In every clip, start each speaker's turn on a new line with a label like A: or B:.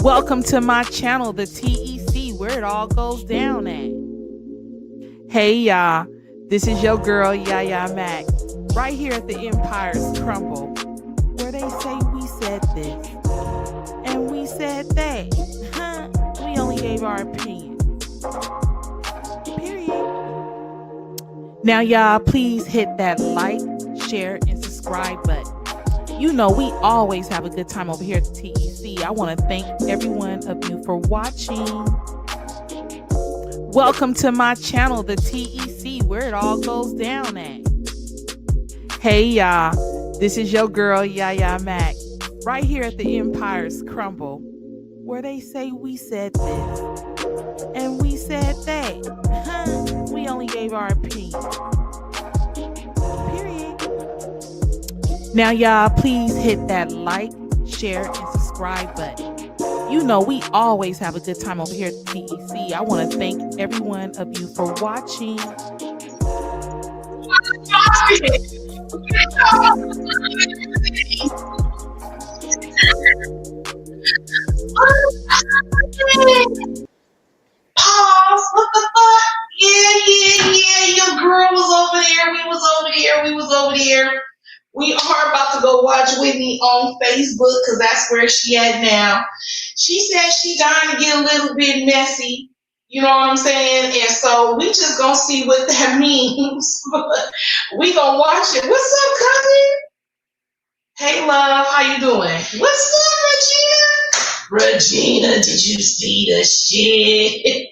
A: Welcome to my channel, the TEC, where it all goes down at. Hey y'all, this is your girl Yaya Mac, right here at the Empires Crumble, where they say we said this and we said that. We only gave our opinion. Period. Now y'all, please hit that like, share, and subscribe button. You know we always have a good time over here at the TEC. I want to thank every one of you for watching. Welcome to my channel, the TEC, where it all goes down at. Hey y'all, this is your girl Yaya Mac, right here at the Empires Crumble, where they say we said this and we said that. We only gave our opinion. Now, y'all, please hit that like, share, and subscribe button. You know we always have a good time over here at the TEC. I want to thank every one of you for watching.
B: Pause. What the fuck? Yeah. Your girl was over there. We was over there. We are about to go watch Whitney on Facebook because that's where she at now. She said she dying to get a little bit messy. You know what I'm saying? And so we just gonna see what that means. We gonna watch it. What's up, cousin? Hey, love. How you doing? What's up, Regina? Regina, did you see the shit?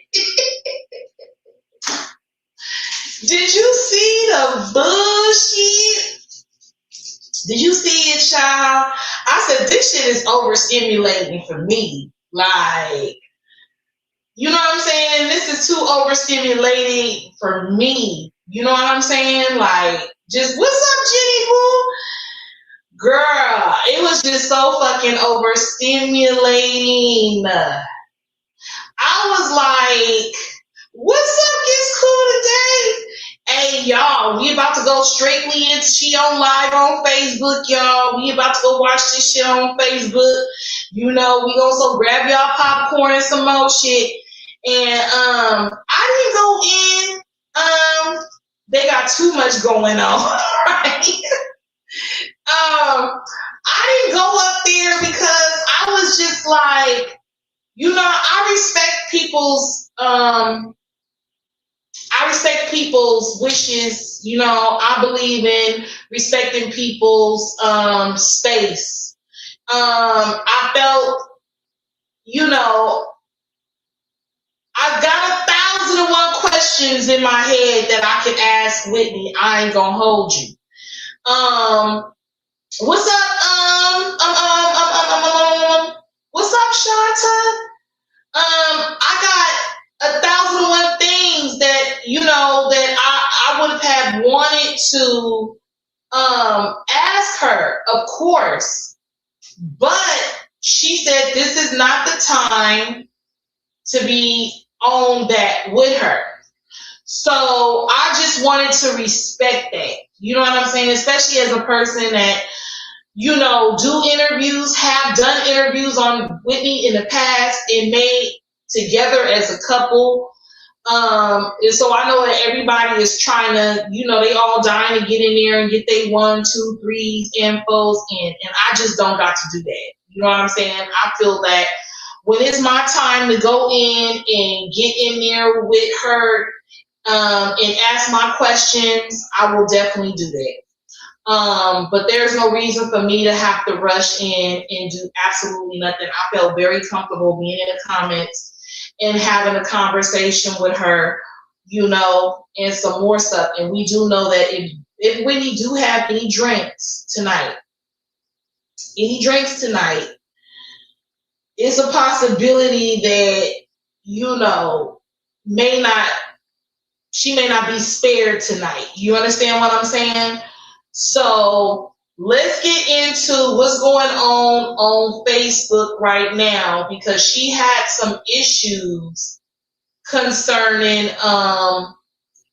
B: Did you see the bullshit? Did you see it, child? I said, this shit is overstimulating for me. Like, you know what I'm saying? This is too overstimulating for me. You know what I'm saying? Like, just, what's up, Jenny Boo? Girl, it was just so fucking overstimulating. I was like, what's up, Gets Cool today? Hey, y'all, we about to go straightly into she on live on Facebook, y'all. We about to go watch this shit on Facebook. You know, we gonna so grab y'all popcorn and some more shit. And I didn't go in. They got too much going on, right? I didn't go up there because I was just like, you know, I respect people's wishes. You know, I believe in respecting people's space. I felt, you know, I've got 1,001 questions in my head that I could ask Whitney. I ain't gonna hold you. What's up? What's up, Shanta? I got 1,001 things that, you know, that I would have wanted to ask her, of course. But she said this is not the time to be on that with her. So I just wanted to respect that. You know what I'm saying? Especially as a person that, you know, do interviews, have done interviews on Whitney in the past and made together as a couple. And so I know that everybody is trying to, you know, they all dying to get in there and get their 1, 2, 3 infos in. And I just don't got to do that. You know what I'm saying? I feel that when it's my time to go in and get in there with her and ask my questions, I will definitely do that. But there's no reason for me to have to rush in and do absolutely nothing. I felt very comfortable being in the comments and having a conversation with her, you know, and some more stuff. And we do know that if Whitney do have any drinks tonight, it's a possibility that, you know, she may not be spared tonight. You understand what I'm saying? So let's get into what's going on Facebook right now, because she had some issues concerning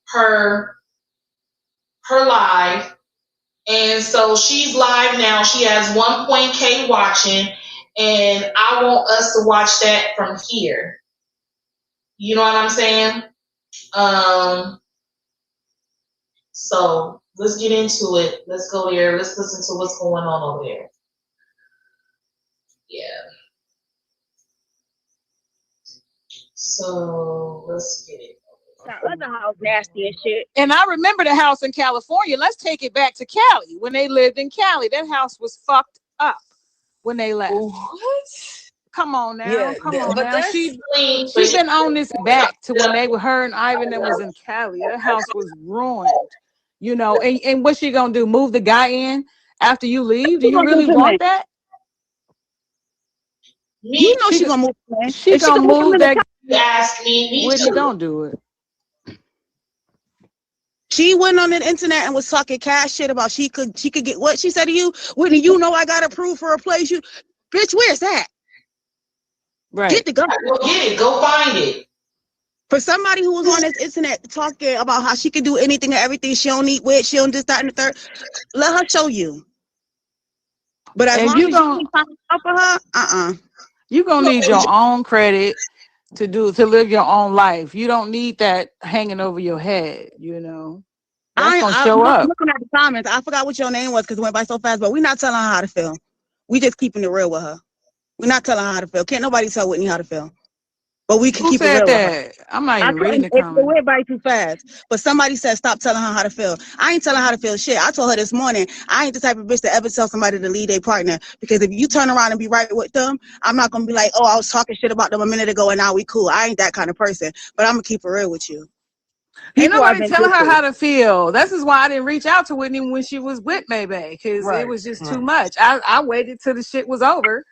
B: her live. And so she's live now. She has 1.K watching. and I want us to watch that from here. You know what I'm saying? So let's get into it. Let's go there. Let's listen to what's going on over there. Yeah. So let's get it.
C: That other house nasty and shit.
A: And I remember the house in California. Let's take it back to Cali. When they lived in Cali, that house was fucked up when they left.
D: What?
A: Come on now.
D: Yeah,
A: Come on
D: but
A: now.
D: that's
A: She's been on this back to when they were her and Ivan that was in Cali. That house was ruined. You know, and what's she gonna do? Move the guy in after you leave? Do you really want that?
C: You know she's gonna move. Man.
A: She gonna move that.
B: Ask me.
A: Whitney, don't do it.
C: She went on the internet and was talking cash shit about she could get what she said to you. Whitney, you know I got approved for a place. You, bitch, where's that?
A: Right.
C: Get the gun.
B: Go get it. Go find it.
C: For somebody who was on this internet talking about how she can do anything and everything, she don't need wit, she don't this, that, and the third. Let her show you. But as long as you keep talking up for her,
A: you're gonna need your own credit to live your own life. You don't need that hanging over your head, you know. That's gonna show up.
C: Looking at the comments, I forgot what your name was because it went by so fast, but we're not telling her how to feel. We just keeping it real with her. We're not telling her how to feel. Can't nobody tell Whitney how to feel. But we can keep it real with her.
A: I'm not even reading the comments.
C: It went by too fast. But somebody said stop telling her how to feel. I ain't telling her how to feel shit. I told her this morning, I ain't the type of bitch to ever tell somebody to leave their partner. Because if you turn around and be right with them, I'm not gonna be like, oh, I was talking shit about them a minute ago and now we cool. I ain't that kind of person. But I'm gonna keep it real with you.
A: Ain't nobody telling her how to feel. This is why I didn't reach out to Whitney when she was with Maybe, because it was just too much. I waited till the shit was over.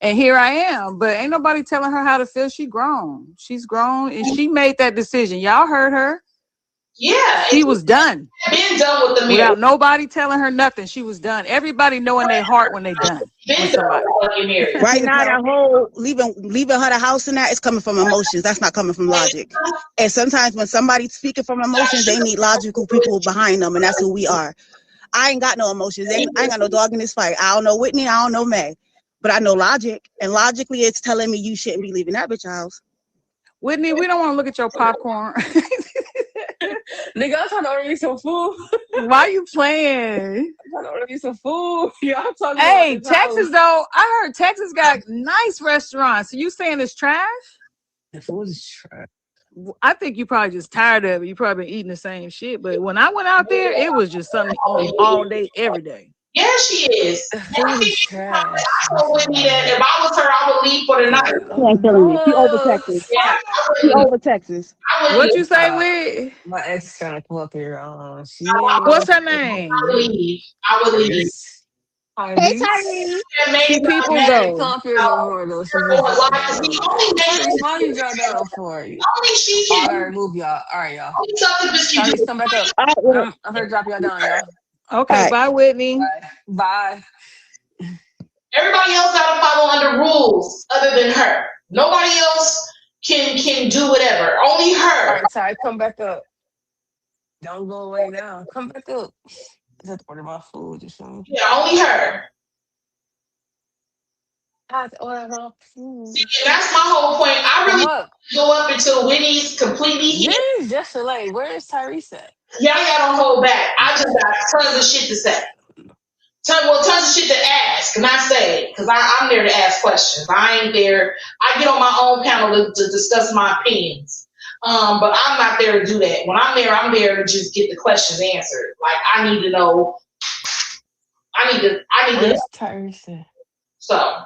A: And here I am, but ain't nobody telling her how to feel. She's grown, and she made that decision. Y'all heard her.
B: Yeah,
A: she was done.
B: Been done with the mirror.
A: Without nobody telling her nothing. She was done. Everybody knowing their heart when they done.
B: Been done with
C: right now, that whole leaving her the house and that is coming from emotions. That's not coming from logic. And sometimes when somebody's speaking from emotions, they need logical people behind them, and that's who we are. I ain't got no emotions. I ain't got no dog in this fight. I don't know Whitney. I don't know May. But I know logic, and logically it's telling me you shouldn't be leaving that bitch house.
A: Whitney, we don't want to look at your popcorn.
D: Nigga, I'm trying to order me some food.
A: Why you playing?
D: I'm trying to order me some food. Y'all talking
A: hey,
D: about
A: Texas though, I heard Texas got nice restaurants. So you saying it's trash?
D: The food is trash.
A: I think you probably just tired of it. You probably been eating the same shit. But when I went out there, it was just something all day, every day.
B: Yeah, she is.
D: Trash.
B: I told Whitney that if I was her, I would leave for the night.
C: She ain't feeling me. She over Texas.
B: Yeah,
C: she over Texas.
A: What you say, Whit?
D: My ex is trying to come up here.
A: What's her name?
B: I would leave. I would leave.
C: Hey, Tyree.
A: People go.
D: Come up here no more though. How you drive that for you?
B: Only she can.
D: All right, move y'all. All right, y'all.
B: Only
D: come back up. I'm gonna drop y'all down, y'all.
A: Okay, right. Bye, Whitney.
D: Bye.
B: Everybody else gotta follow under rules other than her. Nobody else can do whatever. Only her.
D: All right, Ty, come back up. Don't go away now. Come back up. I have to order my food or something.
B: Yeah, only her.
D: I have to order my food.
B: See, and that's my whole point. I really go up until Whitney's completely here.
D: This is just delay. Where is Tyrese at?
B: Y'all don't hold back. I just got tons of shit to say. Tons of shit to ask, and I say, because I'm there to ask questions. I ain't there. I get on my own panel to discuss my opinions. But I'm not there to do that. When I'm there to just get the questions answered. Like, I need to know. I need to
D: Where's Tyrese?
B: So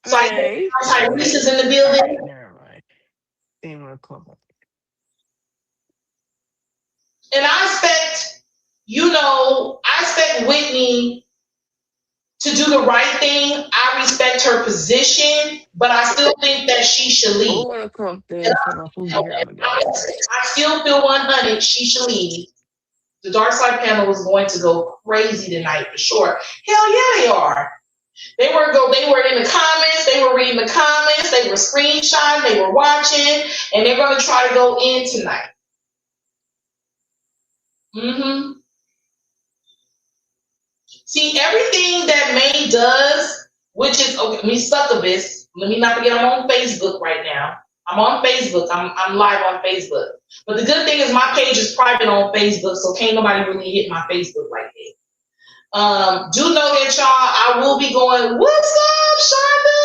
D: okay.
B: Tyrese is in the building.
D: Never mind.
B: And I expect Whitney to do the right thing. I respect her position, but I still think that she should leave. I still feel 100 she should leave. The Dark Side panel is going to go crazy tonight for sure. Hell yeah, they are. They were in the comments, they were reading the comments, they were screenshotting, they were watching, and they're going to try to go in tonight. See, everything that May does, which is okay, me succubus. Let me not forget, I'm on Facebook right now. I'm on Facebook. I'm live on Facebook. But the good thing is my page is private on Facebook, so can't nobody really hit my Facebook like that. Do know that y'all, I will be going, what's up, Shonda?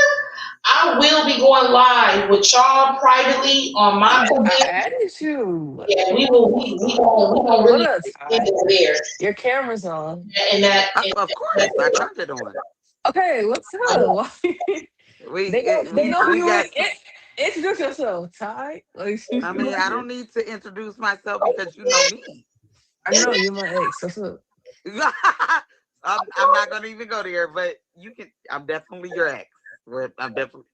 B: I will be going live with y'all privately on my
D: I
B: page.
D: added you.
B: Yeah, we gonna really
D: What up,
B: get
D: Ty?
B: there.
D: Your camera's on.
B: And that,
E: Of course, I turned it on.
D: Okay, what's up? They know who
E: We
D: you
E: got.
D: is. Introduce yourself, Ty. Like,
E: I mean, I don't need to introduce myself because you know me.
D: I know you're my ex. What's up?
E: I'm not gonna even go there, but you can. I'm definitely your ex. I'm definitely.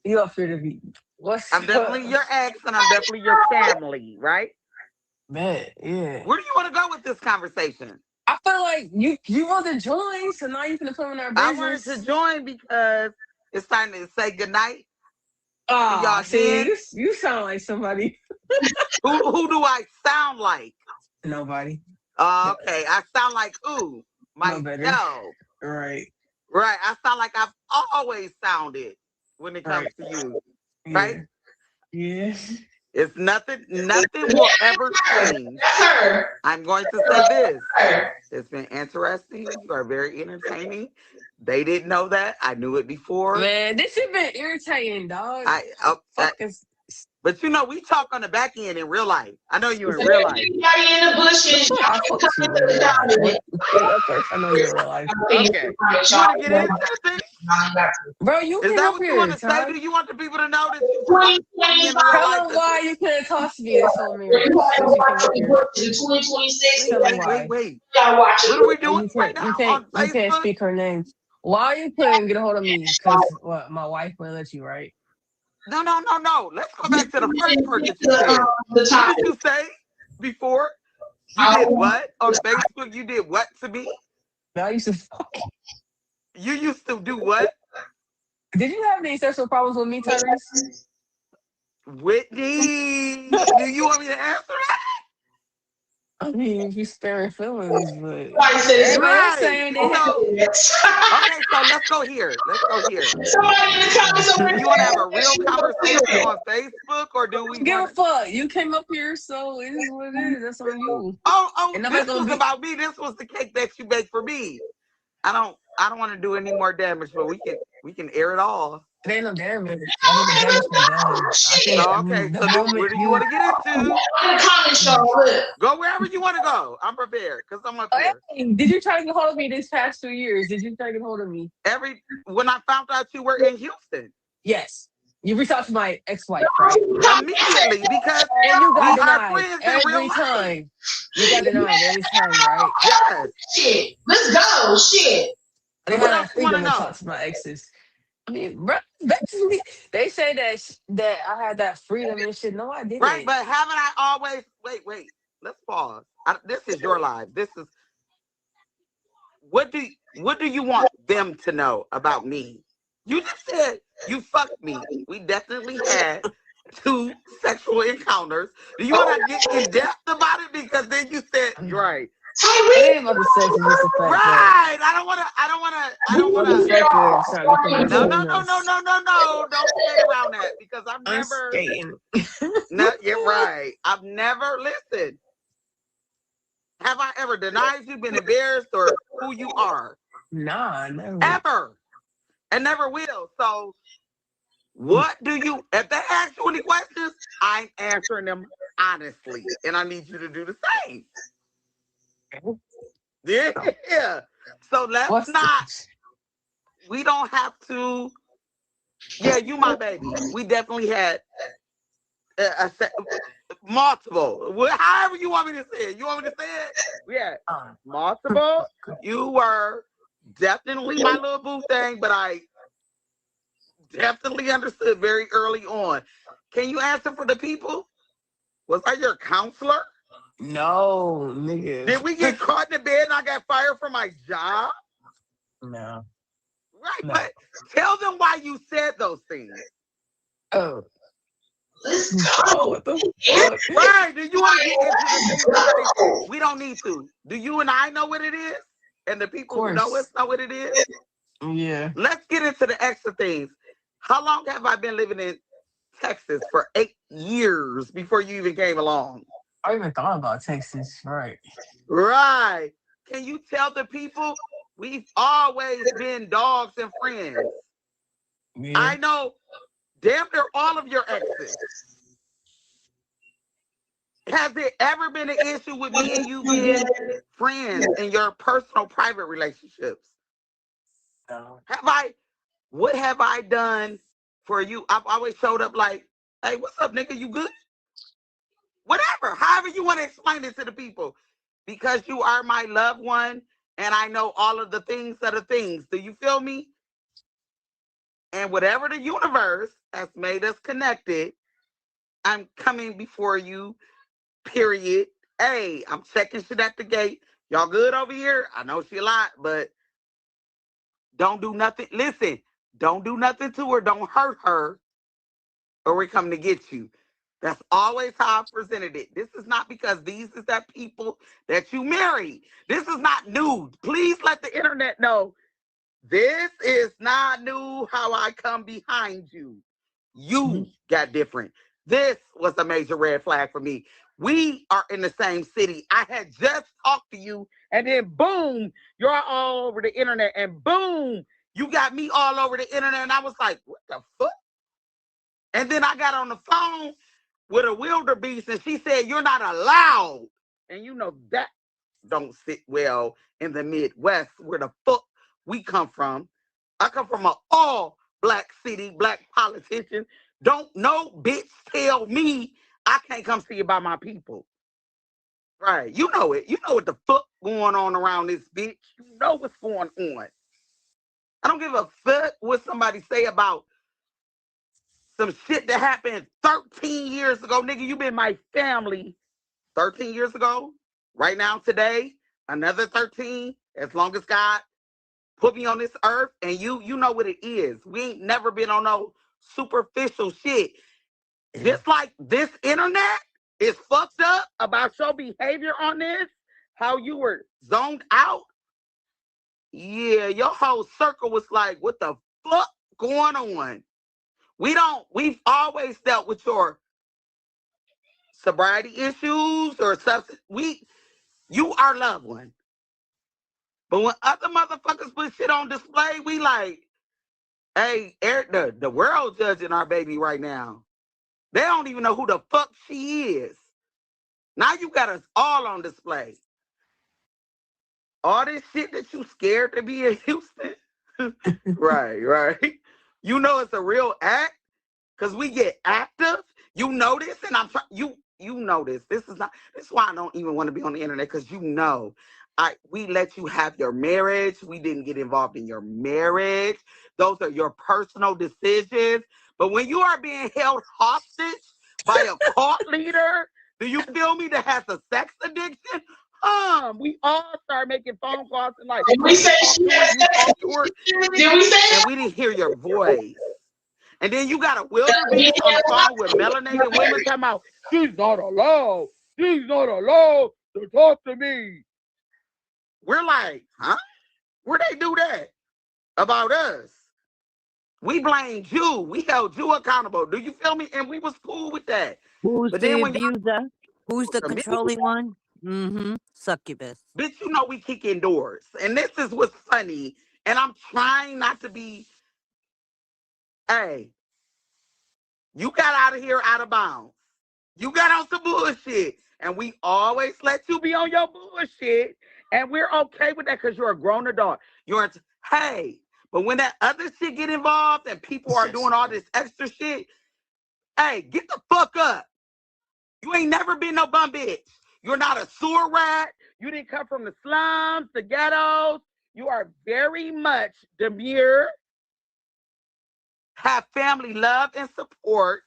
D: You up here to be? What's
E: I'm definitely your ex, and I'm definitely your family, right?
D: Man, yeah.
E: Where do you want to go with this conversation?
D: I feel like you want to join, so now you can put in our business.
E: I wanted to join because it's time to say goodnight.
D: Oh,
E: y'all
D: see, you sound like somebody.
E: Who do I sound like?
D: Nobody.
E: Okay, I sound like
D: No
E: myself.
D: better. Right.
E: Right. I sound like I've always sounded when it comes to you. Right?
D: Yeah.
E: It's nothing will ever change. I'm going to say this. It's been interesting. You are very entertaining. They didn't know that. I knew it before.
D: Man, this has been irritating, dog.
E: But you know, we talk on the back end in real life. I know you in real life.
B: Anybody in the bushes?
D: I fuck with you, man. I know you're in real life.
E: Okay. You want to get into this?
D: Bro, you
E: Is
D: came
E: that
D: up
E: what you
D: here,
E: want to say?
D: Ty.
E: Do you want the people to know that you in real
D: Tell
E: life?
D: them why you couldn't talk to me this whole marriage. Since you came up here.
B: 2026.
D: Tell them why.
E: Wait.
B: Y'all watching.
E: What are we doing right now on
D: You can't
E: Facebook?
D: speak her name. Why you couldn't get a hold of me? Because my wife wouldn't let you, right?
E: No. Let's go back to the first part that you said. What did you say before? You did what? On Facebook, you did what to me?
D: No, I used to fuck.
E: You used to do what?
D: Did you have any sexual problems with me, Tyrese?
E: Whitney, do you want me to answer that?
D: I mean, you sparing feelings, but
B: Everybody
D: else saying they have.
E: Okay, so let's go here.
B: Somebody in the comments over
E: Do you want to have a real conversation on Facebook, or do we
D: Give a
E: want?
D: fuck. You came up here, so it is what it is. That's on you.
E: Oh,
D: And
E: this
D: nobody's gonna
E: was
D: be-
E: about me. This was the cake that you baked for me. I don't want to do any more damage, but we can air it all.
D: It ain't no damage. I think the damage been done. I think
E: Okay,
D: the
E: so
D: moment
E: where do you want to get into?
B: in the comments, y'all.
E: Go wherever you want to go. I'm prepared because I'm up here.
D: Hey, did you try to get hold of me this past 2 years? Did you try to get hold of me?
E: When I found out you were in Houston,
D: Yes. You reached out to my ex-wife, right?
E: immediately because
D: And you got
E: we are
D: denied
E: friends in real
D: every
E: life.
D: time. You got denied every time, right?
E: Yes.
B: Shit. Let's go. Shit.
D: I didn't
E: What
D: have
E: else
D: that
E: you wanna
D: freedom to
E: know?
D: talk to my exes. I mean, bro, basically, they say that I had that freedom and shit. No, I didn't.
E: Right, but haven't I always? Wait. Let's pause. This is your life. This is what do you want them to know about me? You just said you fucked me. We definitely had 2 sexual encounters. Do you want to get in depth about it? Because then you said you're right.
D: It ain't about the sex, it's just the fact
E: Right. I don't want to. No. Don't skate around that because I've
D: I'm
E: never.
D: skating.
E: No, you're right. I've never listened. Have I ever denied you, been embarrassed, or who you are?
D: Nah, never.
E: Ever. And never will. So, what do you, if they ask you any questions, I'm answering them honestly. And I need you to do the same. Yeah. So, we don't have to. Yeah, you my baby. We definitely had multiple. However you want me to say it. You want me to say it? Yeah. Multiple. You were definitely my little boo thing, but I definitely understood very early on. Can you answer for the people? Was I your counselor?
D: No, nigga.
E: Did we get caught in the bed and I got fired from my job?
D: No.
E: Right,
D: No.
E: but tell them why you said those things.
D: Oh.
B: Let's go.
D: What the fuck?
E: Right, do you want to get into the things? We don't need to. Do you and I know what it is? and the people who know us know what it is.
D: Yeah.
E: Let's get into the extra things. How long have I been living in Texas? For 8 years before you even came along.
D: I even thought about Texas, right?
E: Right. Can you tell the people we've always been dogs and friends?
D: Yeah.
E: I know damn near all of your exes. Has there ever been an issue with me and you being friends in your personal private relationships?
D: No.
E: What have I done for you? I've always showed up like, hey, what's up, nigga? You good? Whatever, however you want to explain it to the people. Because you are my loved one and I know all of the things that are things. Do you feel me? And whatever the universe has made us connected, I'm coming before you, period. Hey, I'm checking shit at the gate. Y'all good over here? I know she a lot, but don't do nothing. Listen, don't do nothing to her. Don't hurt her or we're coming to get you. That's always how I presented it. This is not because these is that people that you marry. This is not new. Please let the internet know. This is not new how I come behind you. You got different. This was a major red flag for me. We are in the same city. I had just talked to you, and then boom, you're all over the internet, and boom, you got me all over the internet. And I was like, what the fuck? And then I got on the phone with a wildebeest, and she said, you're not allowed. And you know that don't sit well in the Midwest, where the fuck we come from. I come from an all-black city, black politician. Don't no bitch tell me I can't come see about my people. Right, you know it. You know what the fuck going on around this bitch. You know what's going on. I don't give a fuck what somebody say about some shit that happened 13 years ago. Nigga, you been my family 13 years ago. Right now, today, another 13, as long as God put me on this earth, and you know what it is. We ain't never been on no superficial shit. Just like this internet is fucked up about your behavior on this, how you were zoned out. Yeah, your whole circle was like, what the fuck going on? We've always dealt with your sobriety issues or substance. You our loved one. But when other motherfuckers put shit on display, we like, hey, the world judging our baby right now. They don't even know who the fuck she is. Now you got us all on display. All this shit that you scared to be in Houston. Right. You know it's a real act because we get active. You know this, and I'm trying. You know this. This is why I don't even want to be on the internet, because you know, we let you have your marriage. We didn't get involved in your marriage. Those are your personal decisions. But when you are being held hostage by a cult leader, do you feel me, that has a sex addiction? We all start making phone calls and like,
B: Did we say she had sex? Did we say that?
E: and we didn't hear your voice. And then you got a wildebeest on the phone with melanated women talking about, she's not allowed to talk to me. We're like, huh? Where'd they do that about us? We blamed you. We held you accountable. Do you feel me? And we was cool with that.
F: Who's
E: But
F: the
E: then when
F: abuser? Who's the
E: the
F: controlling one? Mm-hmm. Succubus.
E: bitch, you know we kick indoors. And this is what's funny. And I'm trying not to be, hey, you got out of here out of bounds. You got on some bullshit. And we always let you be on your bullshit. And we're okay with that because you're a grown adult. Hey, but when that other shit get involved and people are doing all this extra shit, hey, get the fuck up. You ain't never been no bum bitch. You're not a sewer rat. You didn't come from the slums, the ghettos. You are very much demure, have family love and support.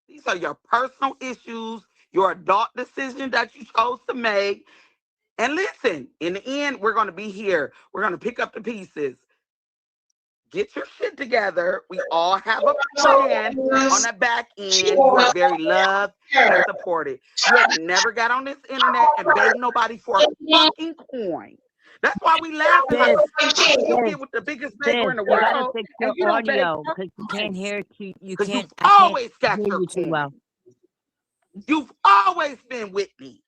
E: These are your personal issues, your adult decision that you chose to make. And listen, in the end, we're going to be here. We're going to pick up the pieces. Get your shit together. We all have a plan on the back end. You are very loved and supported. You have never got on this internet and begged nobody for a fucking coin. That's why we laughing like
F: Sis,
E: you
F: sis,
E: get with the biggest neighbor
F: sis,
E: in the
F: you gotta
E: world,
F: fix
E: and
F: your
E: you don't beg
F: audio
E: for
F: because you can't
E: coin.
F: hear you
E: Because
F: can't
E: you've
F: I can't
E: always got
F: hear
E: your
F: you too well.
E: coin. You've always been Whitney.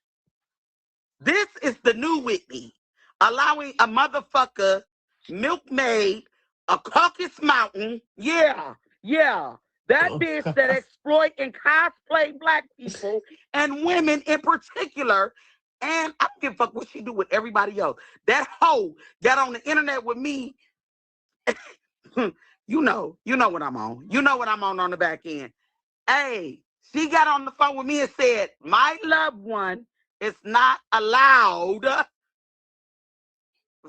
E: This is the new Whitney, allowing a motherfucker, milkmaid, a Caucasus Mountain, yeah, that
D: Oh,
E: bitch
D: God.
E: that exploit and cosplay black people and women in particular. And I don't give a fuck what she do with everybody else. That hoe got on the internet with me. you know what I'm on. You know what I'm on the back end. Hey, she got on the phone with me and said, my loved one is not allowed.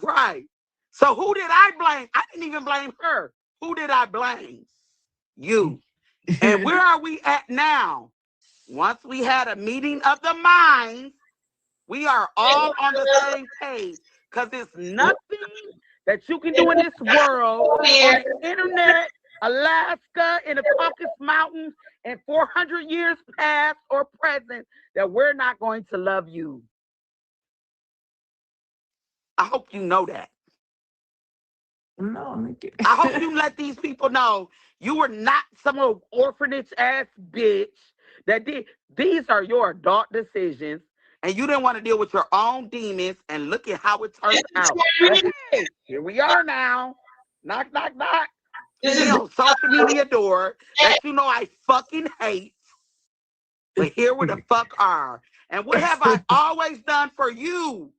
E: Right. So who did I blame? I didn't even blame her. Who did I blame? You. And where are we at now? Once we had a meeting of the minds, we are all on the same page. Because it's nothing that you can do in this world on the internet, Alaska, in the Caucasus Mountains, in 400 years past or present, that we're not going to love you. I hope you know that.
D: No, nigga.
E: I hope you let these people know you were not some old orphanage ass bitch that did. These are your adult decisions, and you didn't want to deal with your own demons. And look at how it turned out. But hey, here we are now. Knock, knock, knock.
B: This
E: We
B: is
E: on social media door that you know I fucking hate. But here we the fuck are. And what have I always done for you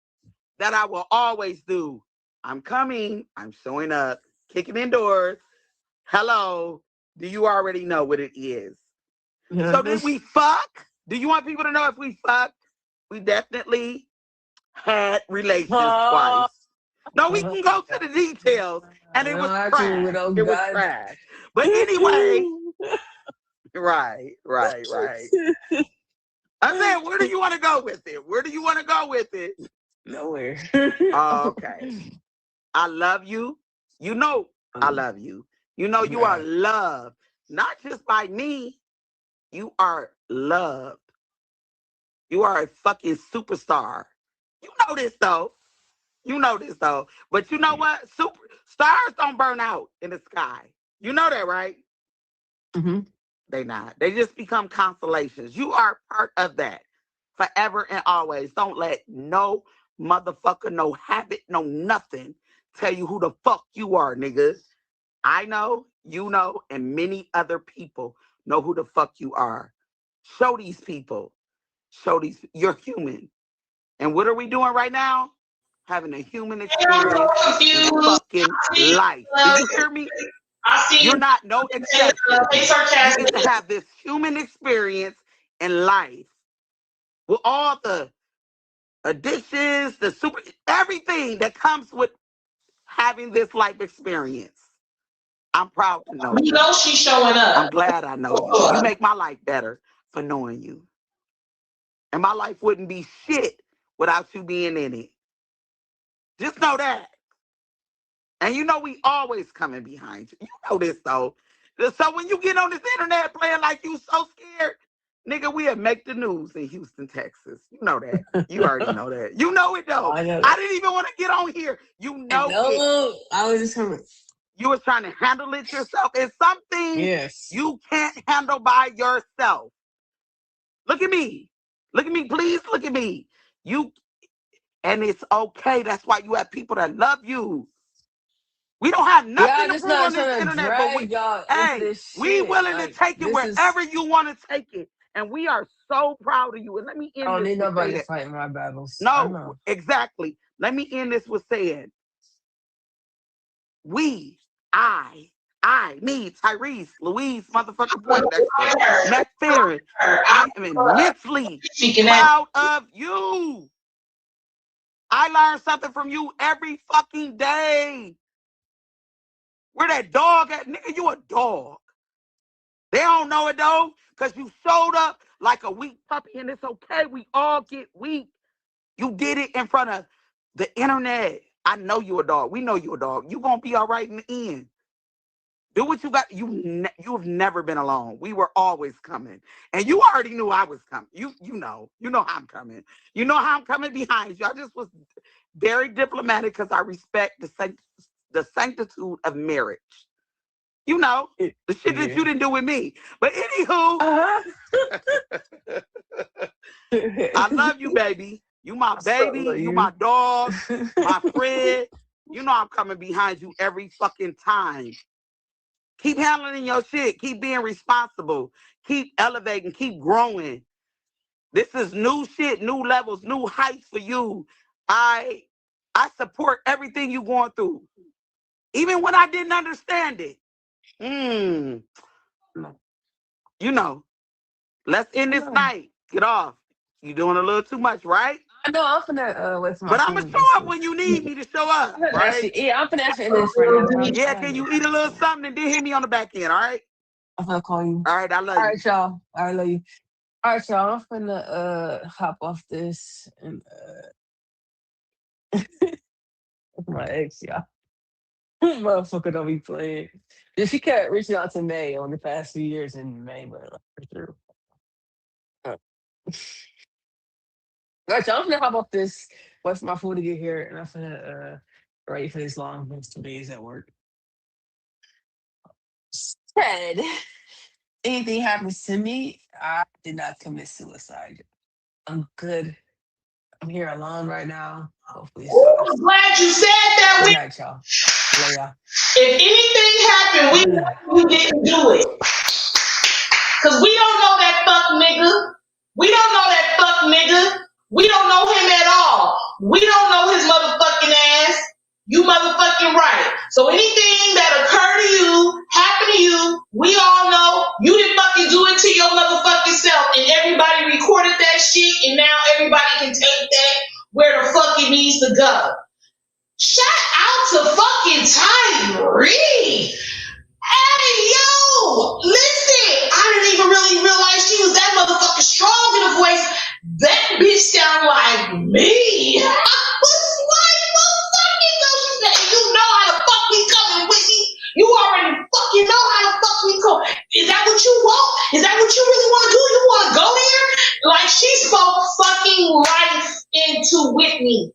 E: that I will always do? I'm coming. I'm showing up, kicking in doors. Hello. Do you already know what it is?
D: Yeah,
E: So did we fuck? Do you want people to know if we fucked? We definitely had relations twice. No, we can go to the details. And it was trash. It was trash. But anyway, right. I'm saying, where do you want to go with it? Where do you want to go with it?
D: Nowhere.
E: Okay. I love you. You know I love you. You know you are loved. Not just by me. You are loved. You are a fucking superstar. You know this though. But you know what? Stars don't burn out in the sky. You know that, right?
D: Mm-hmm.
E: They not. They just become constellations. You are part of that forever and always. Don't let no motherfucker, no habit, no nothing tell you who the fuck you are, nigga. I know, you know, and many other people know who the fuck you are. Show these people. You're human. And what are we doing right now? Having a human experience in fucking life. Do you hear me? You're not no exception. You get to have this human experience in life with all the addictions, everything that comes with having this life experience. I'm proud to know you.
B: You know she's showing up.
E: I'm glad I know you. You make my life better for knowing you. And my life wouldn't be shit without you being in it. Just know that. And you know we always coming behind you. You know this though. So when you get on this internet playing like you so scared, nigga, we'll make the news in Houston, Texas. You know that. You already know that. You know it though.
D: I know.
E: I didn't even want to get on here. You know it.
D: I was just coming.
E: You was trying to handle it yourself. It's something you can't handle by yourself. Look at me. Look at me, please. Look at me. And it's okay. That's why you have people that love you. We don't have nothing to prove on this internet, but we willing to take it wherever you want to take it. And we are so proud of you. And let me end this. I don't need nobody
D: fighting my battles.
E: No, exactly. Let me end this with saying, me, Tyrese, Louise, motherfucking Poindexter, Matt Farron, I am immensely proud of you. I learn something from you every fucking day. Where that dog at? Nigga, you a dog. They don't know it though, because you showed up like a weak puppy, and it's okay. We all get weak. You did it in front of the internet. I know you a dog. We know you a dog. You gonna be all right in the end. Do what you got. You've never been alone. We were always coming, and you already knew I was coming. You know how I'm coming. You know how I'm coming behind you. I just was very diplomatic because I respect the sanctitude of marriage. You know, the shit that you didn't do with me. But anywho, I love you, baby. You my baby. You my dog. My friend. You know I'm coming behind you every fucking time. Keep handling your shit. Keep being responsible. Keep elevating. Keep growing. This is new shit, new levels, new heights for you. I support everything you going through. Even when I didn't understand it. You know. Let's end this night. Get off. You doing a little too much, right?
D: I know I'm finna wait for my
E: But I'm
D: food.
E: gonna show up when you need me to show up, right?
D: I'm finna actually end this right now.
E: Yeah, can you eat a little something and then hit me on the back end, all right?
D: I'm gonna call you.
E: All right, I love
D: All
E: you.
D: right, y'all. I love you. All right, y'all. I'm finna hop off this and with my ex, y'all. Motherfucker don't be playing. Yeah, she kept reaching out to May on the past few years in May, but for sure. All right, y'all. I'm gonna hop off this. Wait for my food to get here, and I'm gonna ready for this long next 2 days at work. Said anything happens to me, I did not commit suicide. I'm good. I'm here alone right now. Hopefully,
B: Ooh, I'm glad you said that.
D: good night, y'all. Love y'all.
B: If anything happened, we know you didn't do it. Because we don't know that fuck nigga. We don't know that fuck nigga. We don't know him at all. We don't know his motherfucking ass. You motherfucking right. So anything that occurred to you, happened to you, we all know you didn't fucking do it to your motherfucking self. And everybody recorded that shit, and now everybody can take that where the fuck it needs to go. Shout out to fucking Tyree. Hey, yo, listen, I didn't even really realize she was that motherfucking strong in the voice. That bitch sound like me. I was like, motherfucking no, she said, you know how the fuck we coming with me. You already fucking know how the fuck we come. Is that what you want? Is that what you really want to do? You want to go there? Like, she spoke fucking life into Whitney.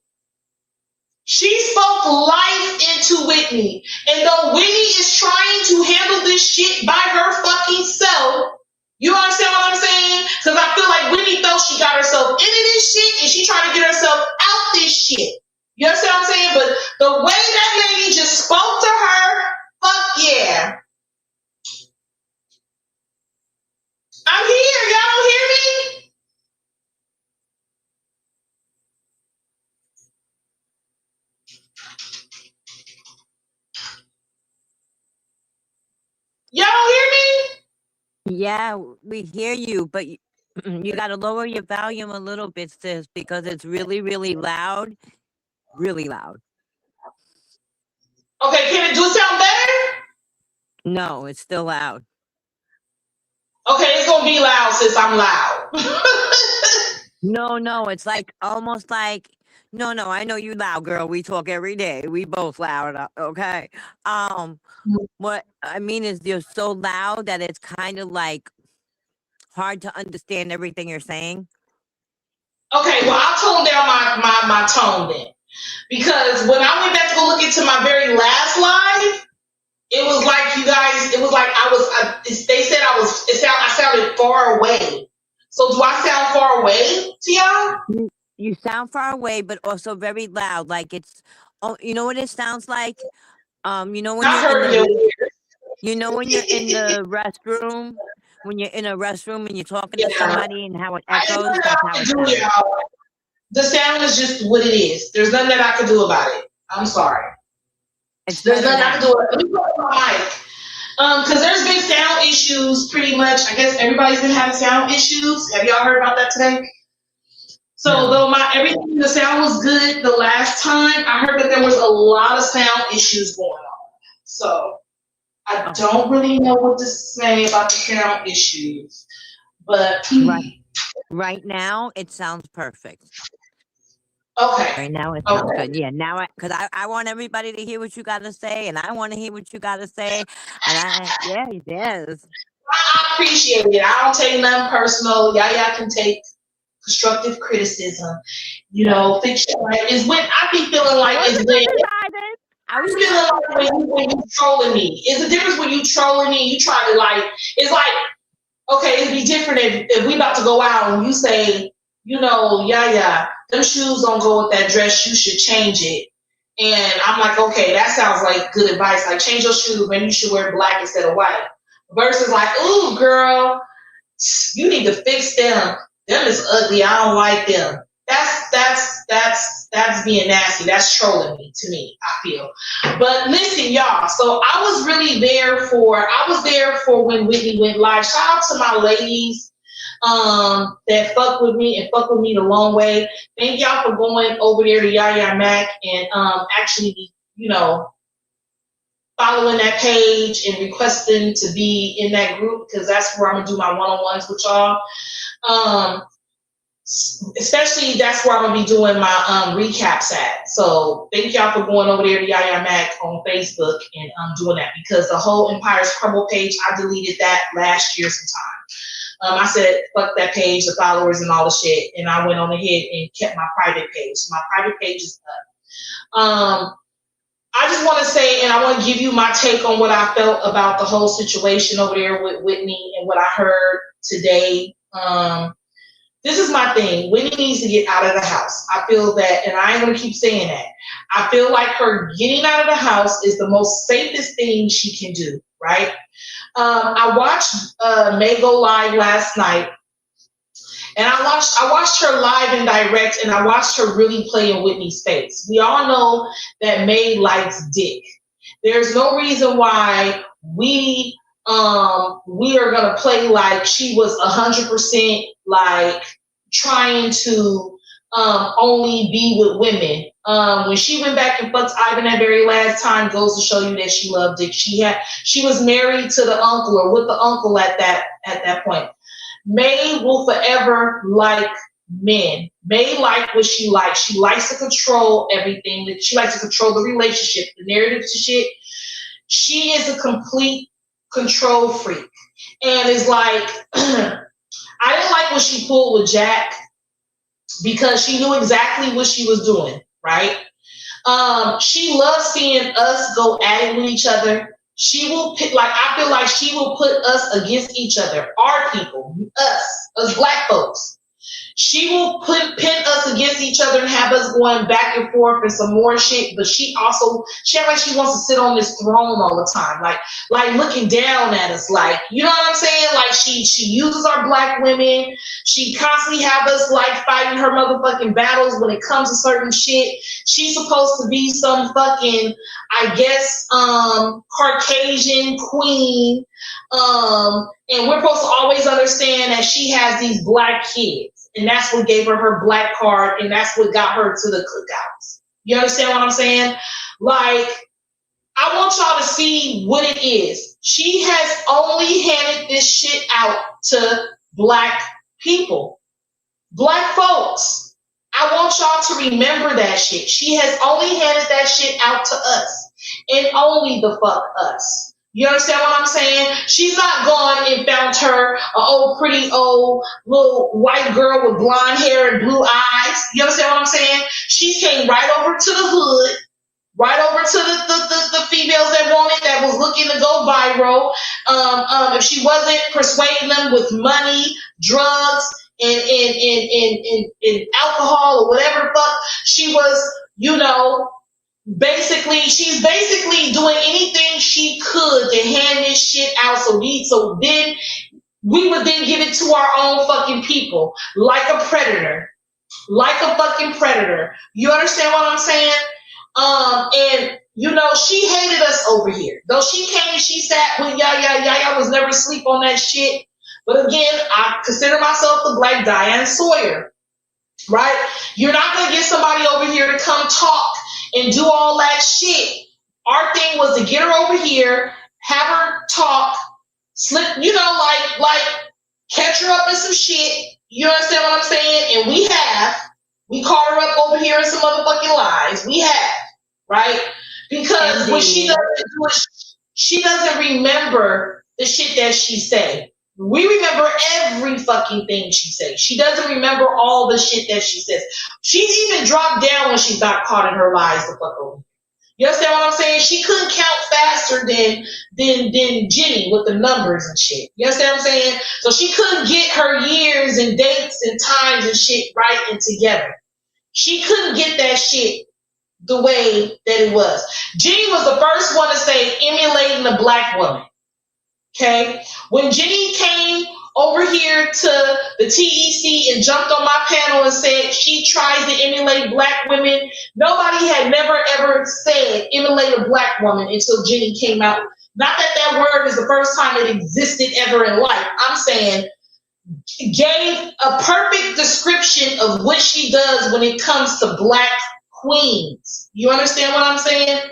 B: She spoke life into Whitney. And though Whitney is trying to handle this shit by her fucking self, you understand what I'm saying? Because I feel like Whitney felt she got herself into this shit and she trying to get herself out this shit. You understand what I'm saying? But the way that lady just spoke to her, fuck yeah. I'm here. Y'all don't hear me? Y'all don't hear me?
F: Yeah, we hear you, but you got to lower your volume a little bit, sis, because it's really, really loud. Really loud.
B: Okay, can it do it sound better?
F: No, it's still loud.
B: Okay, it's gonna be loud since I'm loud.
F: No, it's like almost like no, I know you loud, girl. We talk every day. We both loud, okay? What I mean is you're so loud that it's kind of like hard to understand everything you're saying.
B: Okay, well, I'll tone down my tone then. Because when I went back to go look into my very last live, it was like you guys, it was like they said I sounded far away. So do I sound far away to y'all?
F: You sound far away, but also very loud. Like it's, oh, you know what it sounds like? You know when
B: I
F: you're
B: heard
F: in the,
B: it.
F: you know when you're in the restroom, when you're in a restroom and you're talking to somebody and how it echoes. That's how it sounds.
B: Y'all. The sound is just what it is. There's nothing that I can do about it. I'm sorry. There's nothing I can do about it. Let me put my mic. Because there's been sound issues pretty much. I guess everybody's been having sound issues. Have y'all heard about that today? So though the sound was good the last time, I heard that there was a lot of sound issues going on. So I don't really know what to say about the sound issues. But
F: right now it sounds perfect.
B: Okay.
F: Right now it sounds
B: Okay.
F: good. Yeah, now because I want everybody to hear what you got to say, and I want to hear what you got to say, and yes.
B: I appreciate it. I don't take nothing personal. Y'all can take constructive criticism. You know, fiction like is when I be feeling
F: I
B: like is
F: wasn't
B: when
F: criticizing. I was
B: I'm feeling
F: just
B: like when you trolling me. It's the difference when you trolling me. You try to like. It's like okay, it'd be different if we about to go out and you say, you know, them shoes don't go with that dress. You should change it. And I'm like, okay, that sounds like good advice. Like change your shoes. Maybe you should wear black instead of white. Versus like, ooh, girl, you need to fix them. Them is ugly. I don't like them. That's being nasty. That's trolling me to me, I feel. But listen, y'all. So I was there for when Whitney went live. Shout out to my ladies that fuck with me and fuck with me the long way. Thank y'all for going over there to Yaya Mac and actually, you know, following that page and requesting to be in that group because that's where I'm gonna do my one-on-ones with y'all. Especially that's where I'm gonna be doing my recaps at. So thank y'all for going over there to Yaya Mac on Facebook and doing that because the whole Empires Crumble page, I deleted that last year sometime. I said fuck that page, the followers and all the shit, and I went on ahead and kept my private page. So my private page is up. I just want to say, and I want to give you my take on what I felt about the whole situation over there with Whitney and what I heard today. This is my thing. Whitney needs to get out of the house. I feel that, and I ain't going to keep saying that. I feel like her getting out of the house is the most safest thing she can do, right? I watched May go live last night, and I watched her live and direct, and I watched her really play in Whitney's face. We all know that May likes dick. There's no reason why we are gonna play like she was 100% like trying to only be with women. When she went back and fucked Ivan that very last time, goes to show you that she loved dick. She was married to the uncle or with the uncle at that point. May will forever like men. May like what she likes. She likes to control everything. She likes to control the relationship, the narrative shit. She is a complete control freak. And it's like, I didn't like what she pulled with Jack because she knew exactly what she was doing, right? She loves seeing us go at it with each other. She will pick, like, I feel like she will put us against each other, our people, us black folks. She will pin us against each other and have us going back and forth and some more shit. But she acts like she wants to sit on this throne all the time, like looking down at us, like, you know what I'm saying? Like she uses our black women. She constantly have us like fighting her motherfucking battles when it comes to certain shit. She's supposed to be some fucking, I guess, Caucasian queen. And we're supposed to always understand that she has these black kids. And that's what gave her black card, and that's what got her to the cookouts. You understand what I'm saying? Like, I want y'all to see what it is. She has only handed this shit out to black people, black folks. I want y'all to remember that shit. She has only handed that shit out to us, and only the fuck us. You understand what I'm saying? She's not gone and found her an pretty old little white girl with blonde hair and blue eyes. You understand what I'm saying? She came right over to the hood, right over to the females that wanted, that was looking to go viral. If she wasn't persuading them with money, drugs, and alcohol or whatever the fuck, she was, you know, she's basically doing anything she could to hand this shit out. So then we would then give it to our own fucking people, like a predator, like a fucking predator. You understand what I'm saying? And you know, she hated us over here. Though she came and she sat with Yaya was never sleep on that shit. But again, I consider myself the black Diane Sawyer, right? You're not gonna get somebody over here to come talk and do all that shit. Our thing was to get her over here, have her talk, slip, you know, like catch her up in some shit. You understand what I'm saying? And we have, We caught her up over here in some motherfucking lies. We have, right? Because when she
F: Indeed.
B: doesn't do it, she doesn't remember the shit that she said. We remember every fucking thing she said. She doesn't remember all the shit that she says. She's even dropped down when she got caught in her lies the fuck over. You understand what I'm saying? She couldn't count faster than Jenny with the numbers and shit. You understand what I'm saying? So she couldn't get her years and dates and times and shit right and together. She couldn't get that shit the way that it was. Jenny was the first one to say emulating a black woman. Okay? When Jenny came over here to the TEC and jumped on my panel and said she tries to emulate black women, nobody had never ever said emulate a black woman until Jenny came out. Not that that word is the first time it existed ever in life. I'm saying gave a perfect description of what she does when it comes to black queens. You understand what I'm saying?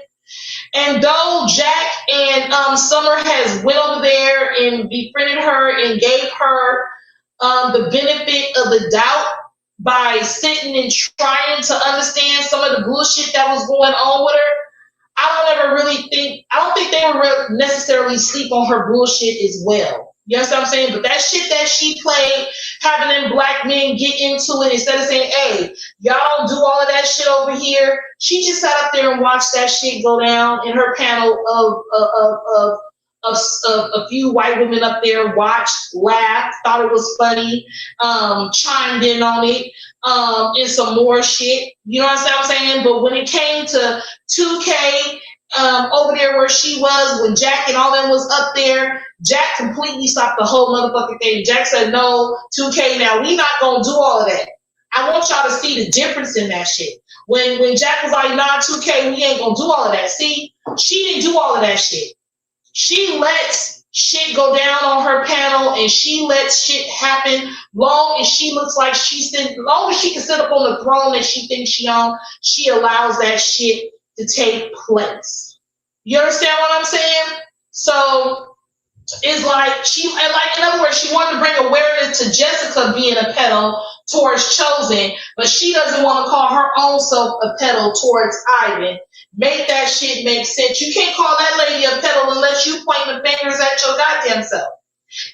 B: And though Jack and Summer has went over there and befriended her and gave her the benefit of the doubt by sitting and trying to understand some of the bullshit that was going on with her, I don't think they were necessarily sleep on her bullshit as well. You understand what I'm saying? But that shit that she played, having them black men get into it instead of saying, hey, y'all do all of that shit over here, she just sat up there and watched that shit go down in her panel of a few white women up there, watched, laughed, thought it was funny, chimed in on it, and some more shit. You know what I'm saying? But when it came to 2K, over there where she was when Jack and all them was up there, Jack completely stopped the whole motherfucking thing. Jack said, no, 2K, now we not gonna do all of that. I want y'all to see the difference in that shit. When Jack was like, nah, 2K, we ain't gonna do all of that. See, she didn't do all of that shit. She lets shit go down on her panel and she lets shit happen long as she looks like long as she can sit up on the throne that she thinks she on, she allows that shit to take place. You understand what I'm saying? So it's like in other words, she wanted to bring awareness to Jessica being a pedo towards Chosen, but she doesn't want to call her own self a pedo towards Ivan. Make that shit make sense. You can't call that lady a pedo unless you point the fingers at your goddamn self.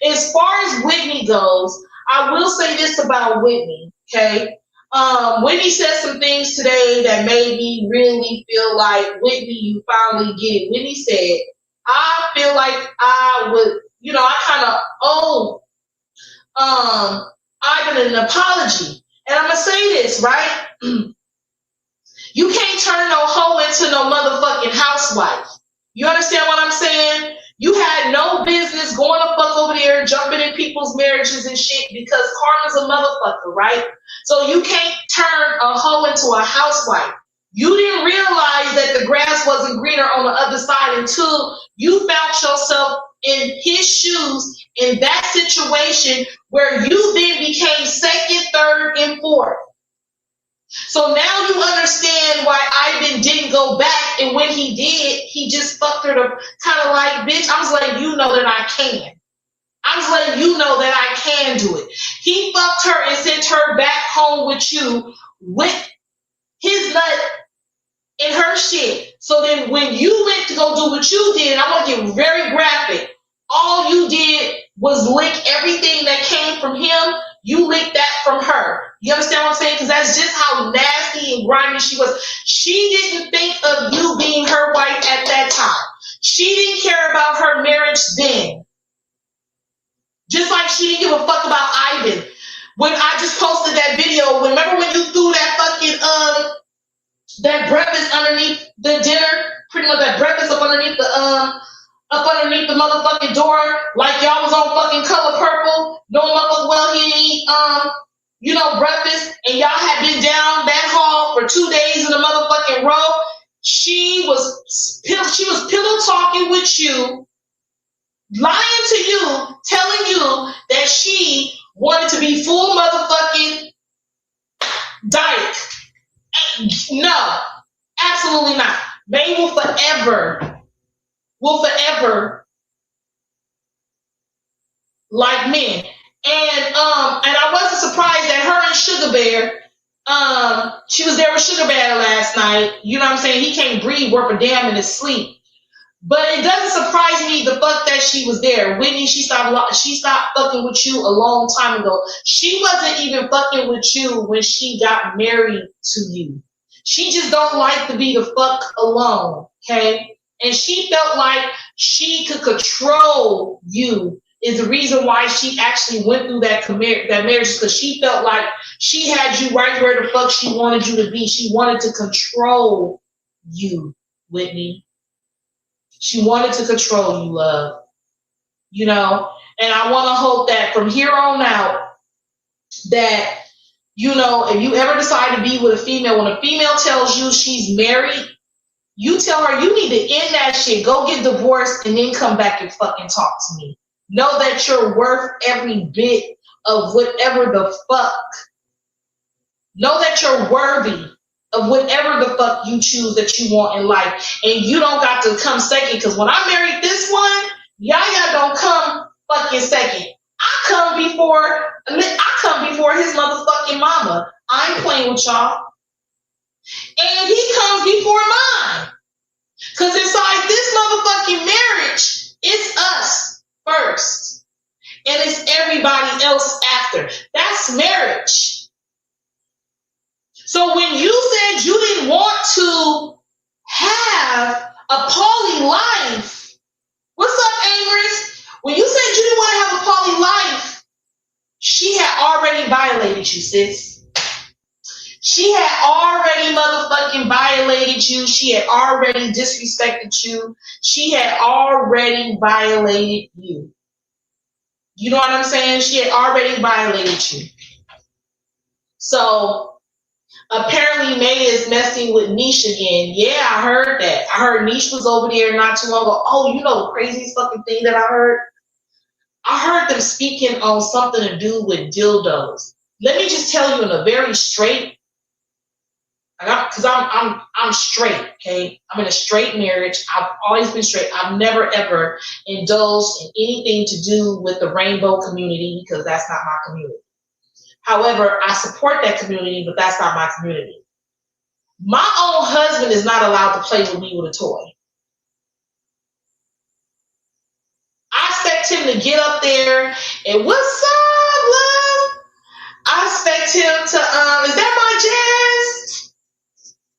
B: As far as Whitney goes, I will say this about Whitney, okay? Whitney said some things today that made me really feel like, Whitney, you finally get it. Whitney said, I feel like I would, I kind of owe Ivan an apology. And I'm going to say this, right? You can't turn no hoe into no motherfucking housewife. You understand what I'm saying? You had no business going the fuck over there, jumping in people's marriages and shit because karma's a motherfucker, right? So you can't turn a hoe into a housewife. You didn't realize that the grass wasn't greener on the other side until you found yourself in his shoes in that situation where you then became second, third, and fourth. So now you understand why Ivan didn't go back, and when he did, he just fucked her to kind of like, bitch, I'm just letting you know that I can. I'm just letting you know that I can do it. He fucked her and sent her back home with you with his nut in her shit. So then when you went to go do what you did, and I want to get very graphic, all you did was lick everything that came from him. You licked that from her. You understand what I'm saying? Because that's just how nasty and grimy she was. She didn't think of you being her wife at that time. She didn't care about her marriage then. Just like she didn't give a fuck about Ivan. When I just posted that video, remember when you threw that fucking that breakfast underneath the dinner? Pretty much that breakfast up underneath the motherfucking door, like y'all was on fucking Color Purple, knowing motherfucking well he didn't eat breakfast, and y'all had been down that hall for 2 days in a motherfucking row. She was pillow talking with you, lying to you, telling you that she wanted to be full motherfucking dyke. No, absolutely not. May will forever like men. And I wasn't surprised that her and Sugar Bear She was there with Sugar Bear last night. You know what I'm saying? He can't breathe worth a damn in his sleep. But it doesn't surprise me the fuck that she was there. Whitney, she stopped fucking with you a long time ago. She wasn't even fucking with you when she got married to you. She just don't like to be the fuck alone, okay? And she felt like she could control you is the reason why she actually went through that marriage, because she felt like she had you right where the fuck she wanted you to be. She wanted to control you, Whitney. She wanted to control you, love. You know? And I want to hope that from here on out, that, you know, if you ever decide to be with a female, when a female tells you she's married, you tell her you need to end that shit. Go get divorced and then come back and fucking talk to me. Know that you're worth every bit of whatever the fuck. Know that you're worthy of whatever the fuck you choose that you want in life. And you don't got to come second, because when I married this one, Yaya don't come fucking second. I come before his motherfucking mama. I ain't playing with y'all. And he comes before mine. Because inside this motherfucking marriage, it's us first. And it's everybody else after. That's marriage. So when you said you didn't want to have a poly life, what's up, Amorous? When you said you didn't want to have a poly life, she had already violated you, sis. She had already motherfucking violated you. She had already disrespected you. She had already violated you. You know what I'm saying? She had already violated you. So apparently May is messing with Niche again. Yeah, I heard that. I heard Niche was over there not too long ago. Oh, you know the craziest fucking thing that I heard? I heard them speaking on something to do with dildos. Let me just tell you in a very straight, because I'm straight, okay? I'm in a straight marriage. I've always been straight. I've never ever indulged in anything to do with the rainbow community, because that's not my community. However, I support that community, but that's not my community. My own husband is not allowed to play with me with a toy. I expect him to get up there and what's up, love? I expect him to, is that my jazz?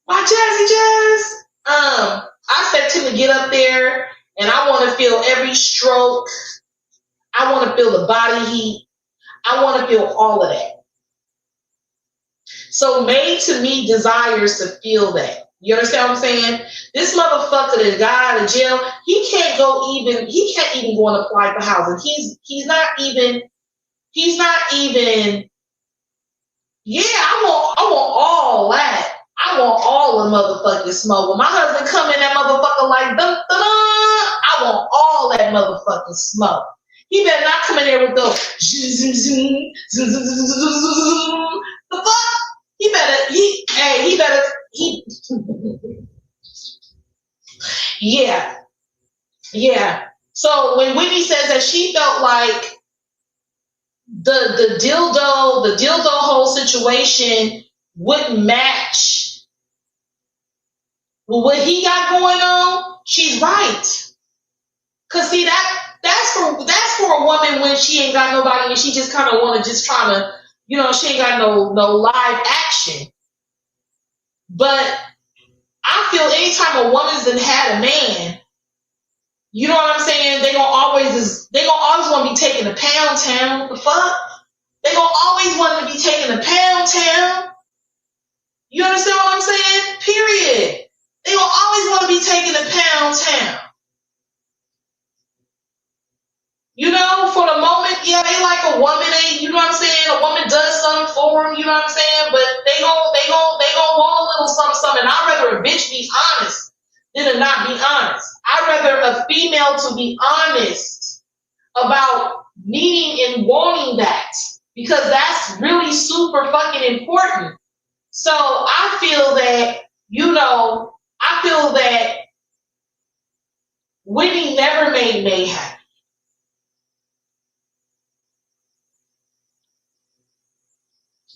B: My jazzy jazz? I expect him to get up there and I want to feel every stroke. I want to feel the body heat. I want to feel all of that. So May to me desires to feel that. You understand what I'm saying? This motherfucker that got out of jail, he can't even go and apply for housing. He's not even, yeah, I want all that. I want all the motherfucking smoke. When my husband come in that motherfucker like, dun, dun, dun, I want all that motherfucking smoke. He better not come in there with those, the fuck? Yeah. So when Whitney says that she felt like the dildo whole situation wouldn't match with what he got going on, she's right. Cause see that's for a woman when she ain't got nobody and she just kind of want to just try to, you know, she ain't got no live action. But I feel anytime a woman's done had a man, you know what I'm saying? They gonna always want to be taking a pound town. The fuck? They gonna always want to be taking a pound town. You understand what I'm saying? Period. They gonna always want to be taking a pound town. You know, for the moment, yeah, they like a woman. You know what I'm saying? A woman does something for them. You know what I'm saying? But they gonna want a little something. I'd rather a bitch be honest than to not be honest. I'd rather a female to be honest about needing and wanting that, because that's really super fucking important. So I feel that, you know, Whitney never made May happy.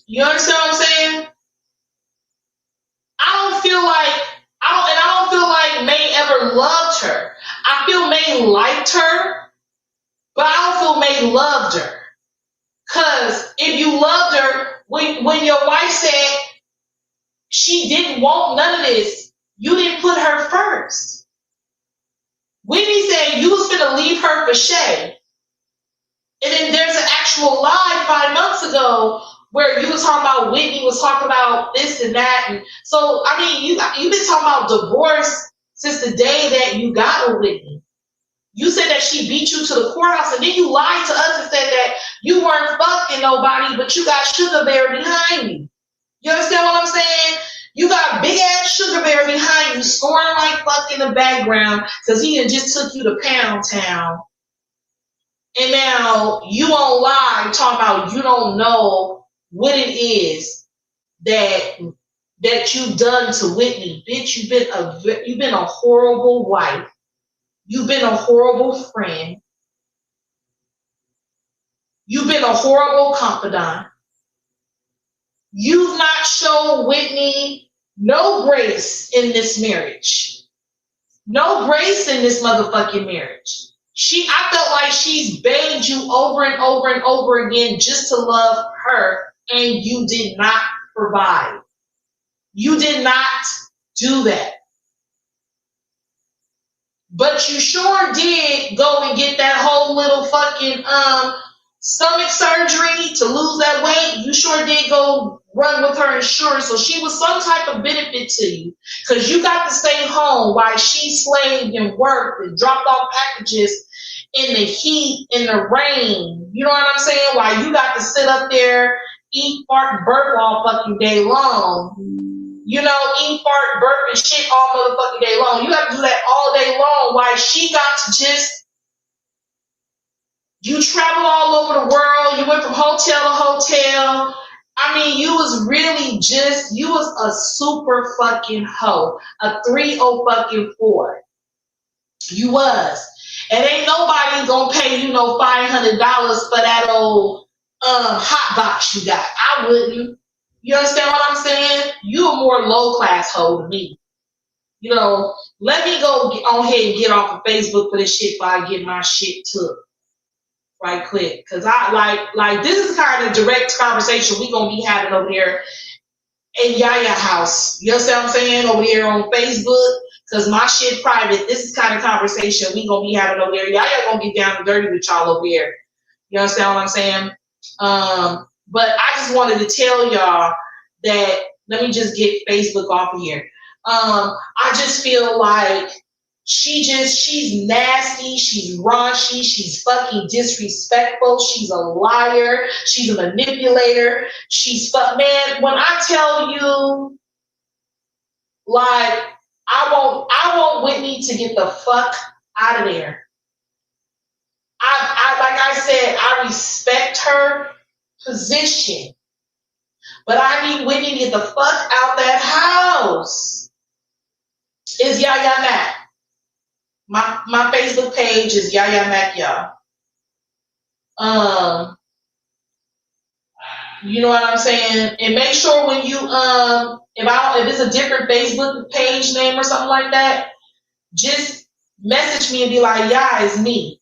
B: You understand what I'm saying? I don't feel like May ever loved her. I feel May liked her, but I don't feel May loved her. Cause if you loved her, when your wife said she didn't want none of this, you didn't put her first. Whitney said you was gonna leave her for Shay. And then there's an actual live 5 months ago where you was talking about Whitney was talking about this and that. And so, I mean, you've been talking about divorce since the day that you got with Whitney. You said that she beat you to the courthouse, and then you lied to us and said that you weren't fucking nobody, but you got Sugar Bear behind you. You understand what I'm saying? You got big ass Sugar Bear behind you, scoring like fuck in the background because he had just took you to Pound Town. And now you won't lie talking about you don't know what it is that you've done to Whitney. Bitch, you've been a horrible wife. You've been a horrible friend. You've been a horrible confidant. You've not shown Whitney no grace in this marriage. No grace in this motherfucking marriage. I felt like she's begged you over and over and over again just to love her, and you did not provide. You did not do that. But you sure did go and get that whole little fucking stomach surgery to lose that weight. You sure did go run with her insurance. So she was some type of benefit to you because you got to stay home while she slaved and worked and dropped off packages in the heat, in the rain. You know what I'm saying? While you got to sit up there, eat, fart, and burp all fucking day long. You know, eat, fart, burp, and shit all motherfucking day long. You have to do that all day long while she got to just, you traveled all over the world. You went from hotel to hotel. I mean, you was really just, you was a super fucking hoe. A 304. You was. And ain't nobody gonna pay you no $500 for that old hot box you got. I wouldn't. You understand what I'm saying? You a more low class hoe than me. You know, let me go on ahead and get off of Facebook for this shit before I get my shit took right quick. Cause I like this is kind of direct conversation we gonna be having over there in Yaya house. You understand what I'm saying? Over there on Facebook. Cause my shit private. This is kind of conversation we gonna be having over there. Yaya gonna get down and dirty with y'all over there. You understand what I'm saying? But I just wanted to tell y'all that, let me just get Facebook off of here. I just feel like she's nasty, she's raunchy, she's fucking disrespectful, she's a liar, she's a manipulator, man, when I tell you, like, I want Whitney to get the fuck out of there. Like I said, I respect her position, but I need Whitney to get the fuck out that house. Is Yaya Mac. My Facebook page is Yaya Mac, y'all. You know what I'm saying? And make sure when you if it's a different Facebook page name or something like that, just message me and be like, yeah, it's me.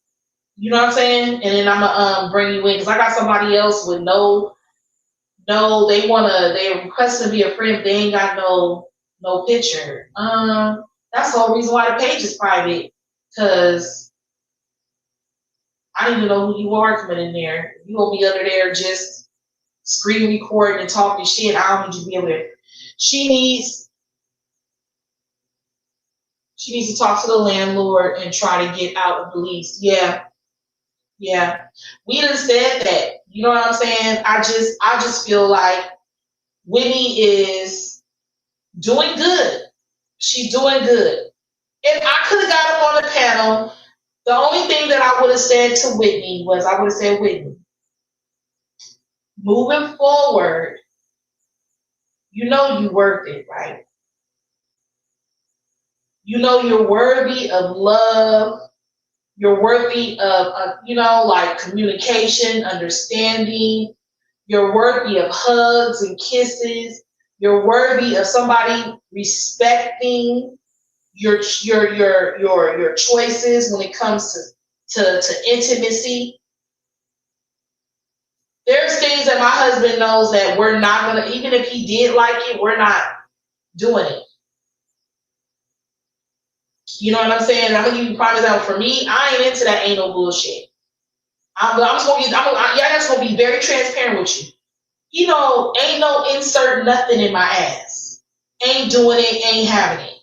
B: You know what I'm saying? And then I'm gonna bring you in because I got somebody else with they request to be a friend, but they ain't got no picture. That's the whole reason why the page is private, because I don't even know who you are coming in there. You gonna be under there just screen recording and talking shit. I don't need you to be able to. She needs to talk to the landlord and try to get out of the lease. Yeah. We done said that. You know what I'm saying? I just feel like Whitney is doing good. She's doing good. And I could have got up on the panel. The only thing that I would have said to Whitney was, I would have said, Whitney, moving forward, you know you worth it, right? You know you're worthy of love. You're worthy of like communication, understanding. You're worthy of hugs and kisses. You're worthy of somebody respecting your choices when it comes to intimacy. There's things that my husband knows that we're not gonna, even if he did like it, we're not doing it. You know what I'm saying? I'm gonna give you a prime example. For me, I ain't into that anal bullshit. I'm just gonna be very transparent with you. You know, ain't no insert nothing in my ass. Ain't doing it, ain't having it.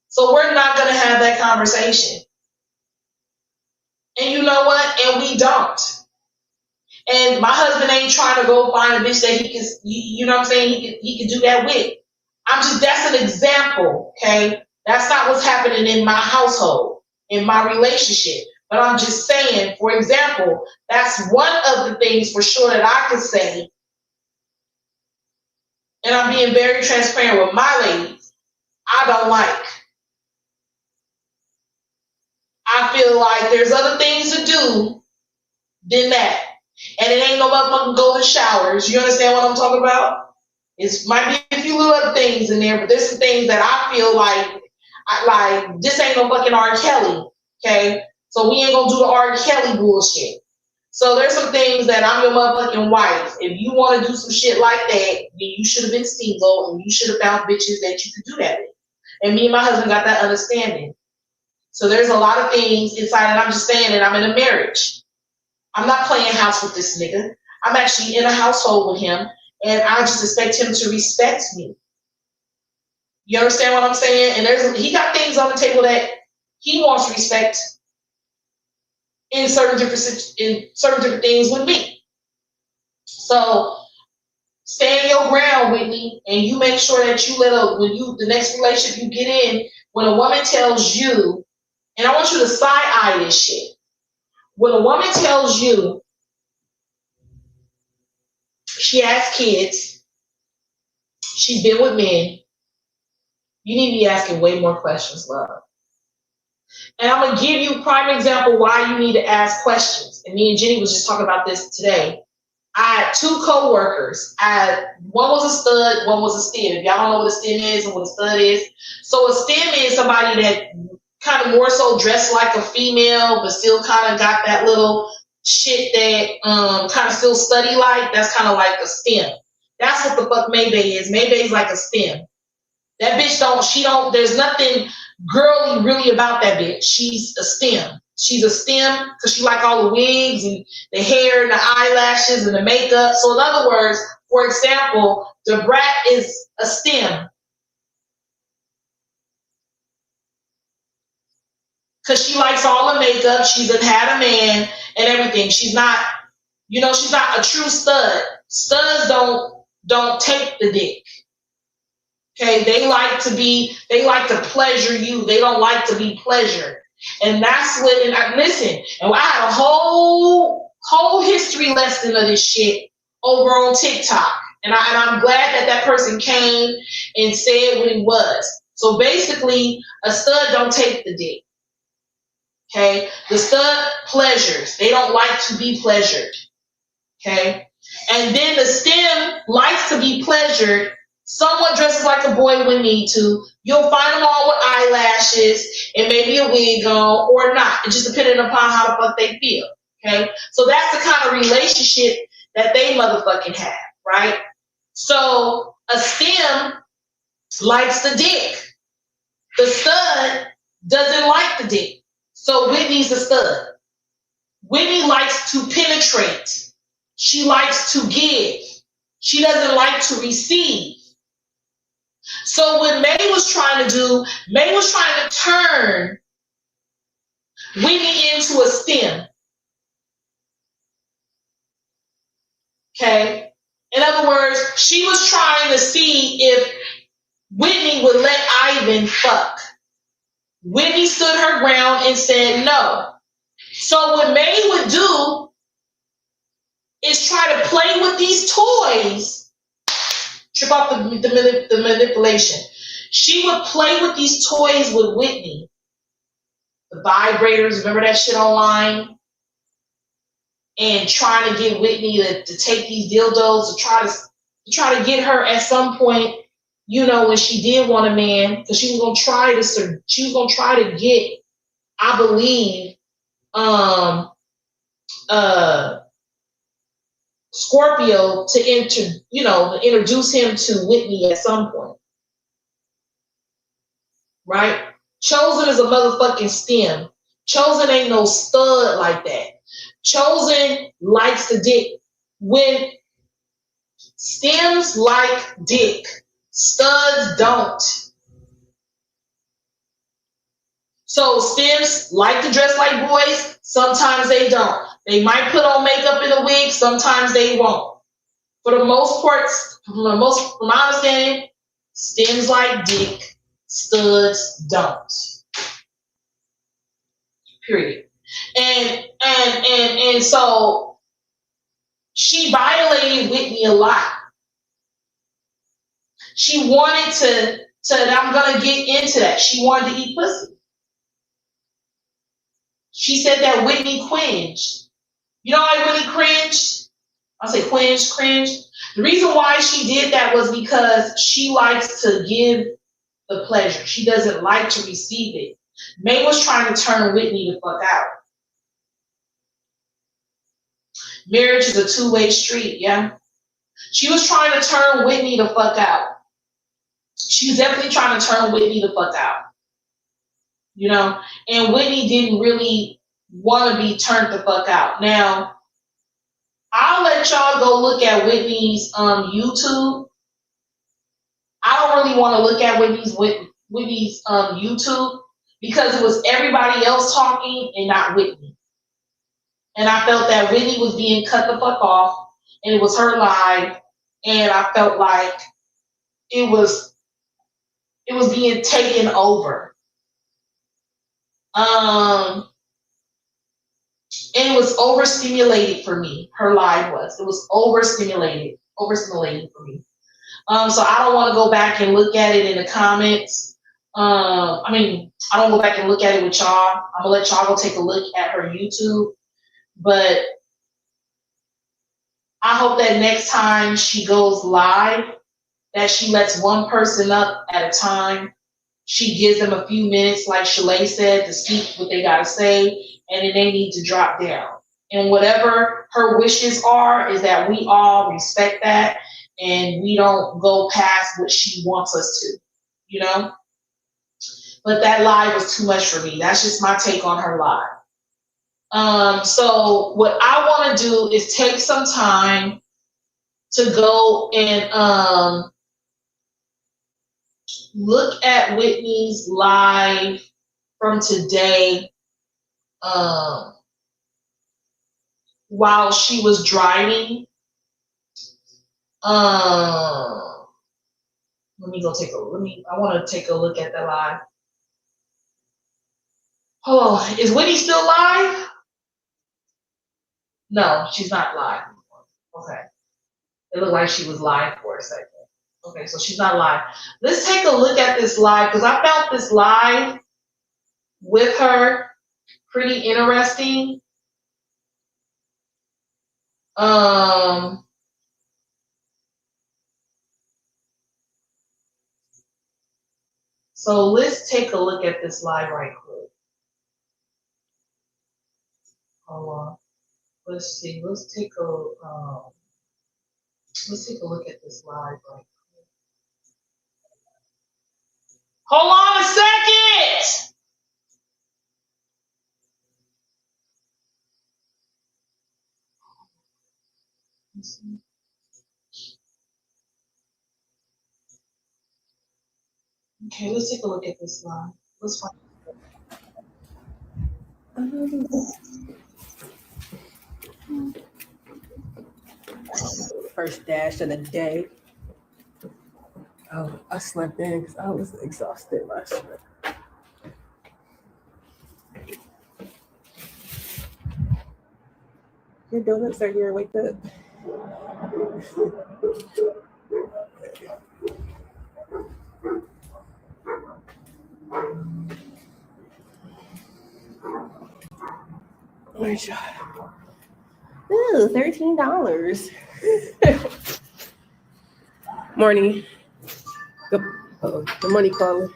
B: So we're not gonna have that conversation. And you know what? And we don't. And my husband ain't trying to go find a bitch that he can, you know what I'm saying, he can do that with. That's an example, okay? That's not what's happening in my household, in my relationship. But I'm just saying, for example, that's one of the things for sure that I can say, and I'm being very transparent with my ladies, I don't like. I feel like there's other things to do than that. And it ain't no motherfucking golden showers. You understand what I'm talking about? It might be a few little other things in there, but there's some things that I feel like this ain't no fucking R. Kelly, okay? So we ain't gonna do the R. Kelly bullshit. So there's some things that I'm your motherfucking wife. If you want to do some shit like that, then you should have been single and you should have found bitches that you could do that with. And me and my husband got that understanding. So there's a lot of things inside, and I'm just saying that I'm in a marriage. I'm not playing house with this nigga. I'm actually in a household with him, and I just expect him to respect me. You understand what I'm saying? And he got things on the table that he wants respect in certain different things with me. So stand your ground, Whitney, and you make sure that you the next relationship you get in, when a woman tells you, and I want you to side eye this shit. When a woman tells you she has kids, she's been with men, you need to be asking way more questions, love. And I'm going to give you a prime example why you need to ask questions. And me and Jenny was just talking about this today. I had two co-workers. One was a stud, one was a stem. If y'all don't know what a stem is and what a stud is. So a stem is somebody that kind of more so dressed like a female, but still kind of got that little shit that kind of still study like. That's kind of like a stem. That's what the fuck Maybay is. Maybay's like a stem. That bitch there's nothing girly really about that bitch. She's a stem. She's a stem because she like all the wigs and the hair and the eyelashes and the makeup. So in other words, for example, the brat is a stem. Because she likes all the makeup. She's had a man and everything. She's not a true stud. Studs don't take the dick. Okay, they like to pleasure you. They don't like to be pleasured. And that's what, and I had a whole history lesson of this shit over on TikTok. And I'm glad that person came and said what it was. So basically, a stud don't take the dick. Okay, the stud pleasures. They don't like to be pleasured. Okay, and then the stem likes to be pleasured. Someone dresses like a boy would need to. You'll find them all with eyelashes and maybe a wig on or not. It just depending upon how the fuck they feel. Okay, so that's the kind of relationship that they motherfucking have, right? So a stem likes the dick. The stud doesn't like the dick. So Whitney's a stud. Whitney likes to penetrate. She likes to give. She doesn't like to receive. So what May was trying to turn Whitney into a stem. Okay? In other words, she was trying to see if Whitney would let Ivan fuck. Whitney stood her ground and said no. So what May would do is try to play with these toys. Trip off the manipulation. She would play with these toys with Whitney. The vibrators, remember that shit online? And trying to get Whitney to take these dildos to try to to try to get her at some point, you know, when she did want a man, because she was gonna try to get, I believe, Scorpio to introduce him to Whitney at some point. Right? Chosen is a motherfucking stem. Chosen ain't no stud like that. Chosen likes the dick. When stems like dick, studs don't. So stems like to dress like boys, sometimes they don't. They might put on makeup in a wig, sometimes they won't. For the most part, from my understanding, stems like dick, studs don't. Period. And so she violated Whitney a lot. She wanted to I'm gonna get into that. She wanted to eat pussy. She said that Whitney cringed. You know why Whitney cringed? I say cringe. The reason why she did that was because she likes to give the pleasure. She doesn't like to receive it. May was trying to turn Whitney the fuck out. Marriage is a two-way street, yeah? She was trying to turn Whitney the fuck out. She was definitely trying to turn Whitney the fuck out. You know? And Whitney didn't really want to be turned the fuck out. Now, I'll let y'all go look at Whitney's YouTube. I don't really want to look at Whitney's YouTube because it was everybody else talking and not Whitney. And I felt that Whitney was being cut the fuck off, and it was her live, and I felt like it was being taken over. And it was overstimulated for me. Her live was. It was overstimulated for me. So I don't want to go back and look at it in the comments. I don't go back and look at it with y'all. I'm gonna let y'all go take a look at her YouTube. But I hope that next time she goes live, that she lets one person up at a time. She gives them a few minutes, like Shalay said, to speak what they gotta say, and then they need to drop down. And whatever her wishes are, is that we all respect that, and we don't go past what she wants us to, you know? But that live was too much for me. That's just my take on her live. So what I want to do is take some time to go and look at Whitney's live from today while she was driving. I want to take a look at the live. Oh, is Whitney still live? No, she's not live anymore. Okay. It looked like she was live for a second. Okay, so she's not live. Let's take a look at this live, because I found this live with her pretty interesting. So let's take a look at this live right quick. Hold on. Let's see. Let's take a look at this live right quick. Hold on a second. Okay, let's take a look at this live. Let's find.
D: First dash of the day. Oh, I slept in because I was exhausted last night. Your donuts are here. Wake up. Oh, ooh, $13.
G: Morning. Good money calling.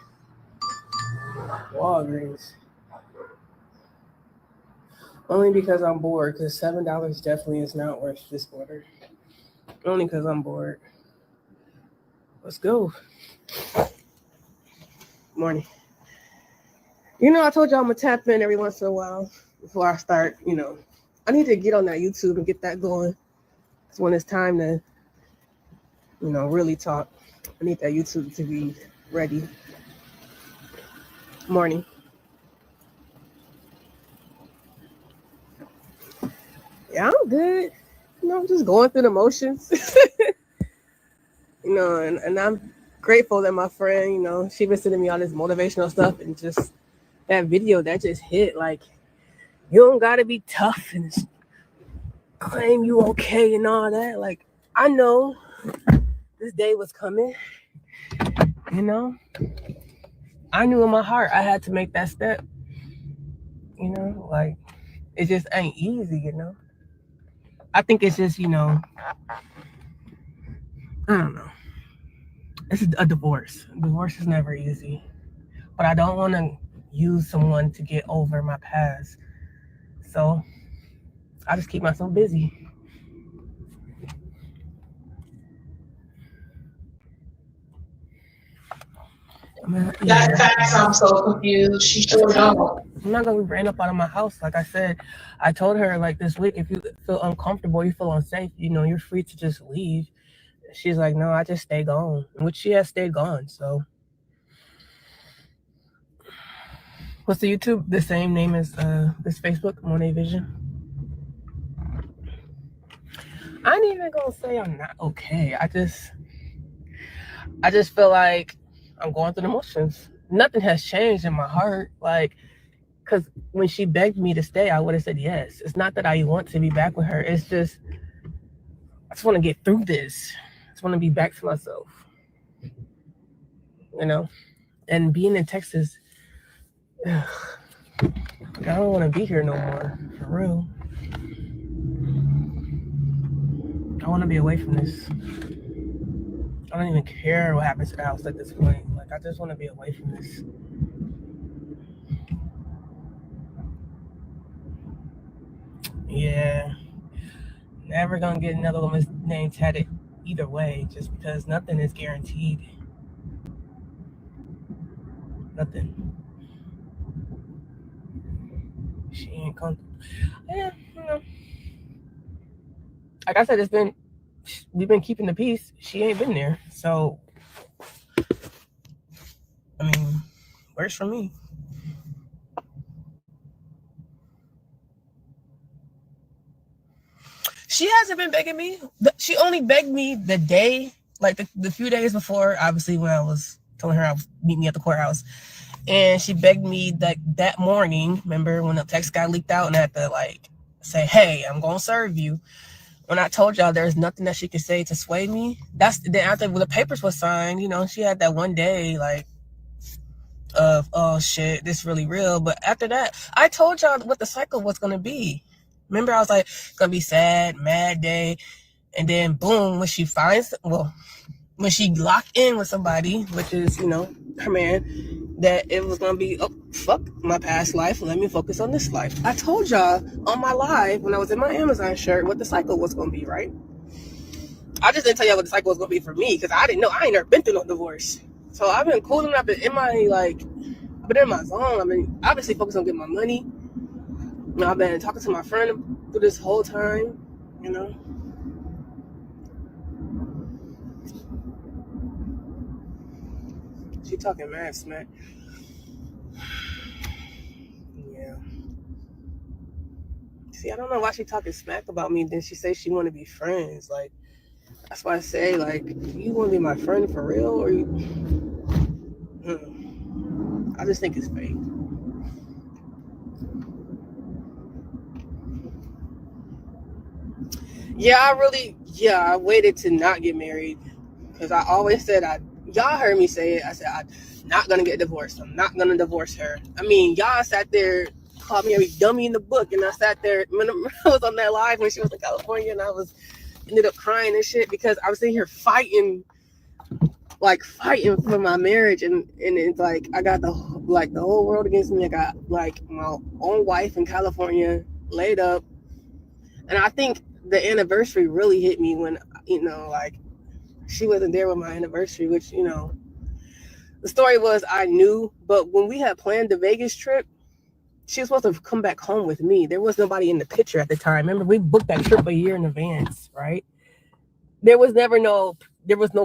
G: Walgreens. Only because I'm bored, because $7 definitely is not worth this order. Only because I'm bored. Let's go. Morning. You know, I told y'all I'm going to tap in every once in a while before I start, you know. I need to get on that YouTube and get that going. It's when it's time to, you know, really talk. I need that YouTube to be ready. Morning. Yeah, I'm good. You know, I'm just going through the motions. You know, and I'm grateful that my friend, you know, she been sending me all this motivational stuff, and just that video that just hit, like, you don't gotta be tough and claim you okay and all that. Like, I know this day was coming, you know. I knew in my heart I had to make that step, you know, like, it just ain't easy, you know. I think it's just, you know, I don't know. It's a divorce. Divorce is never easy. But I don't want to use someone to get over my past. So I just keep myself busy.
B: That facts, I'm so confused. She sure don't.
G: I'm not gonna be ran up out of my house. Like I said, I told her, like, this week, if you feel uncomfortable, you feel unsafe, you know, you're free to just leave. She's like, no, I just stay gone, which she has stayed gone. So what's the YouTube? The same name as this Facebook, Monet Vision. I ain't even gonna say I'm not okay. I just feel like I'm going through the motions. Nothing has changed in my heart. Like, because when she begged me to stay, I would have said yes. It's not that I want to be back with her. It's just, I just want to get through this. I just want to be back to myself. You know? And being in Texas, I don't want to be here no more. For real. I want to be away from this. I don't even care what happens to the house at this point. Like, I just want to be away from this. Yeah. Never gonna get another woman's name tatted either way, just because nothing is guaranteed. Nothing. She ain't comfortable. Yeah, you know. Like I said, we've been keeping the peace. She ain't been there. So, I mean, works for me. She hasn't been begging me. She only begged me the day, like the few days before, obviously, when I was telling her I was meeting me at the courthouse. And she begged me that morning, remember when the text got leaked out and I had to, like, say, hey, I'm going to serve you. When I told y'all there's nothing that she could say to sway me, then after the papers were signed, you know, she had that one day, like, of, oh shit, this really real. But after that, I told y'all what the cycle was going to be. Remember, I was like, it's going to be sad, mad day. And then boom, when she locked in with somebody, which is, you know, her man, that it was going to be, oh, fuck my past life. Let me focus on this life. I told y'all on my live when I was in my Amazon shirt what the cycle was going to be, right? I just didn't tell y'all what the cycle was going to be for me because I didn't know. I ain't never been through no divorce. So I've been cooling. I've been in my, like, I've been in my zone. I've been obviously focused on getting my money. You know, I've been talking to my friend through this whole time, you know. She talking mad smack. Yeah. See, I don't know why she talking smack about me. Then she say she want to be friends. Like, that's why I say, like, you want to be my friend for real, or you? I just think it's fake. I waited to not get married because I always said y'all heard me say it. I said I'm not gonna get divorced. I'm not gonna divorce her. I mean, y'all sat there, called me every dummy in the book, and I sat there when I was on that live when she was in California, and I ended up crying and shit because I was sitting here fighting like fighting for my marriage, and it's like I got the whole world against me. I got like my own wife in California laid up, and I think the anniversary really hit me when like she wasn't there with my anniversary, which the story was I knew, but when we had planned the Vegas trip, she was supposed to come back home with me. There was nobody in the picture at the time. Remember, we booked that trip a year in advance, right? There was no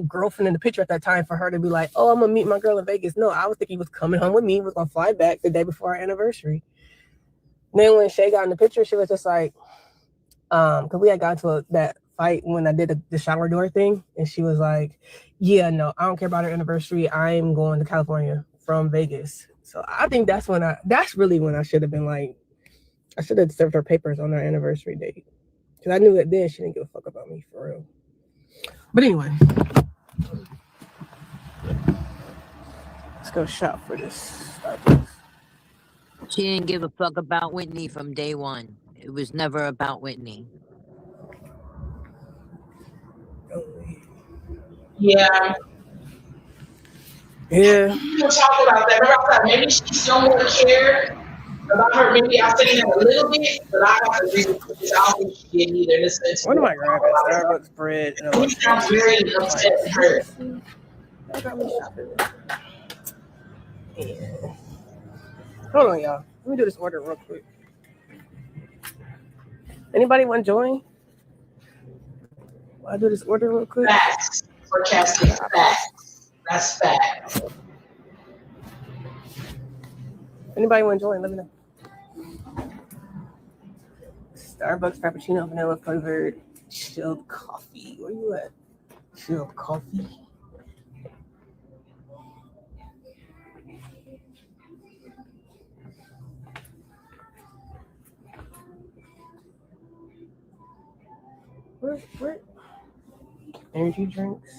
G: girlfriend in the picture at that time for her to be like, oh, I'm gonna meet my girl in Vegas. No, I was thinking he was coming home with me. He was gonna fly back the day before our anniversary. Then when Shay got in the picture, she was just like, because we had gotten to that fight when I did the shower door thing, and she was like, yeah, no, I don't care about our anniversary. I'm going to California from Vegas. So I think that's really when I should have been like, I should have served her papers on our anniversary date, because I knew that then she didn't give a fuck about me for real. But anyway, let's go shop for this Starbucks.
F: She didn't give a fuck about Whitney from day one. It was never about Whitney.
B: Yeah.
G: Yeah.
B: We were talking about that. Remember, I thought maybe she somewhat cared about her. Maybe I think that a little bit, but I don't agree with this. I don't think she did either.
G: What am I grabbing? Starbucks bread.
B: She sounds very upset and hurt.
G: Hold on, y'all. Let me do this order real quick. Anybody want to join? I'll do this order real quick.
B: Facts. Forecasting facts. That's facts.
G: Anybody want to join? Let me know. Starbucks Frappuccino vanilla flavored chilled coffee. Where you at? Chilled coffee. Where? Energy drinks.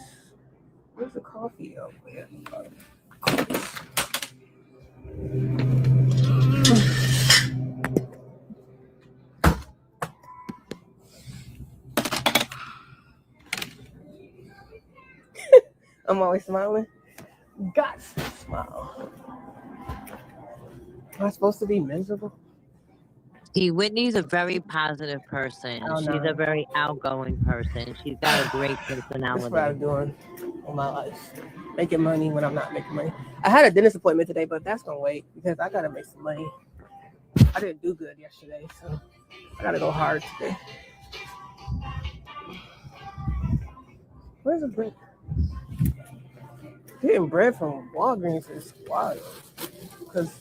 G: Where's the coffee? Oh, yeah. I'm always smiling. Got to smile. Am I supposed to be miserable?
F: See, Whitney's a very positive person.
G: Oh,
F: She's
G: no.
F: a very outgoing person. She's got a great personality.
G: That's what I'm doing in my life. Making money when I'm not making money. I had a dentist appointment today, but that's gonna wait because I gotta make some money. I didn't do good yesterday, so I gotta go hard today. Where's the bread? Getting bread from Walgreens is wild. Because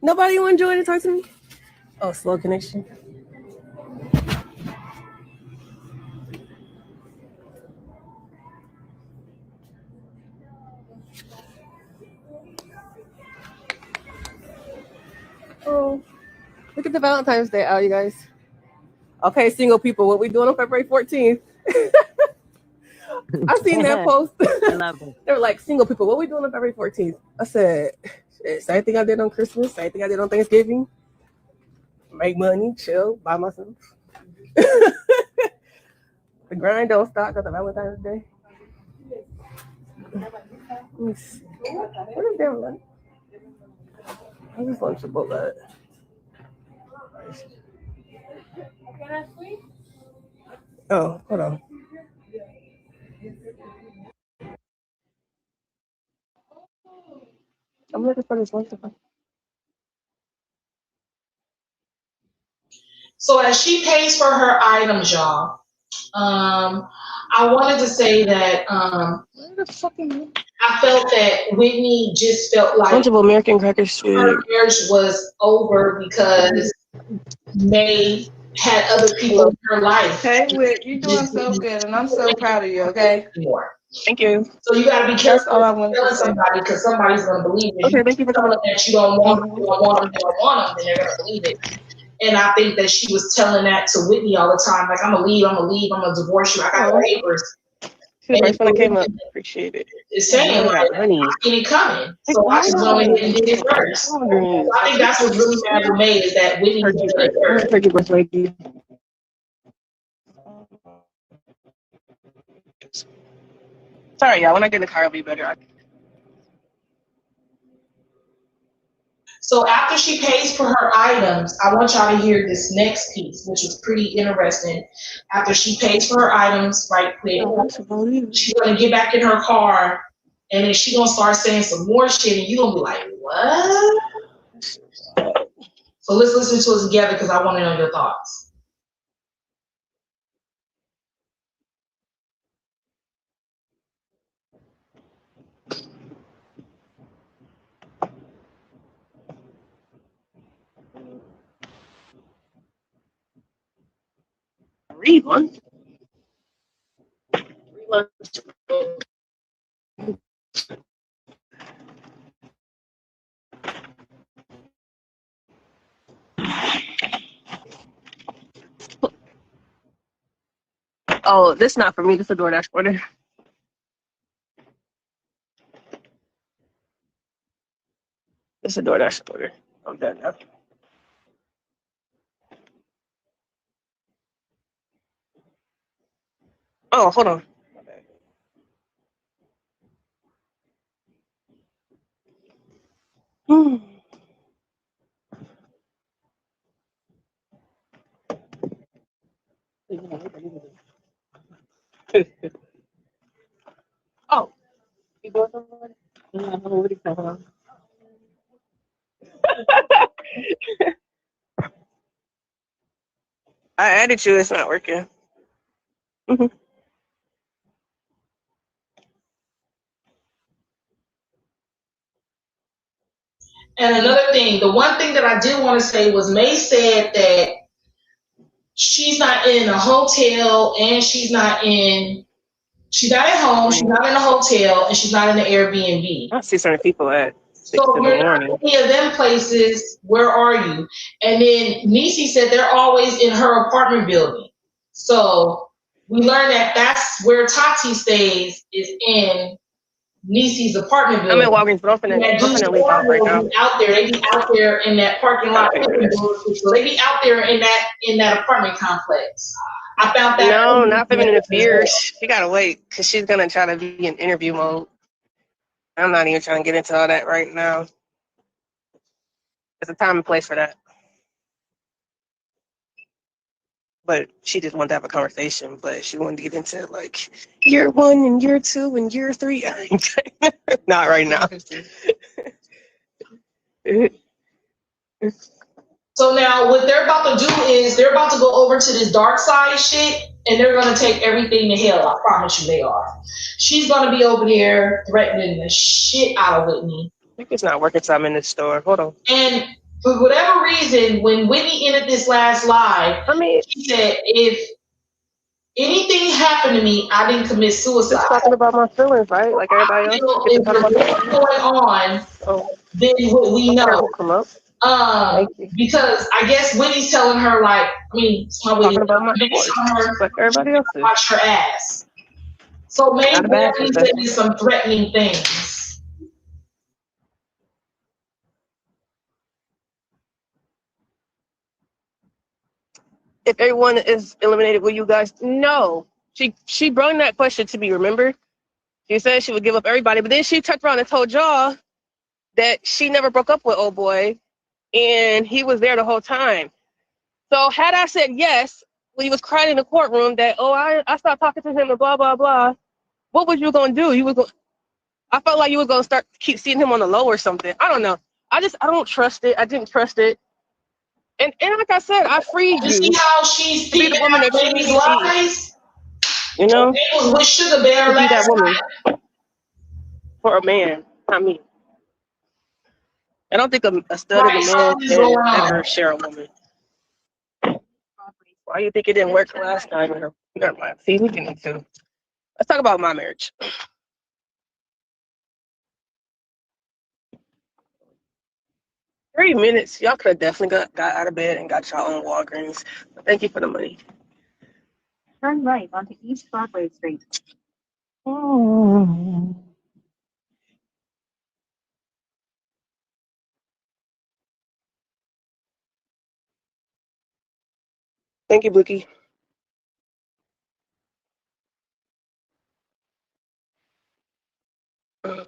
G: nobody want to join and talk to me? Oh, slow connection. Oh, look at the Valentine's Day out, you guys. Okay, single people, what we doing on February 14th? I seen that post.
F: I love it.
G: They were like, single people, what we doing on February 14th? I said, same thing I did on Christmas, same thing I did on Thanksgiving. Make money, chill, buy myself. The grind don't stop on Valentine's Day. Let me see. What is their lunch? I just want Chipotle. Oh, hold on. I'm looking for this one.
B: So as she pays for her items, y'all, I wanted to say that I felt that Whitney just felt like
G: Bunch of American crackers.
B: her marriage was over because May had other people in her life.
A: Hey, Whit, you're doing so good, and I'm so proud of you, okay?
B: Anymore.
G: Thank you.
B: So you got to be careful
A: all I wanted to
B: telling
A: say.
B: somebody because somebody's going to believe it.
G: Okay, thank you for
B: Telling
G: coming.
B: that you don't want them, you don't want them, you don't want them, then they're going to believe it. And I think that she was telling that to Whitney all the time, like, I'm going to leave, I'm going to divorce you, I got papers.
G: She the
B: And
G: first one that came up. Appreciate it.
B: it's saying
G: I
B: like
G: got money.
B: I seen it coming,
G: Like,
B: so I
G: why
B: just
G: do
B: went
G: I
B: ahead and did it first. So I think that's what's really mad with May is that Whitney did
G: turkey
B: it
G: breast?
B: first.
G: Turkey breast lady. Sorry, y'all. When I get in the car, it'll be better.
B: So after she pays for her items, I want y'all to hear this next piece, which is pretty interesting. After she pays for her items, right quick, she's gonna get back in her car, and then she's gonna start saying some more shit, and you're gonna be like, what? So let's listen to it together because I want to know your thoughts.
G: Read one. Oh, this not for me. This is a DoorDash order. This is a DoorDash order. I'm done now. Oh, hold on. Hmm. Oh, you doing something? What are you talking about? I added you. It's not working. Mm-hmm.
B: And another thing, the one thing that I did want to say was May said that she's not in a hotel and she's not at home, she's not in a hotel, and she's not in an Airbnb.
G: I see certain people at 6
B: So
G: in the
B: you're not
G: morning.
B: in any of them places. Where are you? And then Niecy said they're always in her apartment building. So we learned that that's where Tati stays, is in Niecy's apartment
G: I'm
B: building.
G: at Walgreens, but I'm finna leave out right now.
B: Out there, they be out there in that parking lot. So they be out there in that apartment complex. I found that.
G: No, not feminine fears. She gotta wait because she's gonna try to be in interview mode. I'm not even trying to get into all that right now. There's a time and place for that. But she just wanted to have a conversation, but she wanted to get into like year 1 and year 2 and year 3. Not right now.
B: So now what they're about to do is they're about to go over to this dark side shit, and they're gonna take everything to hell. I promise you they are. She's gonna be over there threatening the shit out of Whitney.
G: I think it's not working, so I'm in the store. Hold on.
B: And for whatever reason, when Whitney ended this last live, she said, if anything happened to me, I didn't commit suicide.
G: Just talking about my feelings, right? Like everybody else.
B: If there's what's going on, then what we know. Because I guess Whitney's telling her, like,
G: talking about my divorce, like everybody else is.
B: Watch her ass. So maybe Whitney said some threatening things.
G: If everyone is eliminated, will you guys? No. She brought that question to me, remember? She said she would give up everybody, but then she turned around and told y'all that she never broke up with old boy and he was there the whole time. So had I said yes when he was crying in the courtroom that, I stopped talking to him and blah, blah, blah, what was you going to do? I felt like you were going to keep seeing him on the low or something. I don't know. I don't trust it. I didn't trust it. And like I said, I freed you.
B: See how she's
G: to be the woman that you need to be. You know?
B: It was with Sugar Bear
G: to be that
B: last
G: woman.
B: night.
G: For a man, not me. I don't think a stud of a man can ever share a woman. Why you think it didn't work last time? Never mind. See, we can into. Let's talk about my marriage. 3 minutes. Y'all could have definitely got out of bed and got y'all own Walgreens. But thank you for the money.
H: Turn right onto East Broadway Street.
G: Thank you, Bookie. All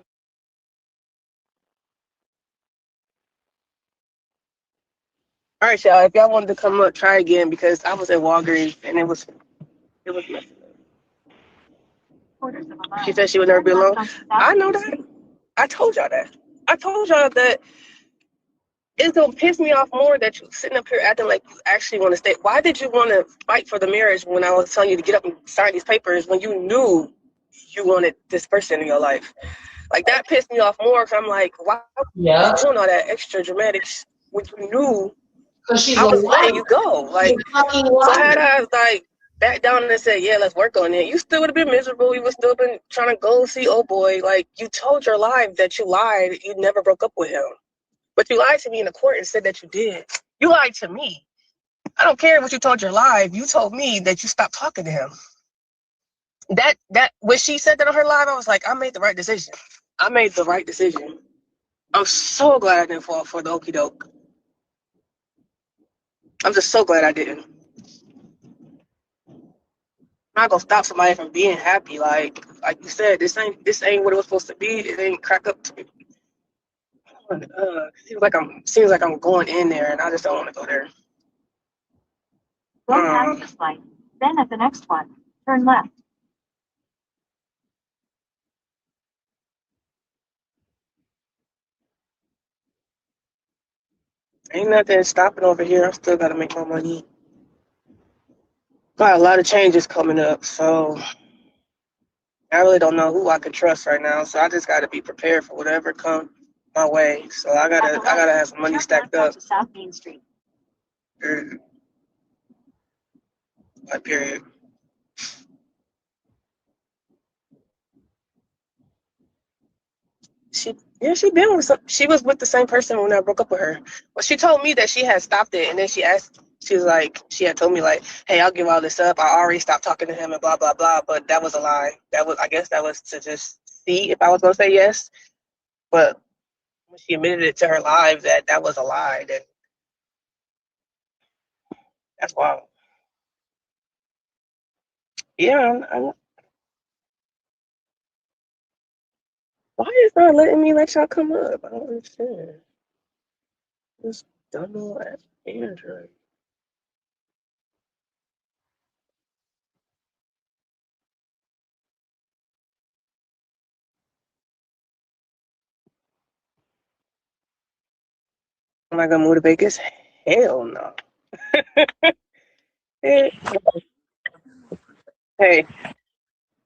G: right, y'all. If y'all wanted to come up, try again because I was at Walgreens and it was messing up. She said she would never be alone. I know that. I told y'all that. I told y'all that it's gonna piss me off more that you sitting up here acting like you actually want to stay. Why did you want to fight for the marriage when I was telling you to get up and sign these papers when you knew you wanted this person in your life? Like that pissed me off more because I'm like, why
B: Yeah,
G: was you doing all that extra dramatics when you knew
B: because she's
G: I
B: a
G: was letting
B: liar.
G: you go?
B: She's
G: Like,
B: a fucking
G: so had
B: liar.
G: I like back down and said, yeah, let's work on it, you still would have been miserable. You would still been trying to go see old boy. Like you told your life that you lied. You never broke up with him. But you lied to me in the court and said that you did. You lied to me. I don't care what you told your live. You told me that you stopped talking to him. That when she said that on her live, I was like, I made the right decision. I made the right decision. I'm so glad I didn't fall for the okie doke. I'm just so glad I didn't. I'm not gonna stop somebody from being happy. Like you said, this ain't what it was supposed to be. It ain't crack up to me. Seems like I'm going in there, and I just don't want to go there.
H: Go past this light. Then at the next one, turn left.
G: Ain't nothing stopping over here. I still gotta make my money. Got a lot of changes coming up, so I really don't know who I can trust right now. So I just gotta be prepared for whatever comes my way. So I gotta have some money stacked up.
H: To South Main Street.
G: Like period. She been with she was with the same person when I broke up with her. Well, she told me that she had stopped it, and then she was like, she had told me like, hey, I'll give all this up. I already stopped talking to him and blah blah blah. But that was a lie. I guess that was to just see if I was gonna say yes. But when she admitted it to her live that was a lie, then that's wild. Yeah, why is not letting me let y'all come up? I don't understand. Just don't know ass Android. Am I gonna move to Vegas? Hell no. Hey,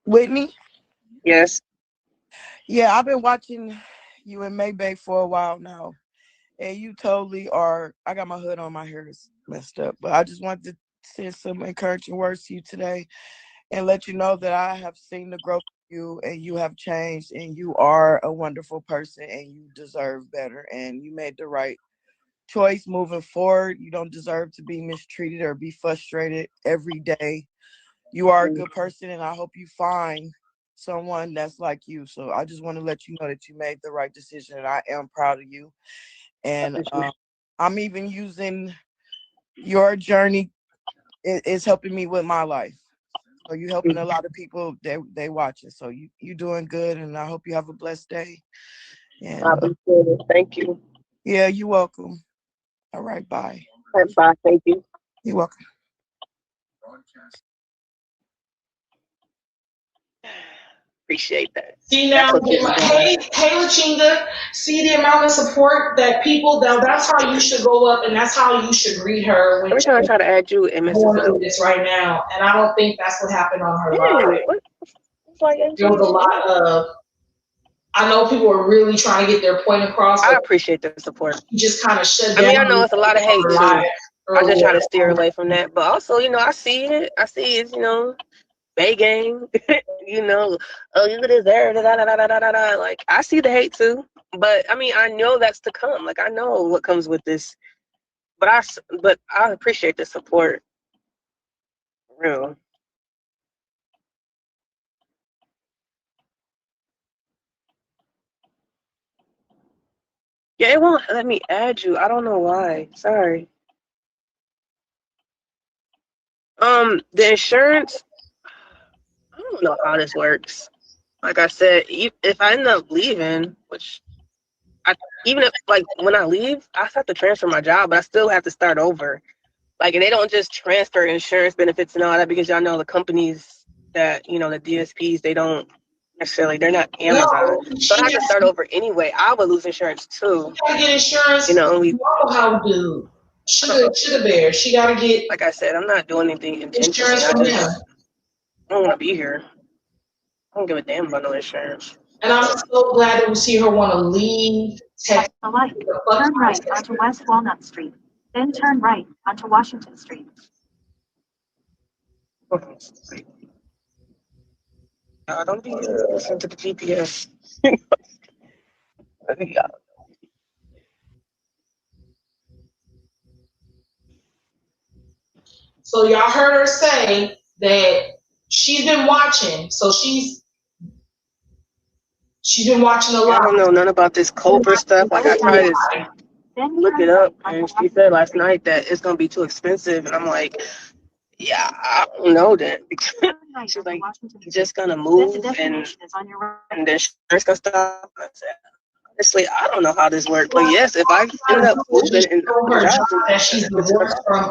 I: Whitney,
G: yes.
I: yeah, I've been watching you and Maybay for a while now, and you totally are. I got my hood on, my hair is messed up, but I just wanted to send some encouraging words to you today and let you know that I have seen the growth of you, and you have changed, and you are a wonderful person, and you deserve better, and you made the right choice moving forward. You don't deserve to be mistreated or be frustrated every day. You are a good person, and I hope you find someone that's like you. So I just want to let you know that you made the right decision, and I am proud of you. And I'm even using your journey. It's helping me with my life. So you're helping a lot of people. They watching. So you doing good, and I hope you have a blessed day. And
G: Thank you.
I: yeah, you're welcome. All right, bye.
G: Bye. Thank you.
I: You're welcome.
G: Appreciate that.
B: See now, hey Lachinga, see the amount of support that people. That's how you should go up, and that's how you should greet her when
G: Every time I try to add you, it messes
B: going
G: up.
B: through this right now. And I don't think that's what happened on her live. There was a lot of. I know people were really trying to get their point across.
G: I appreciate the support.
B: You just kind of shut
G: I
B: down.
G: mean, I know it's a lot of hate too. I just try to steer away from that. But also, I see it. I see it. Bay gang. Oh, you deserve it. Like I see the hate too. But I mean, I know that's to come. Like I know what comes with this. But I appreciate the support. Real. Yeah, it won't let me add you. I don't know why. Sorry. The insurance, I don't know how this works. Like I said, if I end up leaving, which even if like when I leave, I have to transfer my job, but I still have to start over. Like, and they don't just transfer insurance benefits and all that because y'all know the companies that the DSPs, they don't necessarily, they're not Amazon.
B: No,
G: So I have to start over anyway. I would lose insurance too.
B: gotta get insurance.
G: You know,
B: You know how to do. Sugar bear. She gotta get
G: like I said, I'm not doing anything intentionally.
B: insurance
G: I
B: from
G: just
B: him.
G: I don't want to be here. I don't give a damn about no insurance.
B: And I'm so glad to see her want to leave Texas.
H: At the light, turn right onto West Walnut Street. Then turn right onto Washington Street.
G: Don't be listening to the GPS.
B: So y'all heard her say that she's been watching. So she's been watching a lot.
G: I don't know none about this Cobra stuff. Like I tried to look it up, and she said last night that it's gonna be too expensive, and I'm like, yeah, I don't know that. She's like, you're just gonna move, and then insurance gonna stop. I said, honestly, I don't know how this works, but yes, if I end up moving and
B: that she's divorced from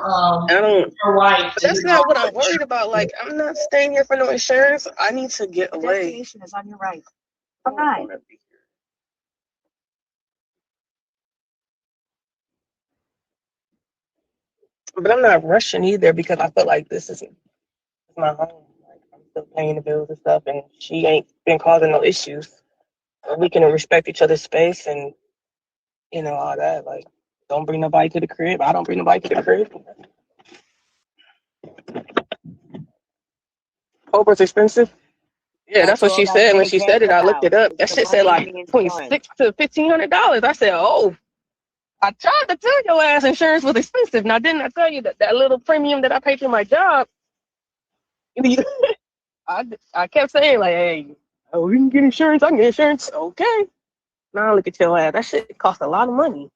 B: her wife.
G: But that's not what I'm worried about. Like, I'm not staying here for no insurance. I need to get away.
H: Destination is on your right. Arrive.
G: But I'm not rushing either because I feel like this is my home. Like, I'm still paying the bills and stuff, and she ain't been causing no issues. So we can respect each other's space and all that. Like, don't bring nobody to the crib. I don't bring nobody to the crib. Cobra's expensive. Yeah, that's what she said. When she said it, I looked it up. That shit said like $2,600 to $1,500. I said, oh, I tried to tell your ass insurance was expensive. Now, didn't I tell you that little premium that I paid through my job? I kept saying like, hey, we can get insurance. I can get insurance. Okay. Now look at your ass. That shit costs a lot of money.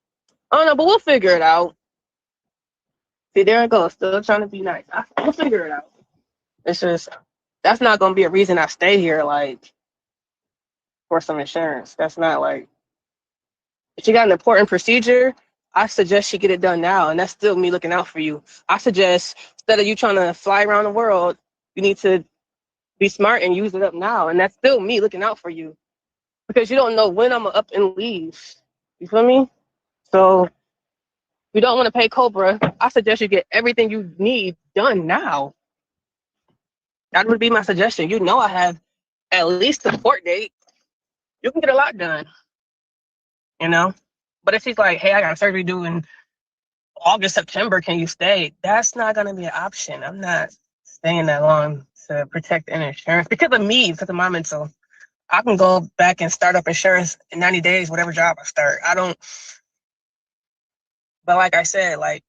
G: I don't know, but we'll figure it out. See, there I go. Still trying to be nice. We'll figure it out. It's just, that's not going to be a reason I stay here, like, for some insurance. That's not like, if you got an important procedure, I suggest you get it done now. And that's still me looking out for you. I suggest, instead of you trying to fly around the world, you need to be smart and use it up now. And that's still me looking out for you. Because you don't know when I'm up and leave. You feel me? So, you don't want to pay Cobra, I suggest you get everything you need done now. That would be my suggestion. I have at least a court date. You can get a lot done. But if she's like, hey, I got surgery due in August, September, can you stay? That's not going to be an option. I'm not staying that long to protect the insurance because of me, because of my mental. I can go back and start up insurance in 90 days, whatever job I start. But like I said, like,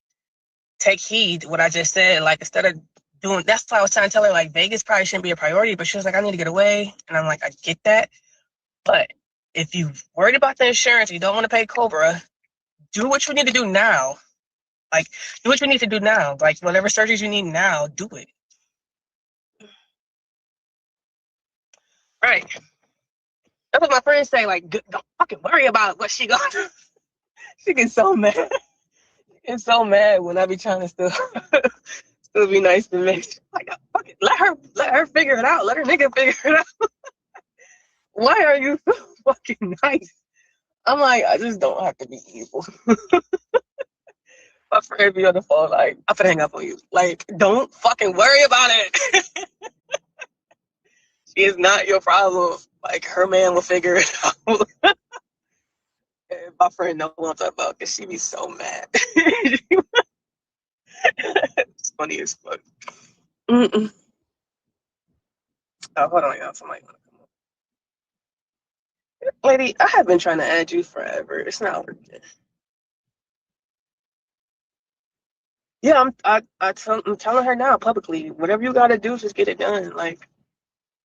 G: take heed what I just said. Like, instead of doing, that's why I was trying to tell her, like, Vegas probably shouldn't be a priority, but she was like, I need to get away. And I'm like, I get that. But if you're worried about the insurance, you don't want to pay Cobra, do what you need to do now. Like, do what you need to do now. Like, whatever surgeries you need now, do it. Right. That's what my friends say. Like, don't fucking worry about what she gonna do. She gets so mad. It's so mad when I be trying to still be nice to me. Like, fuck it. Let her figure it out. Let her nigga figure it out. Why are you so fucking nice? I'm like, I just don't have to be evil. My friend be on the phone like, I'm finna hang up on you. Like, don't fucking worry about it. She is not your problem. Like, her man will figure it out. And my friend knows what I'm talking about because she be so mad. It's funny as fuck. Oh, hold on, y'all. Somebody wanna come up. Lady, I have been trying to add you forever. It's not working. Yeah, I'm telling her now publicly. Whatever you gotta do, just get it done. Like,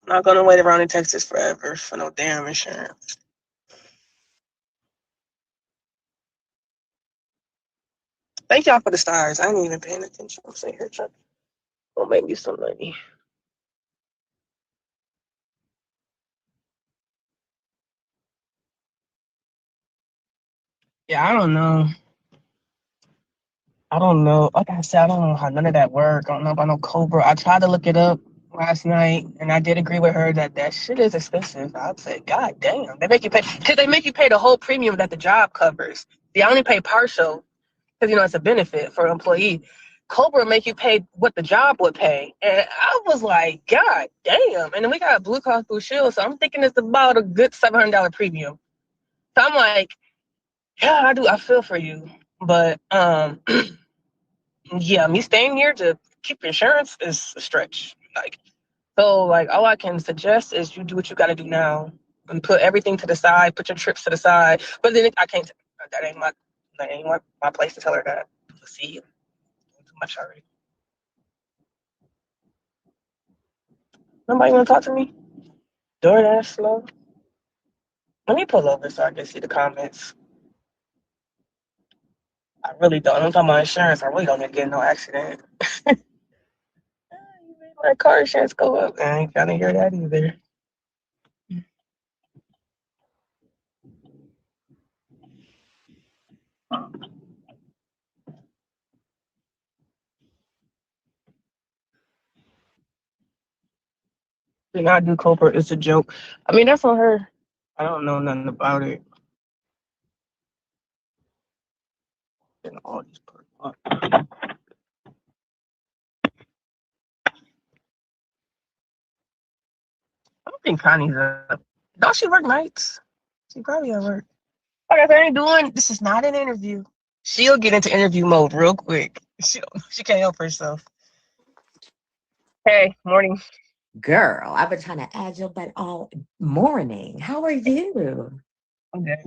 G: I'm not gonna wait around in Texas forever for no damn insurance.
D: Thank y'all for the stars. I ain't even paying attention. I'm sitting here trying to make me some money. Yeah, I don't know. Like I said, I don't know how none of that work. I don't know about no Cobra. I tried to look it up last night, and I did agree with her that that shit is expensive. I'd say, God damn, they make you pay because they make you pay the whole premium that the job covers. They only pay partial because it's a benefit for an employee. Cobra make you pay what the job would pay, and I was like, God damn. And then we got Blue Cross Blue Shield, so I'm thinking it's about a good $700 premium. So I'm like, yeah, I do. I feel for you, but yeah, me staying here to keep insurance is a stretch. Like all I can suggest is you do what you got to do now and put everything to the side, put your trips to the side. But then I can't. That ain't my place to tell her that. See, too much already. Nobody want to talk to me? DoorDash slow. Let me pull over so I can see the comments. I really don't. I'm talking about insurance. I really don't get in no accident. My car insurance go up. I ain't trying to hear that either. Did not do Cobra. It's a joke. I mean, that's on her. I don't know nothing about it. And all these I don't think Connie's up. Don't she work nights? She probably at work. Like I said, this is not an interview. She'll get into interview mode real quick. She can't help herself. Hey, morning.
J: Girl, I've been trying to add your butt all morning. How are you?
D: Okay.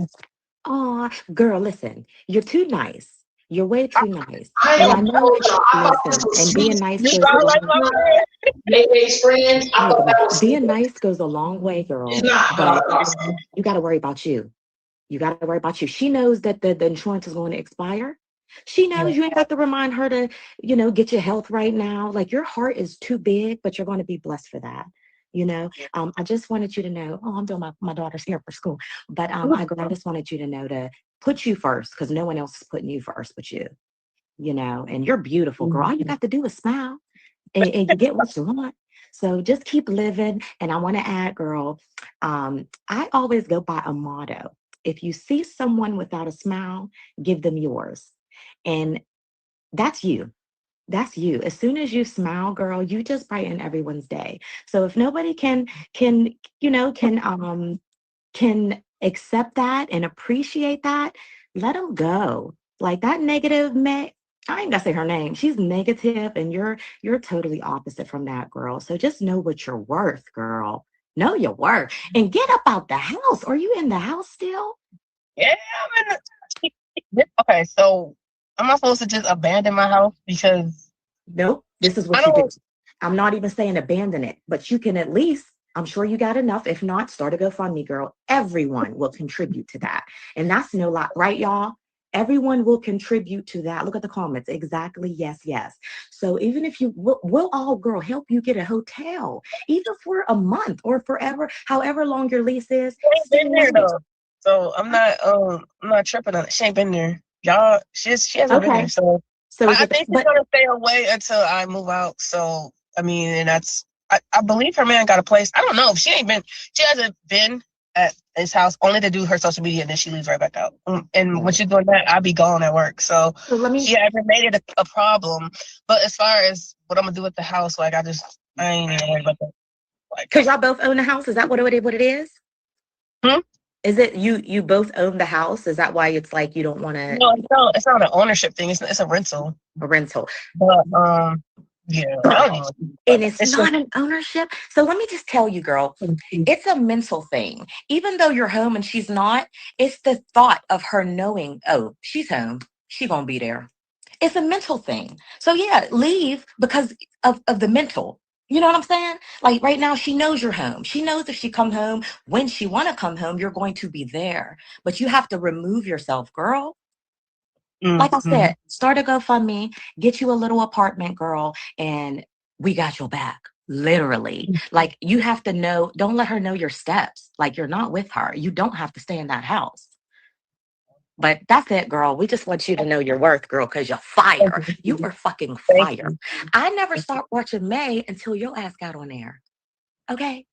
J: Aw, girl, listen, you're too nice. You're way too nice.
B: I
J: And I
B: am
J: know,
B: told y'all, I thought this
J: listen,
B: was
J: and
B: sweet.
J: being nice
D: You
J: goes
D: sound
J: a
D: like
J: long
D: my friend.
B: Maybe's friends. I thought that was sweet.
J: being nice goes a long way,
B: It's
J: girl.
B: not, but I
J: But
B: thought it was
J: you got to worry about you. You got to worry about you. She knows that the insurance is going to expire. She knows you ain't got to remind her to, get your health right now. Like your heart is too big, but you're going to be blessed for that. I just wanted you to know. Oh, I'm doing my daughter's here for school, but I just wanted you to know to put you first because no one else is putting you first but you. And you're beautiful, girl. All you got to do is smile, and you get what you want. So just keep living. And I want to add, girl, I always go by a motto. If you see someone without a smile, give them yours. And that's you. That's you. As soon as you smile, girl, you just brighten everyone's day. So if nobody can accept that and appreciate that, let them go. Like that negative I ain't gonna say her name. She's negative, and you're totally opposite from that, girl. So just know what you're worth, girl. Know your worth, and get up out the house. Are you in the house still?
D: Yeah, I'm in the. Okay, so am I supposed to just abandon my house because
J: Nope. This is
D: I
J: what you do.
D: don't?
J: I'm not even saying abandon it, but you can at least, I'm sure you got enough. If not, start a GoFundMe, girl. Everyone will contribute to that. And that's no lie, right, y'all? Everyone will contribute to that. Look at the comments. Exactly. Yes, yes. So even if we'll all, girl, help you get a hotel, either for a month or forever, however long your lease is.
D: She ain't been there though, so I'm not tripping on it. She ain't been there. Y'all, she hasn't been there. So I think she's gonna stay away until I move out. So I mean, and that's I believe her man got a place. I don't know if she hasn't been at his house only to do her social media, and then she leaves right back out. And when she's doing that, I'll be gone at work. So she hasn't made it a problem. But as far as what I'm gonna do with the house, like I ain't even worried about that.
J: Because y'all both own the house, is that what it is? Is it you both own the house? Is that why it's like you don't want to?
D: No, it's not an ownership thing. It's a rental.
J: A rental.
D: But yeah.
J: And it's not an ownership. So let me just tell you, girl, it's a mental thing. Even though you're home and she's not, it's the thought of her knowing, oh, she's home. She gonna be there. It's a mental thing. So yeah, leave because of the mental. You know what I'm saying? Like right now, she knows you're home. She knows if she come home, when she want to come home, you're going to be there. But you have to remove yourself, girl. Like I said, start a GoFundMe, get you a little apartment, girl, and we got your back. Literally. Like you have to know, don't let her know your steps. Like you're not with her. You don't have to stay in that house. But that's it, girl. We just want you to know your worth, girl, because you're fire. You were fucking fire. I never stopped watching May until your ass got on there. Okay?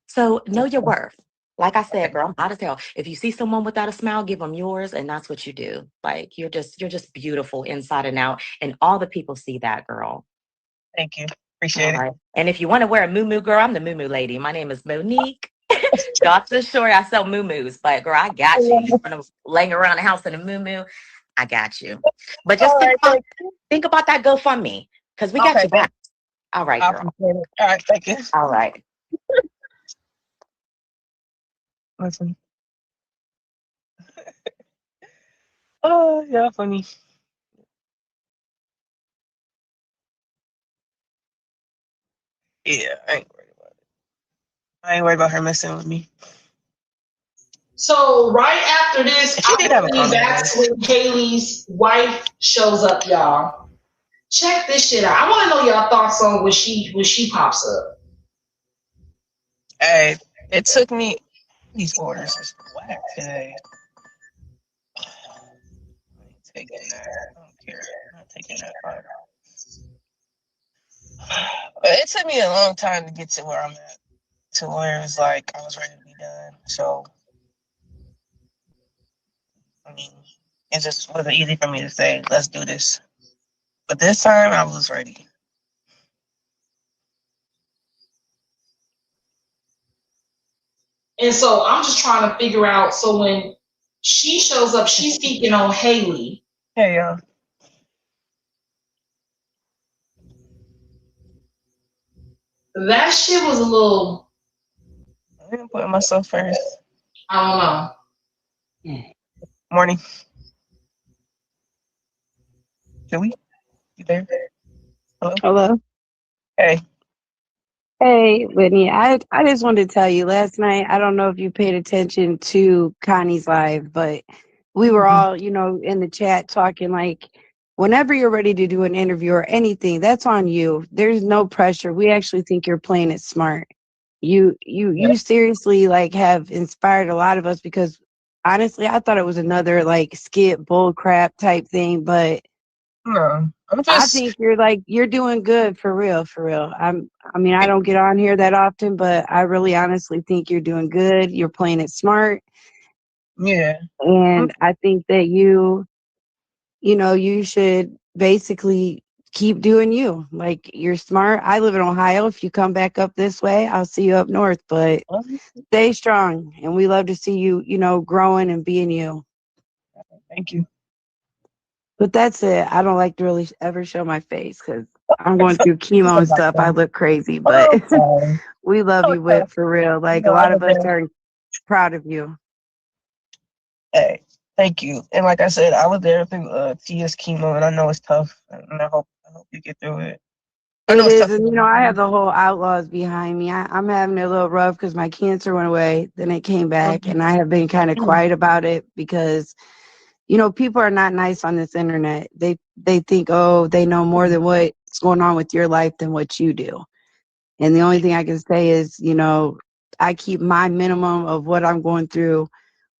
J: So know your worth. Like I said, girl, I'm hot as hell. If you see someone without a smile, give them yours, and that's what you do. Like you're just beautiful inside and out, and all the people see that, girl.
D: Thank you. Appreciate it.
J: And if you want to wear a moo girl, I'm the moo lady. My name is Monique. Not so sure I sell moo-moos, but girl, I got you. You want to laying around the house in a moo, I got you. But just think about that GoFundMe, because we got you back. All right, girl.
D: All right, thank you.
J: All right.
D: Listen. Oh, yeah, funny. Yeah, I ain't worried about it. I ain't worried about her messing with me.
B: So right after this,
D: She did have a comment.
B: that's when Kaylee's wife shows up, y'all. Check this shit out. I want to know y'all thoughts on when she pops up.
D: Hey, it took me. These orders is whack today. I ain't taking that. I don't care. I'm not taking that part. But it took me a long time to get to where I'm at, to where it's like I was ready to be done. So, I mean, it just wasn't easy for me to say, let's do this. But this time I was ready.
B: And so I'm just trying to figure out, so when she shows up, she's speaking on Haley.
D: Hey, y'all.
B: That shit was a little.
D: I didn't put myself first.
B: I
D: don't know. Morning. Joey? You there? Hello?
K: Hello.
D: Hey.
K: Hey, Whitney. I just wanted to tell you last night, I don't know if you paid attention to Connie's live, but we were all, in the chat talking like, whenever you're ready to do an interview or anything, that's on you. There's no pressure. We actually think you're playing it smart. You seriously like have inspired a lot of us, because honestly, I thought it was another like skit bull crap type thing, but
D: no,
K: I think you're doing good for real. I don't get on here that often, but I really honestly think you're doing good. You're playing it smart.
D: Yeah.
K: And I think that you should basically keep doing you. Like, you're smart. I live in Ohio. If you come back up this way, I'll see you up north, but stay strong. And we love to see you, growing and being you.
D: Thank you.
K: But that's it. I don't like to really ever show my face because I'm going through chemo and stuff. I look crazy, but we love you, Whit, for real. Like, a lot of us are proud of you.
D: Hey, thank you. And like I said, I was there through TS chemo, and I know it's tough, and I hope you get through it.
K: It is, and I have the whole Outlaws behind me. I'm having it a little rough because my cancer went away, then it came back, and I have been kind of quiet about it because people are not nice on this internet. They think, oh, they know more than what's going on with your life than what you do. And the only thing I can say is, I keep my minimum of what I'm going through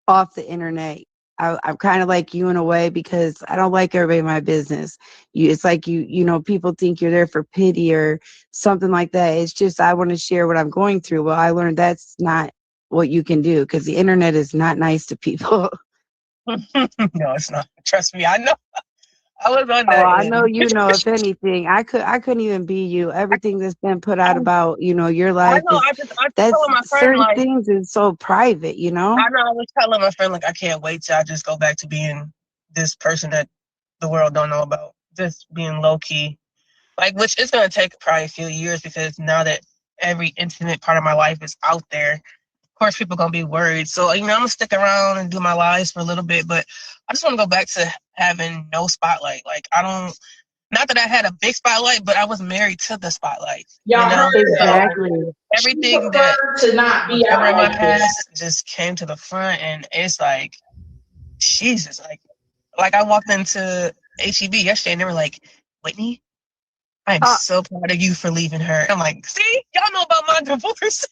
K: off the internet. I'm kind of like you in a way, because I don't like everybody in my business. It's like people think you're there for pity or something like that. It's just, I want to share what I'm going through. Well, I learned that's not what you can do, because the internet is not nice to people.
D: No, it's not. Trust me, I know. I was on that.
K: Oh, I know if anything, I couldn't even be you. Everything that's been put out about, your life.
D: I know. I telling my friend,
K: certain
D: like,
K: things is so private,
D: I know. I was telling my friend, like, I can't wait till I just go back to being this person that the world don't know about. Just being low key, like, which is gonna take probably a few years, because now that every intimate part of my life is out there, of course, people gonna be worried. So, I'm gonna stick around and do my lives for a little bit, but I just want to go back to having no spotlight. Like, not that I had a big spotlight, but I was married to the spotlight.
K: Exactly.
D: So everything that
B: to not be out
D: in my
B: like
D: past just came to the front, and it's like, Jesus, like Like I walked into HEB yesterday and they were like, Whitney, I'm so proud of you for leaving her. I'm like, see, y'all know about my divorce.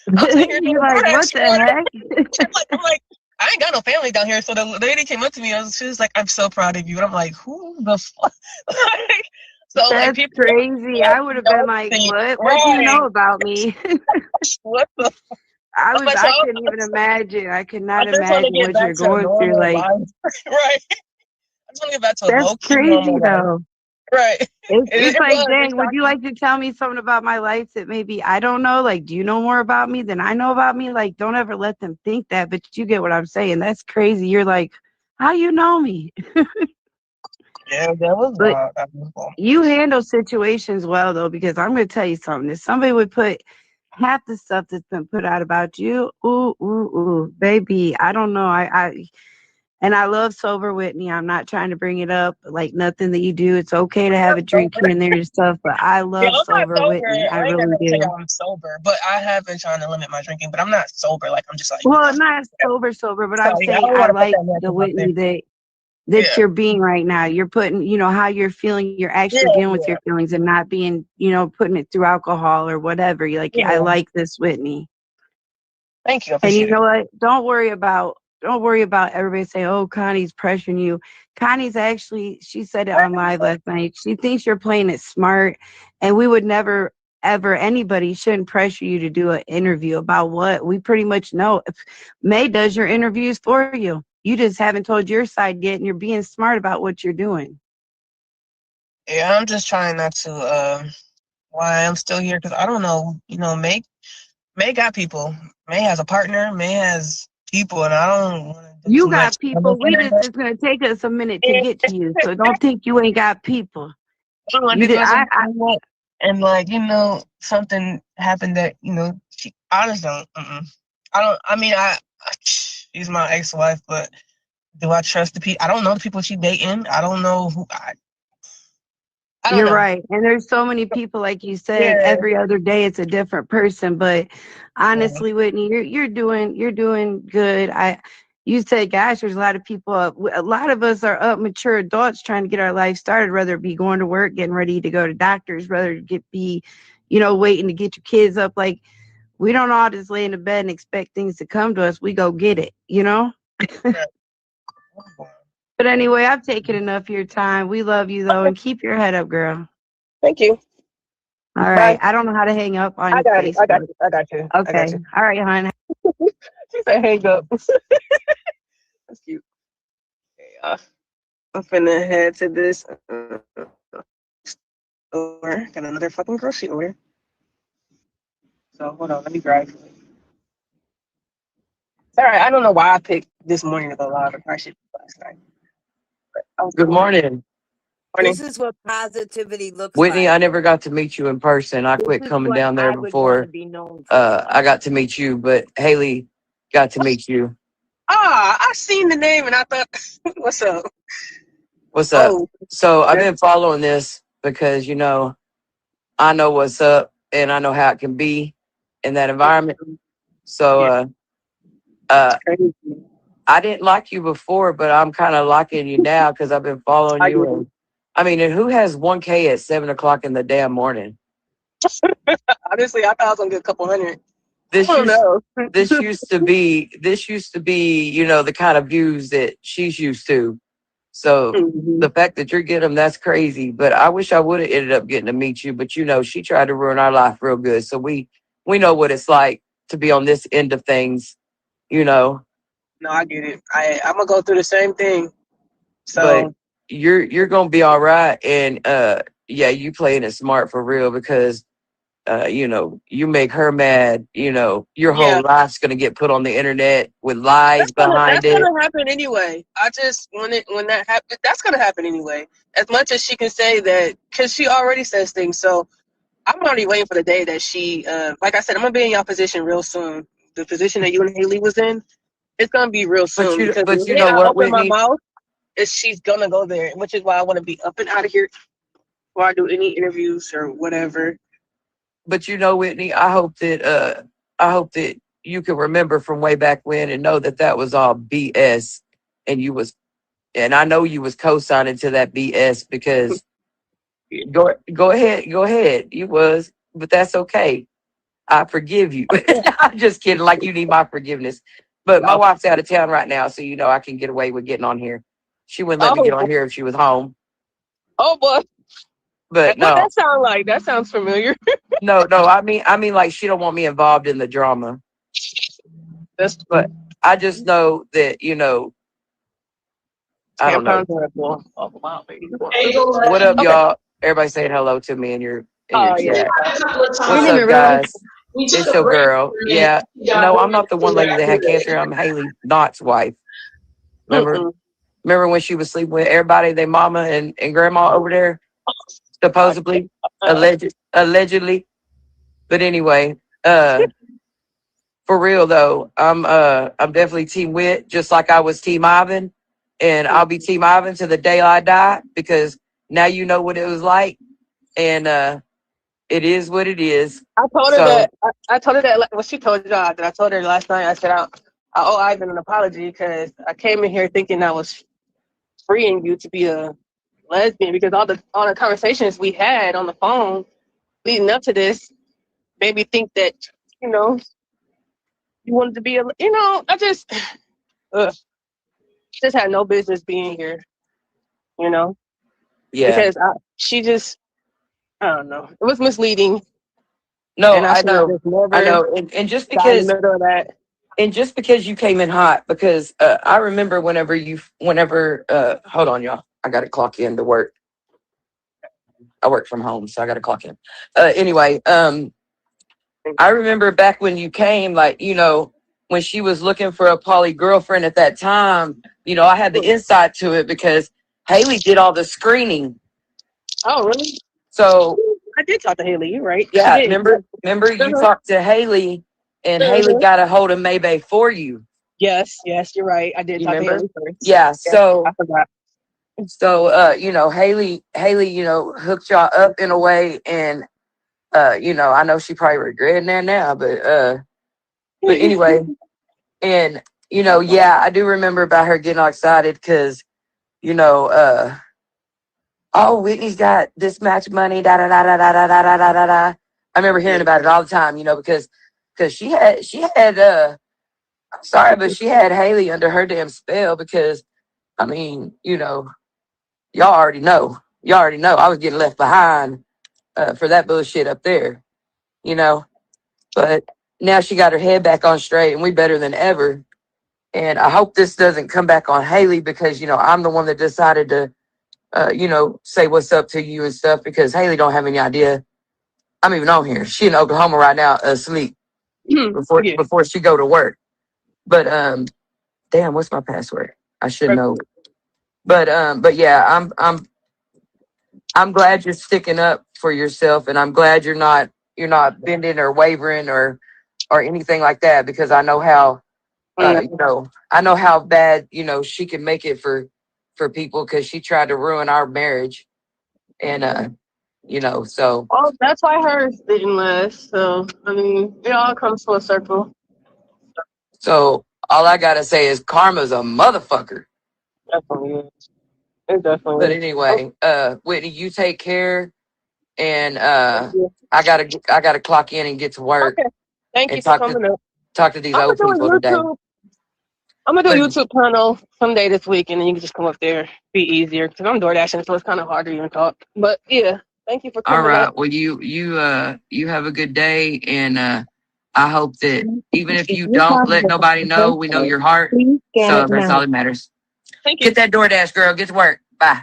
D: I'm sitting here doing
K: You're like, what
D: DoorDash
K: the
D: order.
K: heck?
D: I'm like, I ain't got no family down here. So the lady came up to me. She was like, I'm so proud of you. And I'm like, who the fuck? So like
K: That's
D: people
K: crazy. I would have been like,
D: nothing.
K: what? What do you
D: Right.
K: know about me?
D: What the fuck? I'm like,
K: I couldn't even imagine. I could not
D: I just want to
K: imagine
D: get
K: what you're
D: back to a
K: going through.
D: normal
K: Like,
D: life. Right. I just want to get back to a
K: that's
D: low-key
K: crazy
D: normal life.
K: though.
D: Right.
K: It's
D: It
K: like,
D: was.
K: dang,
D: It's
K: would you
D: shocking.
K: like to tell me something about my life that maybe I don't know? Like, do you know more about me than I know about me? Like, don't ever let them think that, but you get what I'm saying. That's crazy. You're like, how you know me?
D: Yeah, that was
K: But
D: wild. That was wild.
K: you handle situations well though, because I'm gonna tell you something. If somebody would put half the stuff that's been put out about you, baby, I don't know. And I love sober Whitney. I'm not trying to bring it up, like nothing that you do. It's okay to have a drink here and there and stuff, but I
D: Yeah,
K: love
D: I'm not
K: sober
D: sober.
K: Whitney. I
D: I ain't
K: really
D: gonna say
K: do.
D: I'm sober, but I have been trying to limit my drinking. But I'm not sober. Like I'm just like,
K: Well, not sober, but
D: So
K: I'm
D: yeah, I
K: saying
D: don't
K: I
D: want to put
K: like
D: that
K: the
D: message out there.
K: Whitney that
D: Yeah.
K: you're being right now. You're putting, how you're feeling, you're actually dealing with your feelings and not being, putting it through alcohol or whatever. You're like, I like this Whitney.
D: Thank you. I
K: And you
D: appreciate
K: know what? Don't worry about everybody saying, oh, Connie's pressuring you. Connie's actually, she said it on live last night. She thinks you're playing it smart, and we would never ever, anybody shouldn't pressure you to do an interview about what we pretty much know. If May does your interviews for you. You just haven't told your side yet, and you're being smart about what you're doing.
D: Yeah, I'm just trying not to why I'm still here because I don't know. May got people. May has a partner. May has people, and I don't want to do
K: You
D: too much.
K: got people. It's gonna take us a minute to get to you. So don't think you ain't got people.
D: I don't want
K: You
D: to do
K: did.
D: and like something happened that I just don't. I don't. I mean, she's my ex-wife, but do I trust the people? I don't know the people she dating. I don't know who. I don't
K: You're
D: know.
K: right. And there's so many people, like you said, every other day it's a different person. But honestly, Whitney, you're doing good. You said, gosh, there's a lot of people a lot of us are up mature adults trying to get our life started, whether it be going to work, getting ready to go to doctors, whether it be, waiting to get your kids up. Like, we don't all just lay in the bed and expect things to come to us. We go get it, But anyway, I've taken enough of your time. We love you though, and keep your head up, girl.
D: Thank you.
K: All right. I don't know how to hang up on Facebook.
D: I got you.
K: Okay.
D: I got you.
K: All right, hon.
D: She said hang up. That's cute. Okay, I'm finna head to this store. Got another fucking grocery order. So hold on, let me grab it. It's all right. I don't know why I picked this morning to go live. I probably should last night.
L: Good morning.
F: This is what positivity looks
L: Whitney,
F: like.
L: I never got to meet you in person. I quit coming down there before I got to meet you, but Haley got to meet you.
D: I seen the name and I thought, what's up?
L: What's up? So I've been following this because, I know what's up and I know how it can be in that environment. So I didn't like you before, but I'm kind of liking you now because I've been following you. And who has 1K at 7 o'clock in the damn morning?
D: Honestly, I thought I was gonna get a couple hundred.
L: This used to be, the kind of views that she's used to. So the fact that you're getting them, that's crazy. But I wish I would have ended up getting to meet you. But she tried to ruin our life real good. So we know what it's like to be on this end of things,
D: No, I get it. I'm gonna go through the same thing. So
L: but you're gonna be all right. And you playing it smart for real because you make her mad, your whole life's gonna get put on the internet with lies behind it.
D: That's gonna happen anyway. I just when that happens, that's gonna happen anyway. As much as she can say that, because she already says things. So I'm already waiting for the day that she, like I said, I'm gonna be in y'all position real soon. The position that you and Haley was in, it's gonna be real soon.
L: But you know what, Whitney?
D: My mouth, she's gonna go there, which is why I want to be up and out of here before I do any interviews or whatever.
L: But Whitney, I hope that you can remember from way back when and know that was all BS, and you was and I know you was co-signing to that BS because go ahead. You was, but that's okay. I forgive you. I'm just kidding. Like you need my forgiveness. But my wife's out of town right now, so you know I can get away with getting on here. She wouldn't let me get on here if she was home.
D: Oh boy.
L: But
D: What
L: no,
D: that sound like? That sounds familiar.
L: no. I mean, like she don't want me involved in the drama. But I just know that I don't know.
D: Oh, wow, baby.
L: What up, y'all? Everybody saying hello to me in your
D: Oh,
L: chat.
B: A couple of
L: What's
B: times.
L: up, guys?
B: We took
L: It's
B: a
L: your
B: break.
L: girl. Yeah. No, I'm not the one lady that had cancer. I'm Haley Knott's wife. Remember when she was sleeping with everybody, their mama and grandma over there? Supposedly, allegedly. But anyway, for real though, I'm definitely Team Wit, just like I was Team Ivan, and I'll be Team Ivan to the day I die because now you know what it was like, and it is what it is.
D: I told her that. I told her that. Well, she told y'all that. I told her last night. I said I owe Ivan an apology because I came in here thinking I was freeing you to be a lesbian because all the conversations we had on the phone leading up to this made me think that you wanted to be I just had no business being here,
L: Yeah.
D: because I don't know, it was misleading.
L: No,
D: and
L: I know.
D: just never
L: I know. And just
D: got in
L: because
D: the middle of that.
L: And just because you came in hot, because I remember whenever hold on, y'all. I got to clock in to work. I work from home, so I got to clock in. Anyway, I remember back when you came, like, when she was looking for a poly girlfriend at that time, I had the insight to it because Haley did all the screening.
D: Oh, really?
L: So
D: I did talk to Haley. You're right.
L: yeah,
D: She did.
L: remember you talked to Haley, and Haley got a hold of Maybay for you.
D: Yes, you're right. I did
L: You
D: talk to
L: remember?
D: Haley first.
L: Yeah. So
D: I forgot.
L: Haley, hooked y'all up in a way, and I know she probably regretting that now, but anyway, and yeah, I do remember about her getting all excited because oh, Whitney's got this match money, da da da da da da da da da da da. I remember hearing about it all the time, because she had I'm sorry, but she had Haley under her damn spell because I mean, y'all already know. I was getting left behind for that bullshit up there, But now she got her head back on straight, and we better than ever. And I hope this doesn't come back on Haley because I'm the one that decided to, say what's up to you and stuff because Haley don't have any idea. I'm even on here. She in Oklahoma right now, asleep before she go to work. But damn, what's my password? I should know. But yeah, I'm glad you're sticking up for yourself, and I'm glad you're not bending or wavering or anything like that because I know how I know how bad she can make it for people because she tried to ruin our marriage, and so.
D: Oh, that's why hers didn't last. So I mean, it all comes full circle.
L: So all I gotta say is karma's a motherfucker.
D: Definitely is. It definitely.
L: But anyway, Whitney, you take care, and I gotta clock in and get to work.
D: Okay. Thank you
L: and
D: for coming up.
L: talk to these old people today.
D: I'm gonna do a YouTube channel someday this week, and then you can just come up there. Be easier because I'm door dashing, so it's kind of hard to even talk. But yeah, thank you for coming
L: All right.
D: up.
L: Well, you have a good day, and I hope that even if you don't let nobody know, we know your heart. So that's all that matters.
D: Thank you.
L: Get that DoorDash, girl. Get to work. Bye.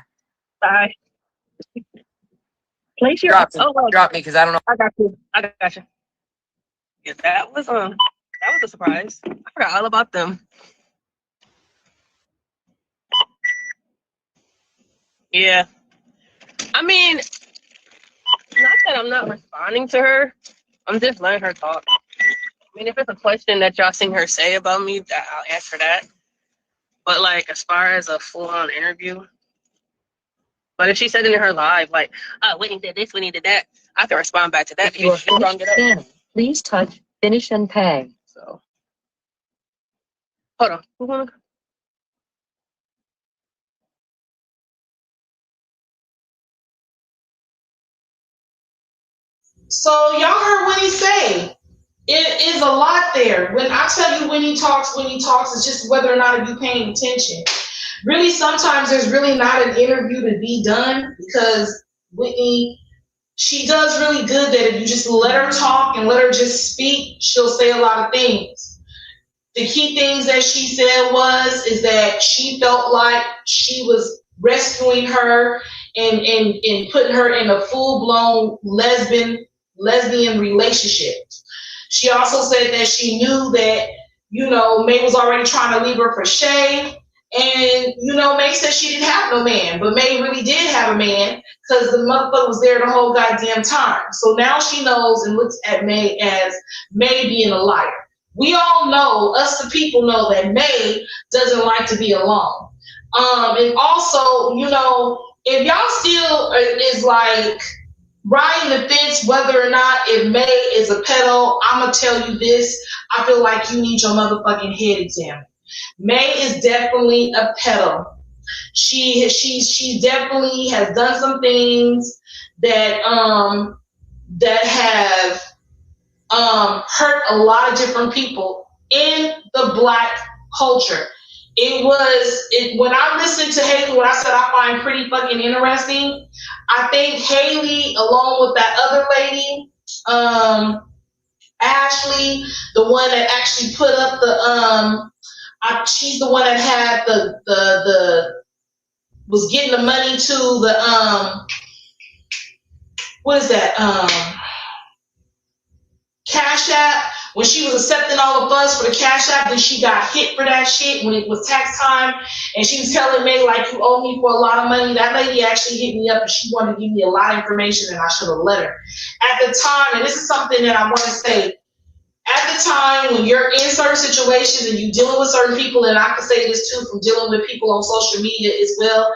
D: Bye. Place your
L: drop me because I don't know.
D: I got you. Yeah, that was a surprise. I forgot all about them. Yeah. I mean, not that I'm not responding to her. I'm just letting her talk. I mean, if it's a question that y'all seen her say about me, I'll answer that. But like, as far as a full-on interview, but if she said it in her live, like, oh, Whitney did this, Whitney did that, I have to respond back to that.
H: Please touch finish and pay.
D: So, hold on.
B: So y'all heard what he say. It is a lot there. When I tell you when he talks, it's just whether or not are you paying attention. Really, sometimes there's really not an interview to be done because Whitney, she does really good that if you just let her talk and let her just speak, she'll say a lot of things. The key things that she said is that she felt like she was rescuing her and putting her in a full-blown lesbian relationship. She also said that she knew that, May was already trying to leave her for Shay. And, May said she didn't have no man, but May really did have a man because the motherfucker was there the whole goddamn time. So now she knows and looks at May as May being a liar. We all know, us the people know that May doesn't like to be alone. And also, if y'all still is like riding the fence whether or not if May is a pedo, I'm going to tell you this. I feel like you need your motherfucking head examined. May is definitely a pedo. She definitely has done some things that have hurt a lot of different people in the Black culture. When I listened to Haley, what I said I find pretty fucking interesting, I think Haley, along with that other lady, Ashley, the one that actually put up she's the one that had was getting the money to the what is that? Cash App. When she was accepting all the funds for the Cash App, then she got hit for that shit when it was tax time. And she was telling me, like, you owe me for a lot of money. That lady actually hit me up and she wanted to give me a lot of information and I should have let her. At the time, and this is something that I want to say, at the time when you're in certain situations and you're dealing with certain people, and I can say this too from dealing with people on social media as well,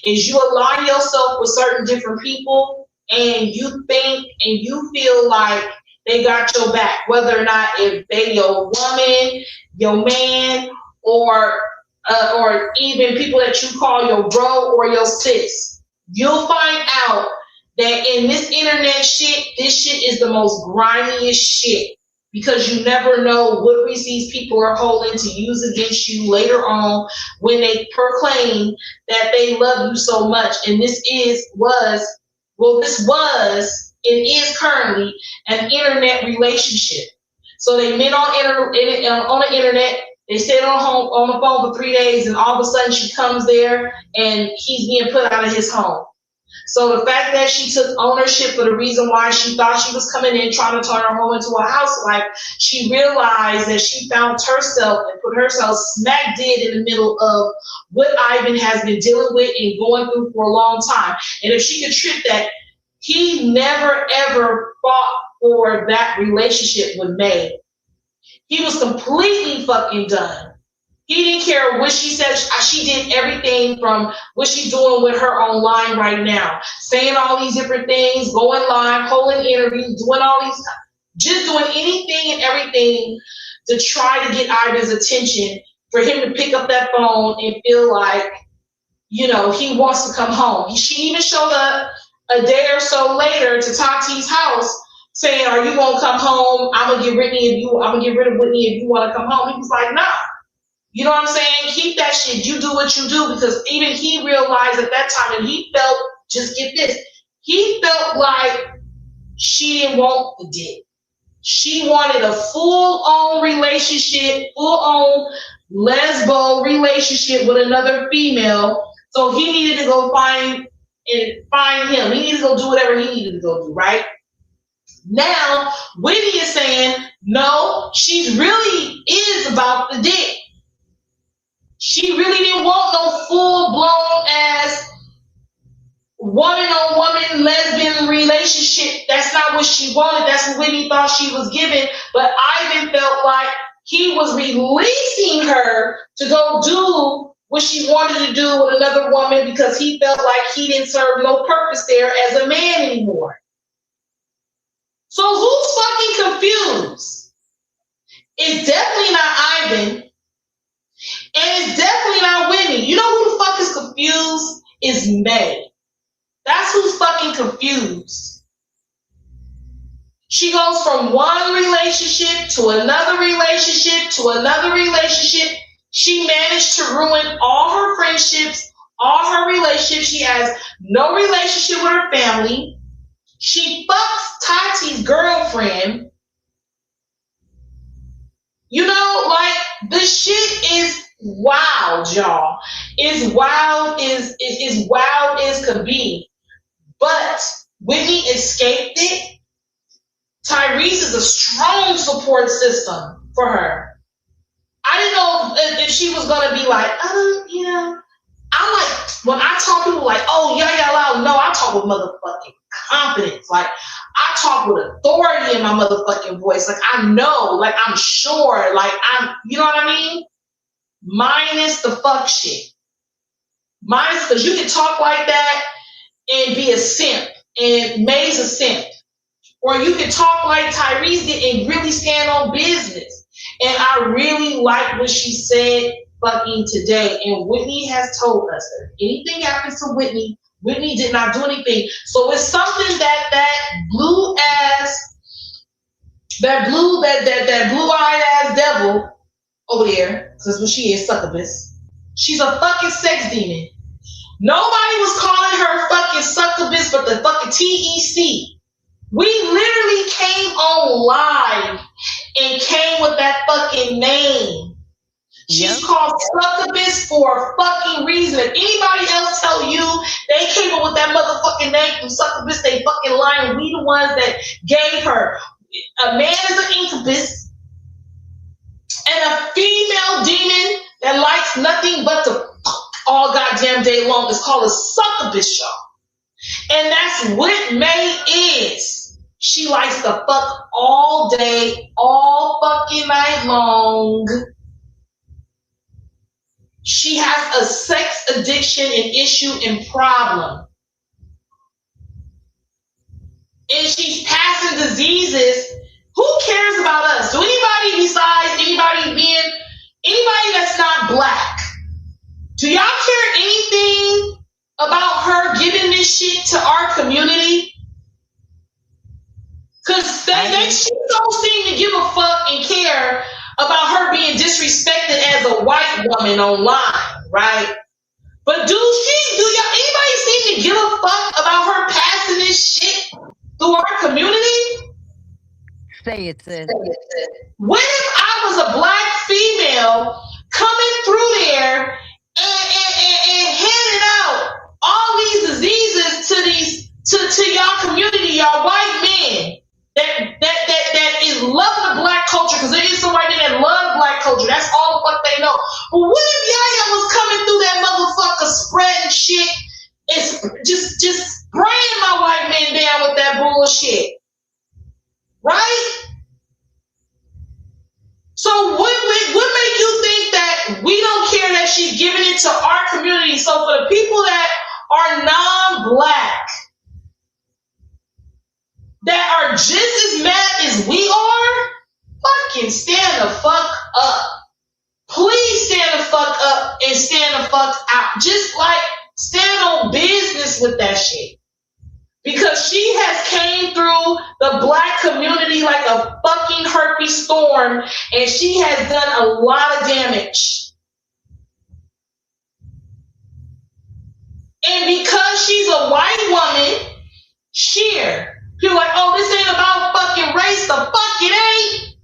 B: is you align yourself with certain different people and you think and you feel like they got your back, whether or not if they your woman, your man, or even people that you call your bro or your sis. You'll find out that in this internet shit, this shit is the most grimiest shit because you never know what receipts people are holding to use against you later on when they proclaim that they love you so much. And this was and is currently an internet relationship. So they met on the internet. They stayed on the phone for 3 days, and all of a sudden she comes there, and he's being put out of his home. So the fact that she took ownership for the reason why she thought she was coming in trying to turn her home into a housewife, she realized that she found herself and put herself smack dead in the middle of what Ivan has been dealing with and going through for a long time. And if she could trip that, he never, ever fought for that relationship with May. He was completely fucking done. He didn't care what she said. She did everything from what she's doing with her online right now, saying all these different things, going live, holding interviews, doing all these, just doing anything and everything to try to get Ivan's attention, for him to pick up that phone and feel like, he wants to come home. She even showed up a day or so later to Tati's house saying, are you gonna come home? I'm gonna get rid of Whitney if you wanna come home. He was like, nah. You know what I'm saying? Keep that shit. You do what you do, because even he realized at that time, and he felt, just get this, he felt like she didn't want the dick. She wanted a full-on relationship, full-on lesbo relationship with another female. So he needed to go find him. He needed to go do whatever he needed to go do, right? Now, Whitney is saying, no, she really is about the dick. She really didn't want no full-blown ass woman-on-woman lesbian relationship. That's not what she wanted. That's what Whitney thought she was giving. But Ivan felt like he was releasing her to go do what she wanted to do with another woman, because he felt like he didn't serve no purpose there as a man anymore. So who's fucking confused? It's definitely not Ivan. And it's definitely not Whitney. You know who the fuck is confused? Is May. That's who's fucking confused. She goes from one relationship to another relationship to another relationship. She managed to ruin all her friendships, all her relationships. She has no relationship with her family. She fucks Tati's girlfriend. You know, like, the shit is wild, y'all. Is wild as could be. But Whitney escaped it. Tyrese is a strong support system for her. I didn't know if she was gonna be like, you know, I like when I talk to people like, oh, yeah, loud. No, I talk with motherfucking confidence. Like, I talk with authority in my motherfucking voice. Like, I know, like, I'm sure, like, you know what I mean? Minus the fuck shit. Minus, because you can talk like that and be a simp, and May's a simp. Or you can talk like Tyrese did and really stand on business. And I really like what she said fucking today. And Whitney has told us that if anything happens to Whitney, Whitney did not do anything. So it's something that blue-eyed ass devil over there, because that's what she is, succubus. She's a fucking sex demon. Nobody was calling her fucking succubus but the fucking TEC. We literally came on live and came with that fucking name. She's called succubus for a fucking reason. If anybody else tell you they came up with that motherfucking name from succubus, they fucking lying. We the ones that gave her. A man is an incubus, and a female demon that likes nothing but to fuck all goddamn day long is called a succubus, y'all. And that's what May is. She likes to fuck all day, all fucking night long. She has a sex addiction and issue and problem. And she's passing diseases. Who cares about us? Do anybody besides anybody that's not black? Do y'all care anything about her giving this shit to our community? Because she don't seem to give a fuck and care about her being disrespected as a white woman online, right? But do anybody seem to give a fuck about her passing this shit through our community?
F: Say it, sis.
B: What if I was a black female coming through there and handing out all these diseases to y'all community, y'all white men that is loving the black culture, because there is some white men that love black culture. That's all the fuck they know. But what if Yaya was coming through that motherfucker spreading shit and just spraying my white men down with that bullshit? Right? So what make you think that we don't care that she's giving it to our community? So for the people that are non-black, that are just as mad as we are, fucking stand the fuck up. Please stand the fuck up and stand the fuck out. Just like stand on business with that shit. Because she has came through the black community like a fucking herpes storm, and she has done a lot of damage. And because she's a white woman, people like, oh, this ain't about fucking race. The fuck it ain't.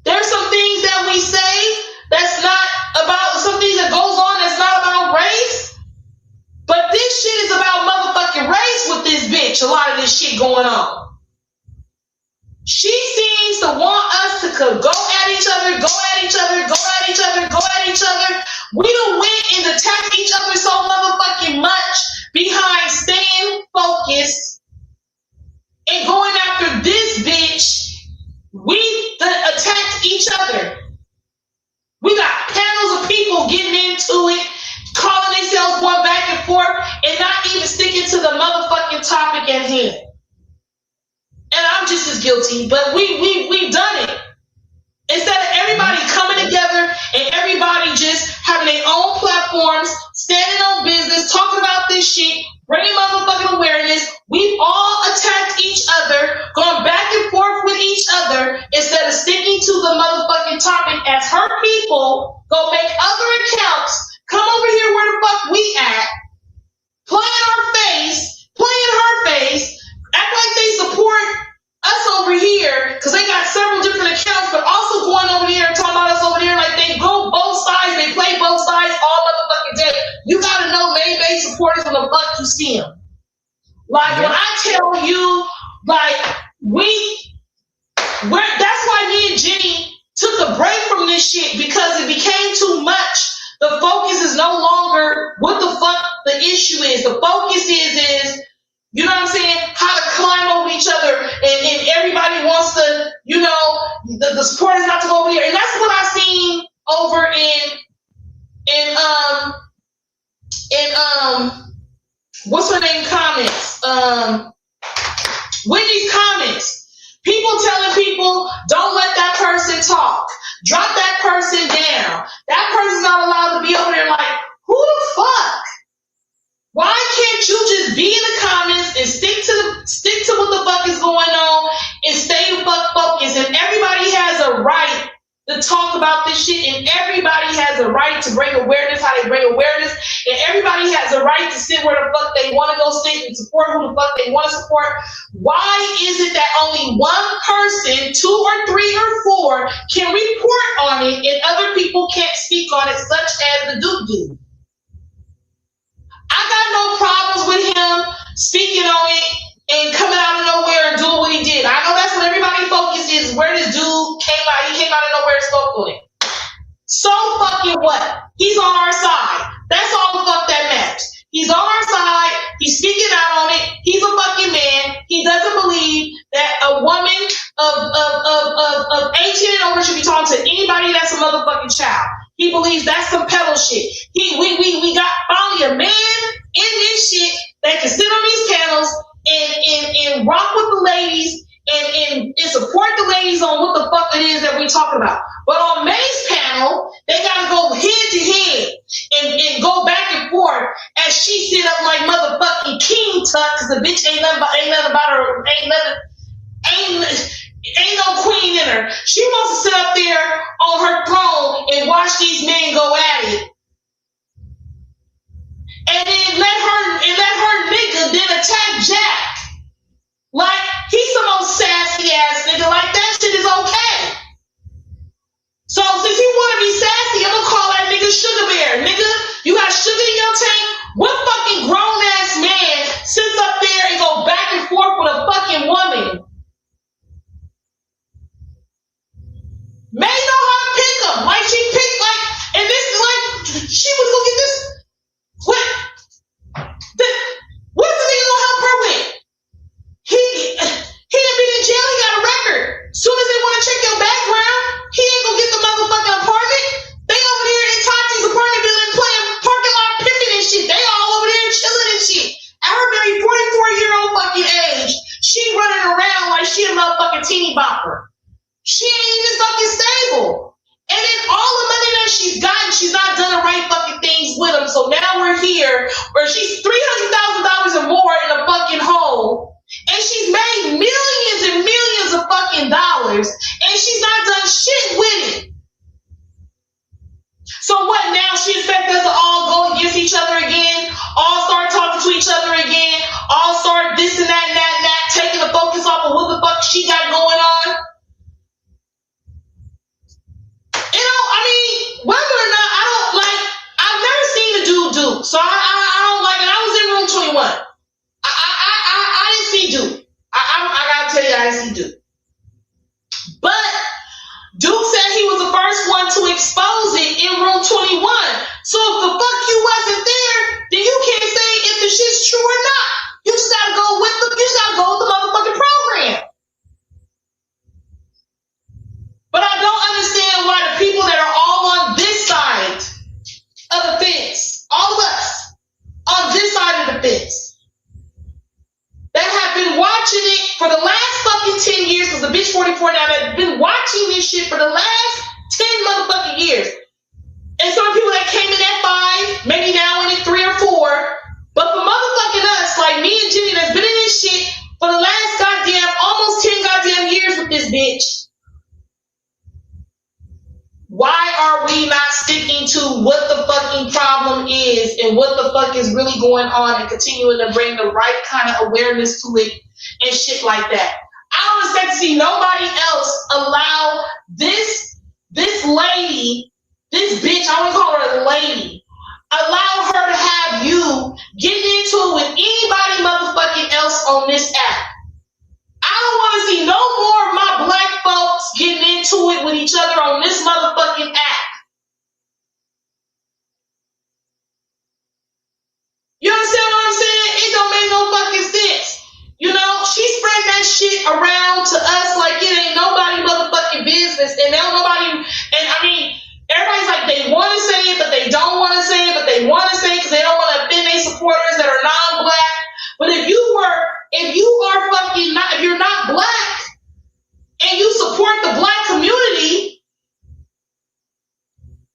B: There's some things that we say that's not about, some things that goes on that's not about race. But this shit is about motherfucking race with this bitch. A lot of this shit going on. She seems to want us to go at each other, go at each other, go at each other, go at each other. We done went and attacked each other so motherfucking much behind staying focused and going after this bitch. We attacked each other. We got panels of people getting into it, calling themselves going back and forth, and not even sticking to the motherfucking topic at hand. And I'm just as guilty, but we've done it. Instead of everybody coming together and everybody just having their own platforms, standing on business, talking about this shit, bringing motherfucking awareness, we've all attacked each other, going back people go make other accounts, come over here where the fuck we at, play in our face, play in her face, act like they support us over here because they got several different accounts, but also going over here and talking about us over there like they go both sides, they play both sides all motherfucking day. You gotta know May supporters when the fuck you see them. Like when I tell you, like that's why me and Jenny took a break from this shit because it became too much. The focus is no longer what the fuck the issue is. The focus is you know what I'm saying, how to climb over each other, and everybody wants to, you know, the supporters not to go over here, and that's what I seen over in what's her name comments, Whitney's comments. People telling people, don't let that person talk. Drop that person down. That person's not allowed to be over there. Like, who the fuck? Why can't you just be in the comments and stick to what the fuck is going on and stay the fuck focused? And everybody has a right to talk about this shit, and everybody has a right to bring awareness how they bring awareness, and everybody has a right to sit where the fuck they want to go sit and support who the fuck they want to support. Why is it that only one person, 2 or 3 or 4 can report on it and other people can't speak on it, such as the Duke dude? I got no problems with him speaking on it and coming out of nowhere and doing what he did. I know that's what everybody focus is, where this dude came out. He came out of nowhere and spoke on it. So fucking what? He's on our side. That's all the fuck that matters. He's on our side. He's speaking out on it. He's a fucking man. He doesn't believe that a woman of 18 and over should be talking to anybody that's a motherfucking child. He believes that's some pedal shit. We got finally a man in this shit that can sit on these panels and rock with the ladies and support the ladies on what the fuck it is that we're talking about. But on May's panel, they gotta go head to head and go back and forth as she sit up like motherfucking King Tut, because the bitch ain't nothing about her, ain't no queen in her. She wants to sit up there on her throne and watch these men go at it. And then let her nigga then attack Jack. Like, he's the most sassy ass nigga. Like, that shit is okay. So since you want to be sassy, I'm gonna call that nigga Sugar Bear. Nigga, you got sugar in your tank? What fucking grown ass man sits up there and go back and forth with a fucking woman? May know how to pick him. Like, she picked, like, and this is like, she was looking at this. What's the nigga gonna help her with? He done been in jail, he got a record. Soon as they want to check your background, he ain't gonna get the motherfucking apartment. They over there in Tati's apartment building playing parking lot pimping and shit. They all over there chilling and shit. At her very 44-year-old fucking age, she running around like she a motherfucking teeny bopper. She ain't even fucking stable. And then all the money that she's gotten, she's not done the right fucking things with them. So now we're here where she's $300,000 or more in a fucking hole. And she's made millions and millions of fucking dollars. And she's not done shit with it. So what now? She expects us to all go against each other again? All start talking to each other again? All start this and that and that and that, taking the focus off of what the fuck she got going on? You know, I mean, whether or not, I don't like, I've never seen a dude do. So I don't like it. I was in room 21. I didn't see Duke. I gotta tell you, I didn't see Duke. But Duke said he was the first one to expose it in room 21. So if the fuck you wasn't there, then you can't say if the shit's true or not. You just gotta go with the motherfucking program. But I don't understand why the people that are all on this side of the fence, all of us on this side of the fence, that have been watching it for the last fucking 10 years, because the bitch 44 now, that have been watching this shit for the last 10 motherfucking years. And some people that came in at 5, maybe now in at 3 or 4, but for motherfucking us, like me and Jenny, that's been in this shit for the last goddamn, almost 10 goddamn years with this bitch. Why are we into what the fucking problem is and what the fuck is really going on and continuing to bring the right kind of awareness to it and shit like that. I don't expect to see nobody else allow this lady, this bitch, I want to call her a lady, allow her to have you getting into it with anybody motherfucking else on this app. I don't want to see no more of my black folks getting into it with each other on this motherfucking app. You understand what I'm saying? It don't make no fucking sense. You know, she spread that shit around to us like it ain't nobody motherfucking business. And now nobody, and I mean, everybody's like they want to say it, but they don't want to say it, but they want to say it because they don't want to offend their supporters that are non-black. But if you are fucking not, if you're not black and you support the black community,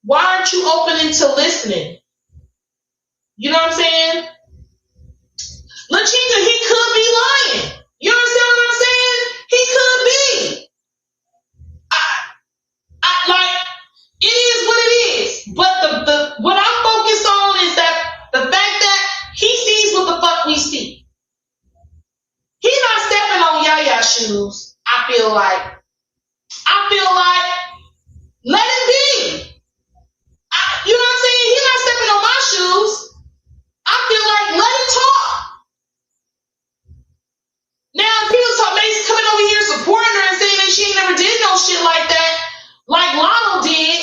B: why aren't you open to listening? You know what I'm saying? Lachita, he could be lying. You understand what I'm saying? He could be. I like, it is what it is. But the what I'm focused on is that the fact that he sees what the fuck we see. He's not stepping on Yaya's shoes. I feel like, let him be. You know what I'm saying? He's not stepping on my shoes. I feel like, let him talk. Now, if he was coming over here supporting her and saying that she ain't never did no shit like that, like Lotto did,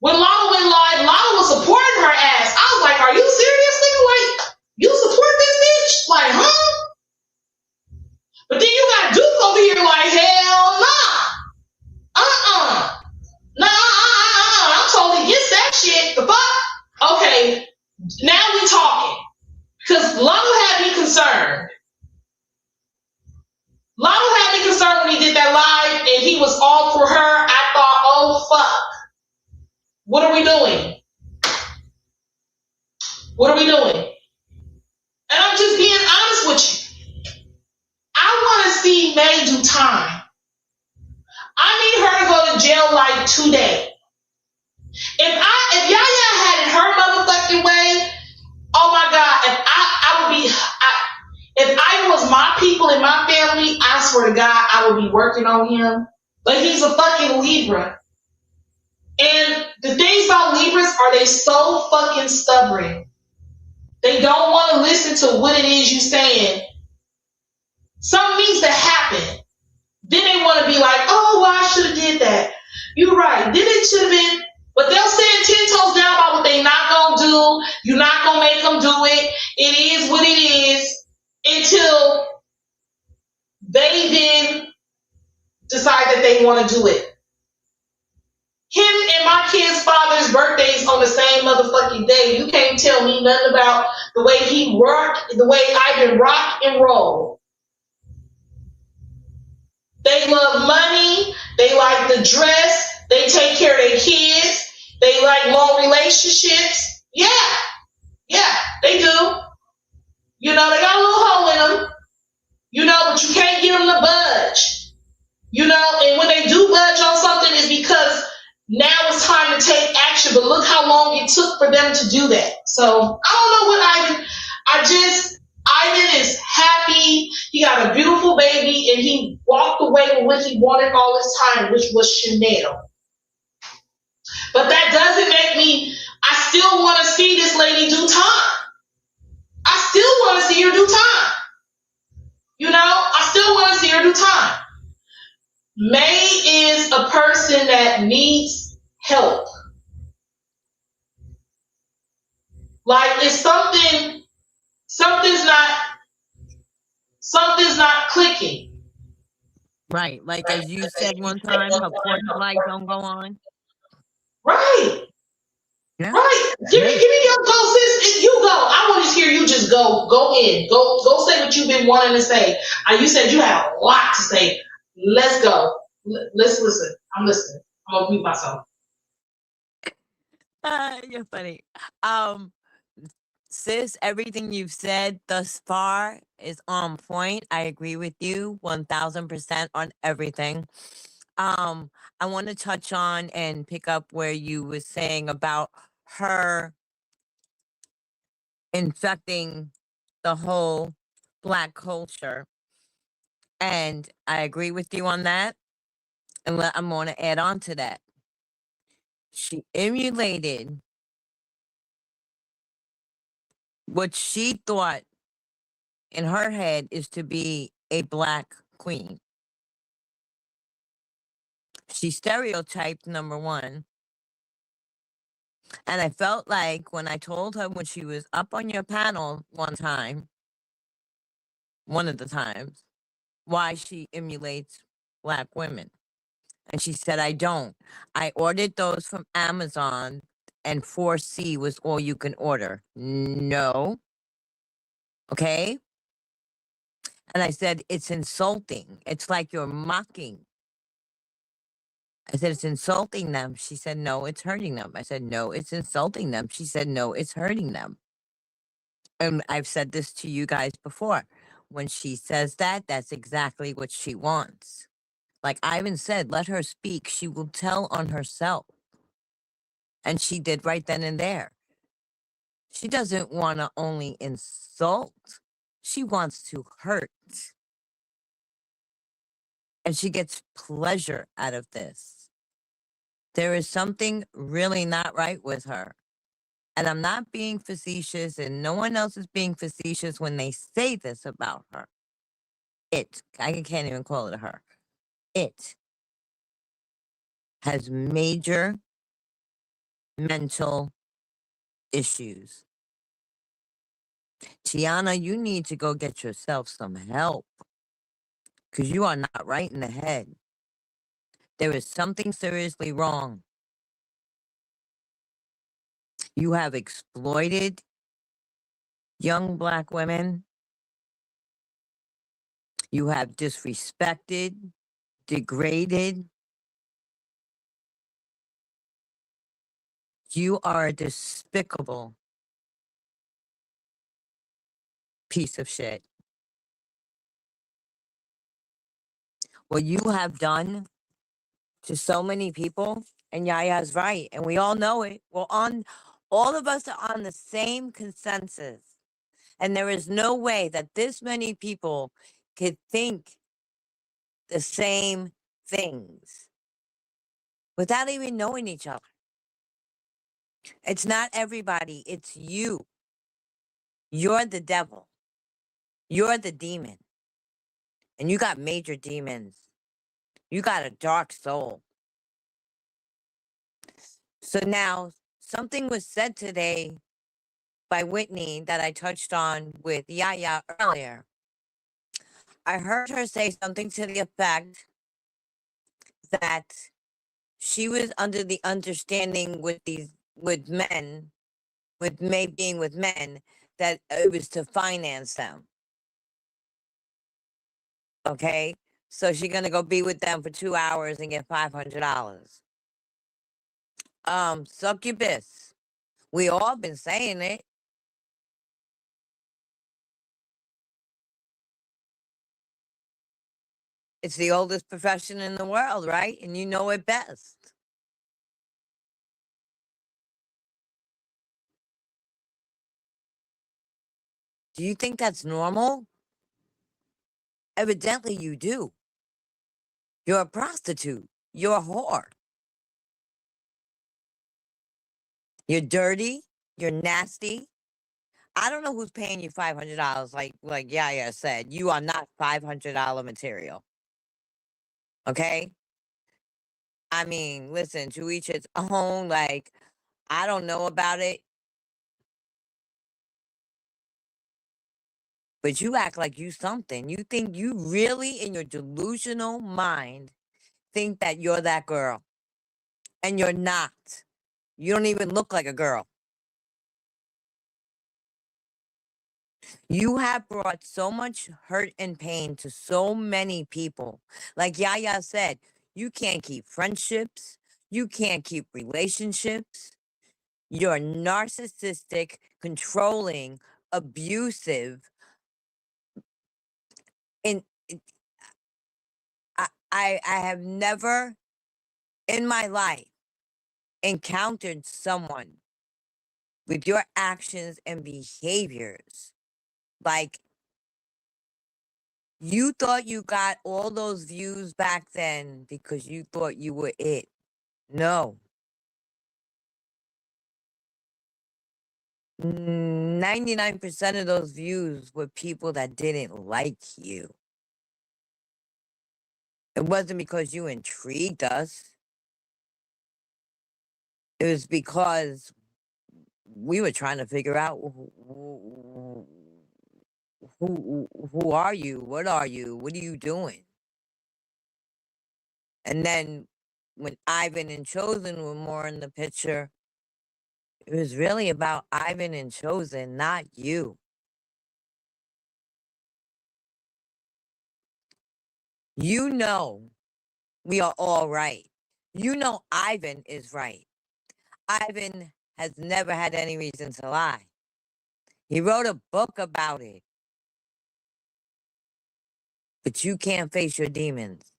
B: when Lotto went live, Lotto was supporting her ass. I was like, are you serious, nigga? Like, you support this bitch? Like, huh? But then you got Duke over here like, hell nah. I'm totally against that shit. The fuck? Okay, now we talking. Because Lotto had me concerned. Lotto had me concerned when he did that live and he was all for her. I thought, oh fuck. What are we doing? What are we doing? And I'm just being honest with you. I want to see May do time. I need her to go to jail like today. If Yaya had it her motherfucking way, oh my God, if I was my people in my family, I swear to God, I would be working on him. But he's a fucking Libra. And the things about Libras are they so fucking stubborn. They don't want to listen to what it is you're saying. Something needs to happen. Then they want to be like, oh, well, I should have did that. You're right. Then it should have been. But they'll stand 10 toes down about what they not going to do. You're not going to make them do it. It is what it is. Until they then decide that they want to do it. Him and my kid's father's birthdays on the same motherfucking day. You can't tell me nothing about the way he worked, the way Ivan rock and roll. They love money. They like the dress. They take care of their kids. They like long relationships. Yeah, they do. You know, they got a little hole in them. You know, but you can't get them to budge. You know, and when they do budge on something, it's because now it's time to take action. But look how long it took for them to do that. So I don't know what Ivan is happy. He got a beautiful baby, and he walked away with what he wanted all this time, which was Chanel. But that doesn't make me. I still want to see this lady do time. I still want to see her do time. You know, I still want to see her do time. May is a person that needs help. Like if something's not clicking.
F: Right. Like as you said one time, her porch light don't go on.
B: Right.
F: Yeah.
B: Right. Give me your go, sis. You go. I want to hear you just go in. Go say what you've been wanting to say. You said you had a lot to say. Let's go. Let's listen. I'm listening. I'm gonna mute myself.
F: You're funny. Sis, everything you've said thus far is on point. I agree with you 1000% on everything. I want to touch on and pick up where you were saying about her infecting the whole Black culture. And I agree with you on that. And I'm going to add on to that. She emulated what she thought in her head is to be a Black queen. She stereotyped, number one. And I felt like when I told her when she was up on your panel one of the times, why she emulates Black women. And she said, I don't. I ordered those from Amazon and 4C was all you can order. No. Okay? And I said, it's insulting. It's like you're mocking. I said, it's insulting them. She said, no, it's hurting them. I said, no, it's insulting them. She said, no, it's hurting them. And I've said this to you guys before. When she says that, that's exactly what she wants. Like Ivan said, let her speak. She will tell on herself. And she did right then and there. She doesn't want to only insult. She wants to hurt. And she gets pleasure out of this. There is something really not right with her. And I'm not being facetious, and no one else is being facetious when they say this about her. I can't even call it her. It has major mental issues. Tiana, you need to go get yourself some help because you are not right in the head. There is something seriously wrong. You have exploited young Black women. You have disrespected, degraded. You are a despicable piece of shit. What you have done to so many people, and Yaya's right, and we all know it. All of us are on the same consensus. And there is no way that this many people could think the same things without even knowing each other. It's not everybody, it's you. You're the devil. You're the demon. And you got major demons. You got a dark soul. So now, something was said today by Whitney that I touched on with Yaya earlier. I heard her say something to the effect that she was under the understanding with men, with May being with men, that it was to finance them. Okay? So she's gonna go be with them for 2 hours and get $500. Succubus. We all been saying it. It's the oldest profession in the world, right? And you know it best. Do you think that's normal? Evidently you do. You're a prostitute. You're a whore. You're dirty. You're nasty. I don't know who's paying you $500 like Yaya said. You are not $500 material. Okay? I mean, listen, to each its own. Like, I don't know about it. But you act like you something. You think you really, in your delusional mind, think that you're that girl. And you're not. You don't even look like a girl. You have brought so much hurt and pain to so many people. Like Yaya said, you can't keep friendships. You can't keep relationships. You're narcissistic, controlling, abusive. And I have never in my life encountered someone with your actions and behaviors. Like, you thought you got all those views back then because you thought you were it. No. 99% of those views were people that didn't like you. It wasn't because you intrigued us. It was because we were trying to figure out who are you? What are you? What are you doing? And then when Ivan and Chosen were more in the picture, it was really about Ivan and Chosen, not you. You know we are all right. You know Ivan is right. Ivan has never had any reason to lie. He wrote a book about it. But you can't face your demons.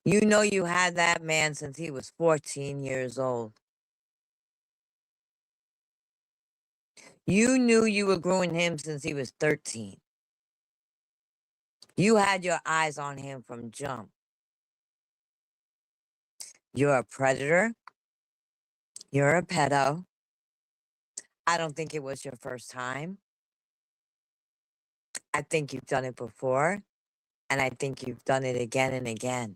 F: You know you had that man since he was 14 years old. You knew you were grooming him since he was 13. You had your eyes on him from jump. You're a predator. You're a pedo. I don't think it was your first time. I think you've done it before. And I think you've done it again and again.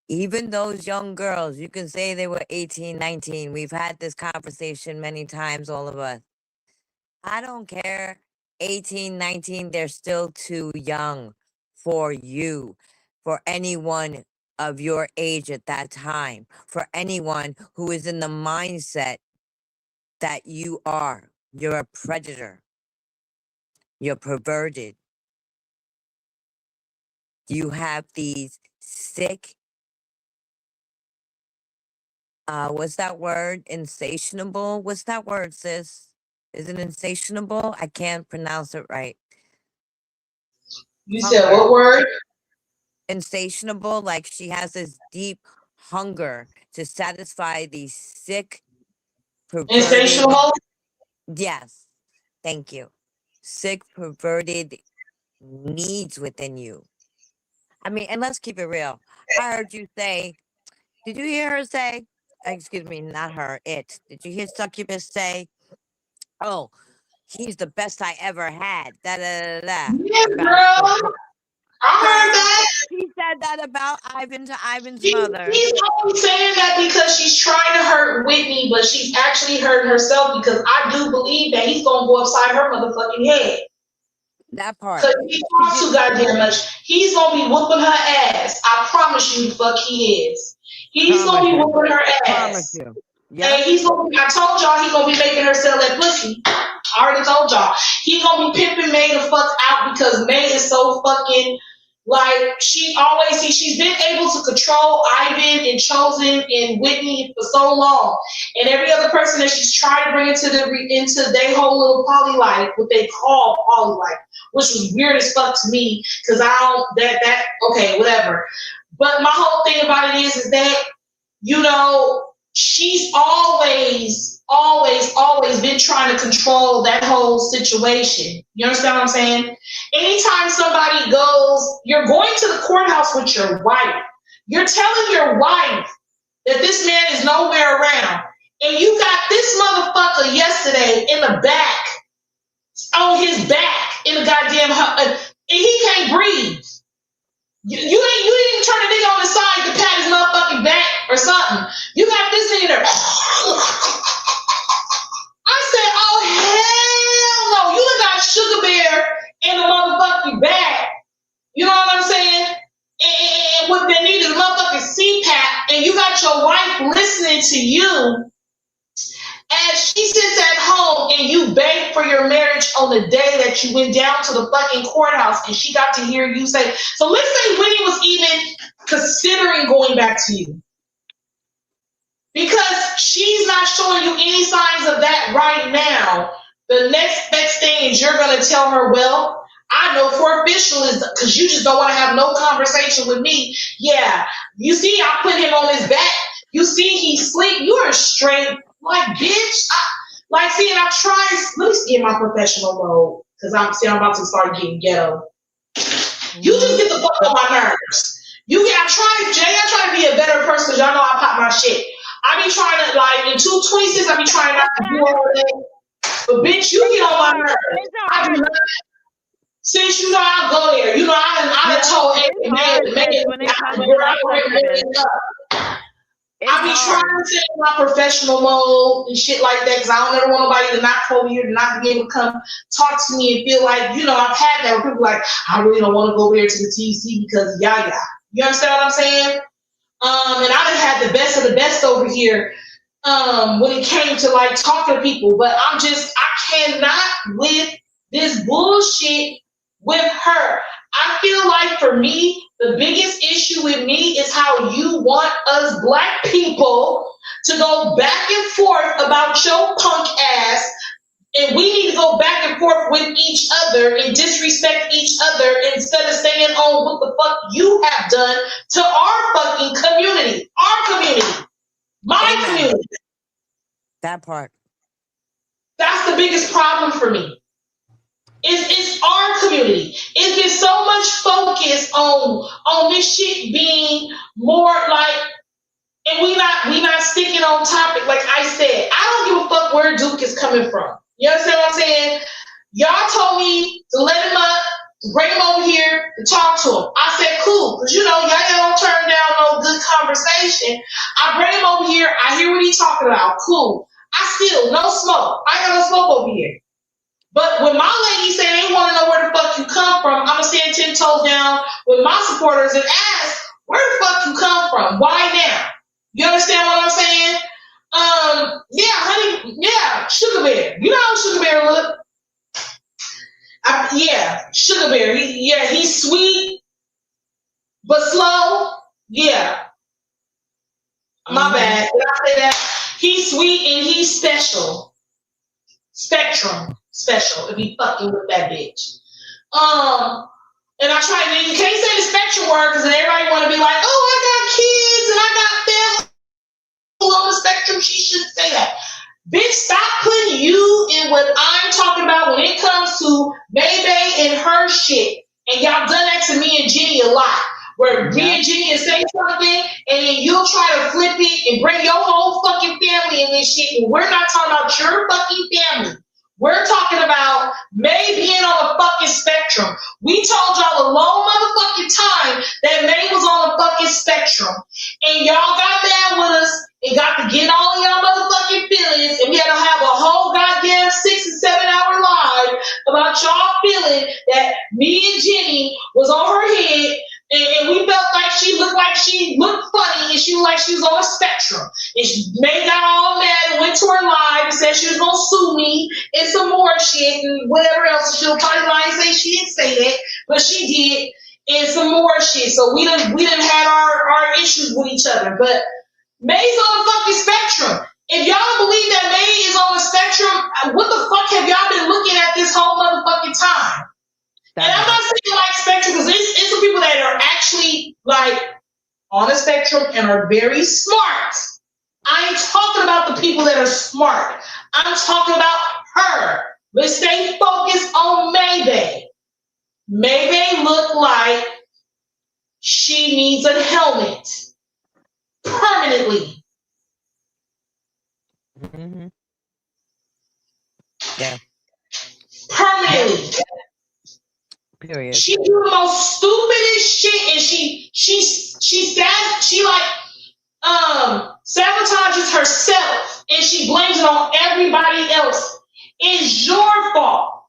F: Even those young girls, you can say they were 18, 19. We've had this conversation many times, all of us. I don't care. 18, 19, they're still too young for you, for anyone of your age at that time, for anyone who is in the mindset that you are. You're a predator. You're perverted. You have these sick, what's that word? Insatiable? What's that word, sis? Is it insatiable? I can't pronounce it right.
B: You said what word?
F: Insatiable, like she has this deep hunger to satisfy these sick, perverted.
B: Insatiable?
F: Yes, thank you. Sick, perverted needs within you. I mean, and let's keep it real. I heard you say, did you hear her say, excuse me, not her, it. Did you hear Succubus say, oh, he's the best I ever had. Da da da da.
B: Yeah, girl. I heard that.
F: He said that about Ivan to Ivan's
B: He's
F: mother.
B: only saying that because she's trying to hurt Whitney, but she's actually hurting herself because I do believe that he's gonna go upside her motherfucking head.
F: That part.
B: Because he talks too goddamn much. He's gonna be whooping her ass. I promise you, the fuck he is. He's gonna be whooping her ass.
F: Yeah.
B: And he's gonna be, I told y'all he's gonna be making her sell that pussy. I already told y'all. He's gonna be pimping May the fuck out because May is so fucking like she's been able to control Ivan and Chosen and Whitney for so long. And every other person that she's trying to bring into their whole little poly life, what they call poly life, which was weird as fuck to me, because I don't okay, whatever. But my whole thing about it is that, you know, she's always been trying to control that whole situation. You understand what I'm saying? Anytime somebody goes, you're going to the courthouse with your wife. You're telling your wife that this man is nowhere around. And you got this motherfucker yesterday in the back, on his back, in the goddamn, and he can't breathe. You didn't even turn the nigga on the side to pat his motherfucking back or something. You got this nigga there. I said, oh hell no! You done got Sugar Bear in the motherfucking back. You know what I'm saying? And what they need is a motherfucking CPAP, and you got your wife listening to you as she sits at home and you begged for your marriage on the day that you went down to the fucking courthouse and she got to hear you say, so let's say Winnie was even considering going back to you. Because she's not showing you any signs of that right now. The next thing is you're going to tell her, well, I know for official is because you just don't want to have no conversation with me. Yeah, you see, I put him on his back. You see he sleep, you're straight, like, bitch. And I tried, let me see in my professional mode, because I'm about to start getting ghetto. You just get the fuck on my nerves. I try to be a better person, because y'all know I pop my shit. I be trying to, like, in 226, I be trying not to do all that. But bitch, you get on my nerves. I do not. Since you know I'll go there. You know, I told
F: it's hard, sis, when it comes to that stuff,
B: I be trying to stay in my professional mode and shit like that, because I don't ever want nobody to knock over here, to not be able to come talk to me and feel like, you know, I've had that where people like, I really don't want to go there to the TC because yah. You understand what I'm saying? And I done had the best of the best over here when it came to like talking to people, but I cannot with this bullshit with her. I feel like for me, the biggest issue with me is how you want us black people to go back and forth about your punk ass, and we need to go back and forth with each other and disrespect each other instead of staying on what the fuck you have done to our fucking community. Our community. My community.
F: That part.
B: That's the biggest problem for me. It's our community. It's been so much focus on this shit being more like, and we not sticking on topic. Like I said, I don't give a fuck where Duke is coming from. You understand what I'm saying? Y'all told me to let him up, to bring him over here, to talk to him. I said, cool, because you know, y'all don't turn down no good conversation. I bring him over here, I hear what he's talking about. Cool. I still, no smoke. I got no smoke over here. But when my ladies say they want to know where the fuck you come from, I'm going to stand 10 toes down with my supporters and ask, where the fuck you come from? Why now? You understand what I'm saying? Yeah, honey, yeah, Sugar Bear. You know how Sugar Bear look? Yeah, Sugar Bear. He's sweet, but slow. Yeah. My bad. Did I say that? He's sweet and he's special. Spectrum. Special if he fucking with that bitch. And I try to, you can't say the spectrum word because then everybody want to be like, oh, I got kids and I got family on the spectrum. She shouldn't say that. Bitch, stop putting you in what I'm talking about when it comes to Maybay and her shit. And y'all done that to me and Jenny a lot. Where me and Jenny will say something and then you'll try to flip it and bring your whole fucking family in this shit. And we're not talking about your fucking family. We're talking about May being on the fucking spectrum. We told y'all a long motherfucking time that May was on the fucking spectrum. And y'all got mad with us and got to get all y'all motherfucking feelings. And we had to have a whole goddamn 6 and 7 hour live about y'all feeling that me and Jenny was on her head. And we felt like she looked funny and she looked like she was on a spectrum. And May got all mad and went to her live and said she was going to sue me and some more shit and whatever else. She'll probably lie and say she didn't say that, but she did, and some more shit. So we done had our issues with each other. But May's on the fucking spectrum. If y'all don't believe that May is on the spectrum, what the fuck have y'all been looking at this whole motherfucking time? And I'm not saying like spectrum because it's some people that are actually like on the spectrum and are very smart. I ain't talking about the people that are smart. I'm talking about her. Let's stay focused on Maybay. Maybay look like she needs a helmet permanently.
F: Mm-hmm. Yeah.
B: Permanently.
F: Period.
B: She do the most stupidest shit, and she like sabotages herself, and she blames it on everybody else. It's your fault.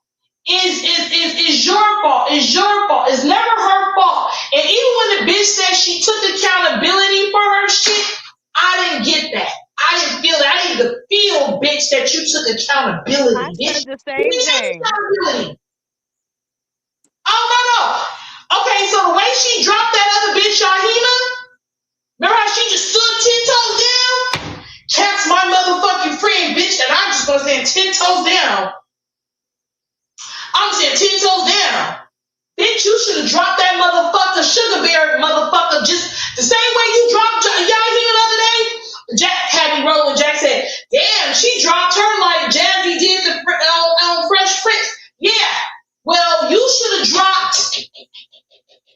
B: It's your fault. It's your fault. It's never her fault. And even when the bitch said she took accountability for her shit, I didn't get that. I didn't feel that. I didn't feel, bitch, that you took accountability.
F: I
B: Bitch,
F: said the same thing.
B: accountability. Oh, no. Okay, so the way she dropped that other bitch, Shahina, remember how she just stood 10 toes down? Cat's my motherfucking friend, bitch, and I'm just gonna stand 10 toes down. I'm saying 10 toes down. Bitch, you should have dropped that motherfucker, Sugar Bear motherfucker, just the same way you dropped Yahina the other day. Jack had me rolling. Jack said, damn, she dropped her like Jazzy did on Fresh Prince. Yeah. Well, you should have dropped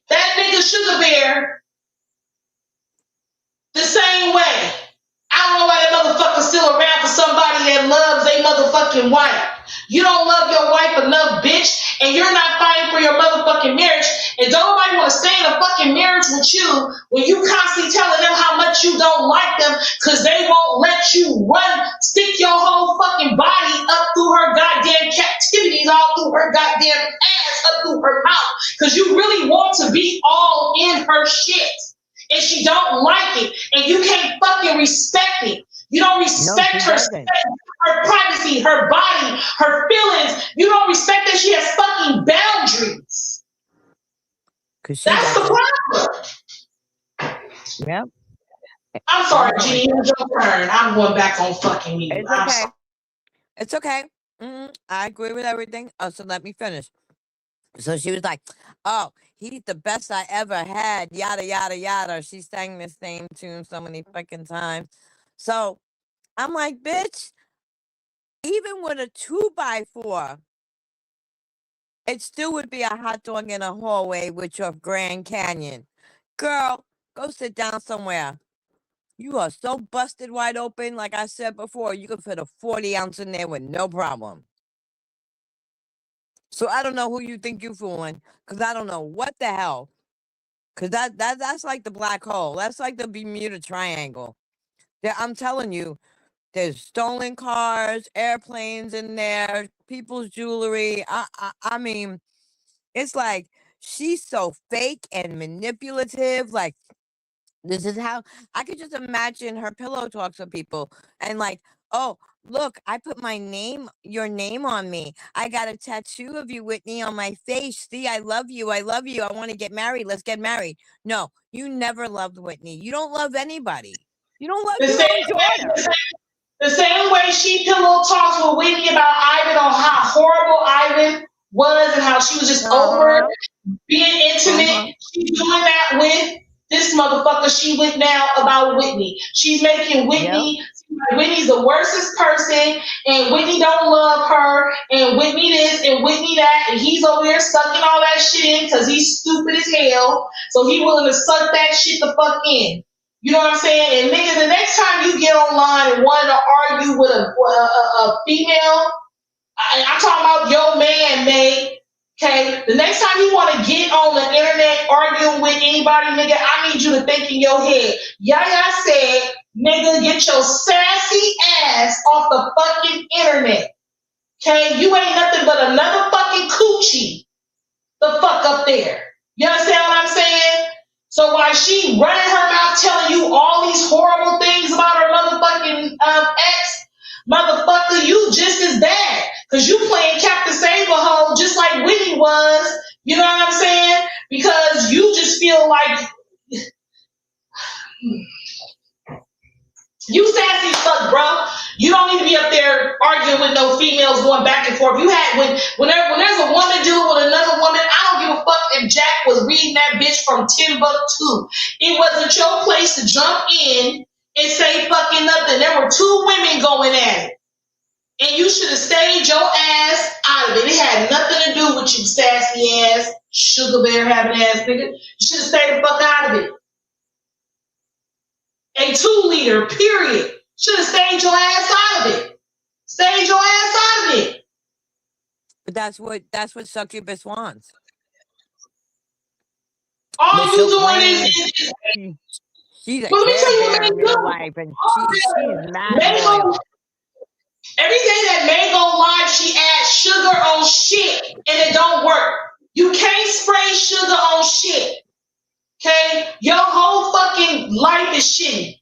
B: that nigga Sugar Bear the same way. I don't know why that motherfucker's still around for somebody that loves a motherfucking wife. You don't love your wife enough, bitch, and you're not fighting for your motherfucking marriage. And don't nobody want to stay in a fucking marriage with you when you constantly telling them how much you don't like them because they won't let you stick your whole fucking body up through her goddamn captivities, all through her goddamn ass, up through her mouth, because you really want to be all in her shit. And she don't like it, and you can't fucking respect it. You don't respect her space, her privacy, her body, her feelings. You don't respect that she has fucking boundaries. That's the problem.
F: Yep.
B: I'm sorry, G. It's your turn. I'm going back on fucking mute.
F: It's okay. It's okay. I agree with everything. Oh, so let me finish. So she was like, oh, he's the best I ever had, yada, yada, yada. She sang this same tune so many fucking times. So I'm like, bitch, even with a 2x4, it still would be a hot dog in a hallway with your Grand Canyon. Girl, go sit down somewhere. You are so busted wide open, like I said before, you could fit a 40 ounce in there with no problem. So I don't know who you think you're fooling, because I don't know what the hell. Because that's like the black hole. That's like the Bermuda Triangle. I'm telling you, there's stolen cars, airplanes in there, people's jewelry. I mean, it's like she's so fake and manipulative. Like, this is how I could just imagine her pillow talks with people and like, oh, look, I put your name on me. I got a tattoo of you, Whitney, on my face. See, I love you. I love you. I want to get married. Let's get married. No, you never loved Whitney. You don't love anybody. You don't love your own daughter.
B: The same way she pillow talks with Whitney about Ivan on how horrible Ivan was and how she was just over being intimate. She's doing that with this motherfucker she went now about Whitney. She's making Whitney, Whitney's the worstest person, and Whitney don't love her, and Whitney this, and Whitney that, and he's over there sucking all that shit in because he's stupid as hell, so he willing to suck that shit the fuck in. You know what I'm saying? And nigga, the next time you get online and want to argue with a female, I'm talking about your man, May. Okay, the next time you want to get on the internet arguing with anybody, nigga, I need you to think in your head. Yaya said, nigga, get your sassy ass off the fucking internet. Okay, you ain't nothing but another fucking coochie. The fuck up there. You understand what I'm saying? So while she running her mouth telling you all these horrible things about her motherfucking ex, motherfucker, you just as bad. Because you playing Captain Save-A-Hole just like Whitney was. You know what I'm saying? Because you just feel like you sassy as fuck, bro. You don't need to be up there arguing with no females going back and forth. When there's a woman dealing with another woman, I don't give a fuck if Jack was reading that bitch from Timbuktu. It wasn't your place to jump in and say fucking nothing. There were two women going at it. And you should have stayed your ass out of it. It had nothing to do with you, sassy ass, sugar bear having ass nigga. You should have stayed the fuck out of it. A 2-liter, period. Should have stayed your ass out of it. Stayed your ass out of it.
F: But that's what Succubus wants.
B: All you doing is
F: she's a care in real life, and she's mad loyal.
B: Every day that May go live, she adds sugar on shit, and it don't work. You can't spray sugar on shit. Okay? Your whole fucking life is shitty.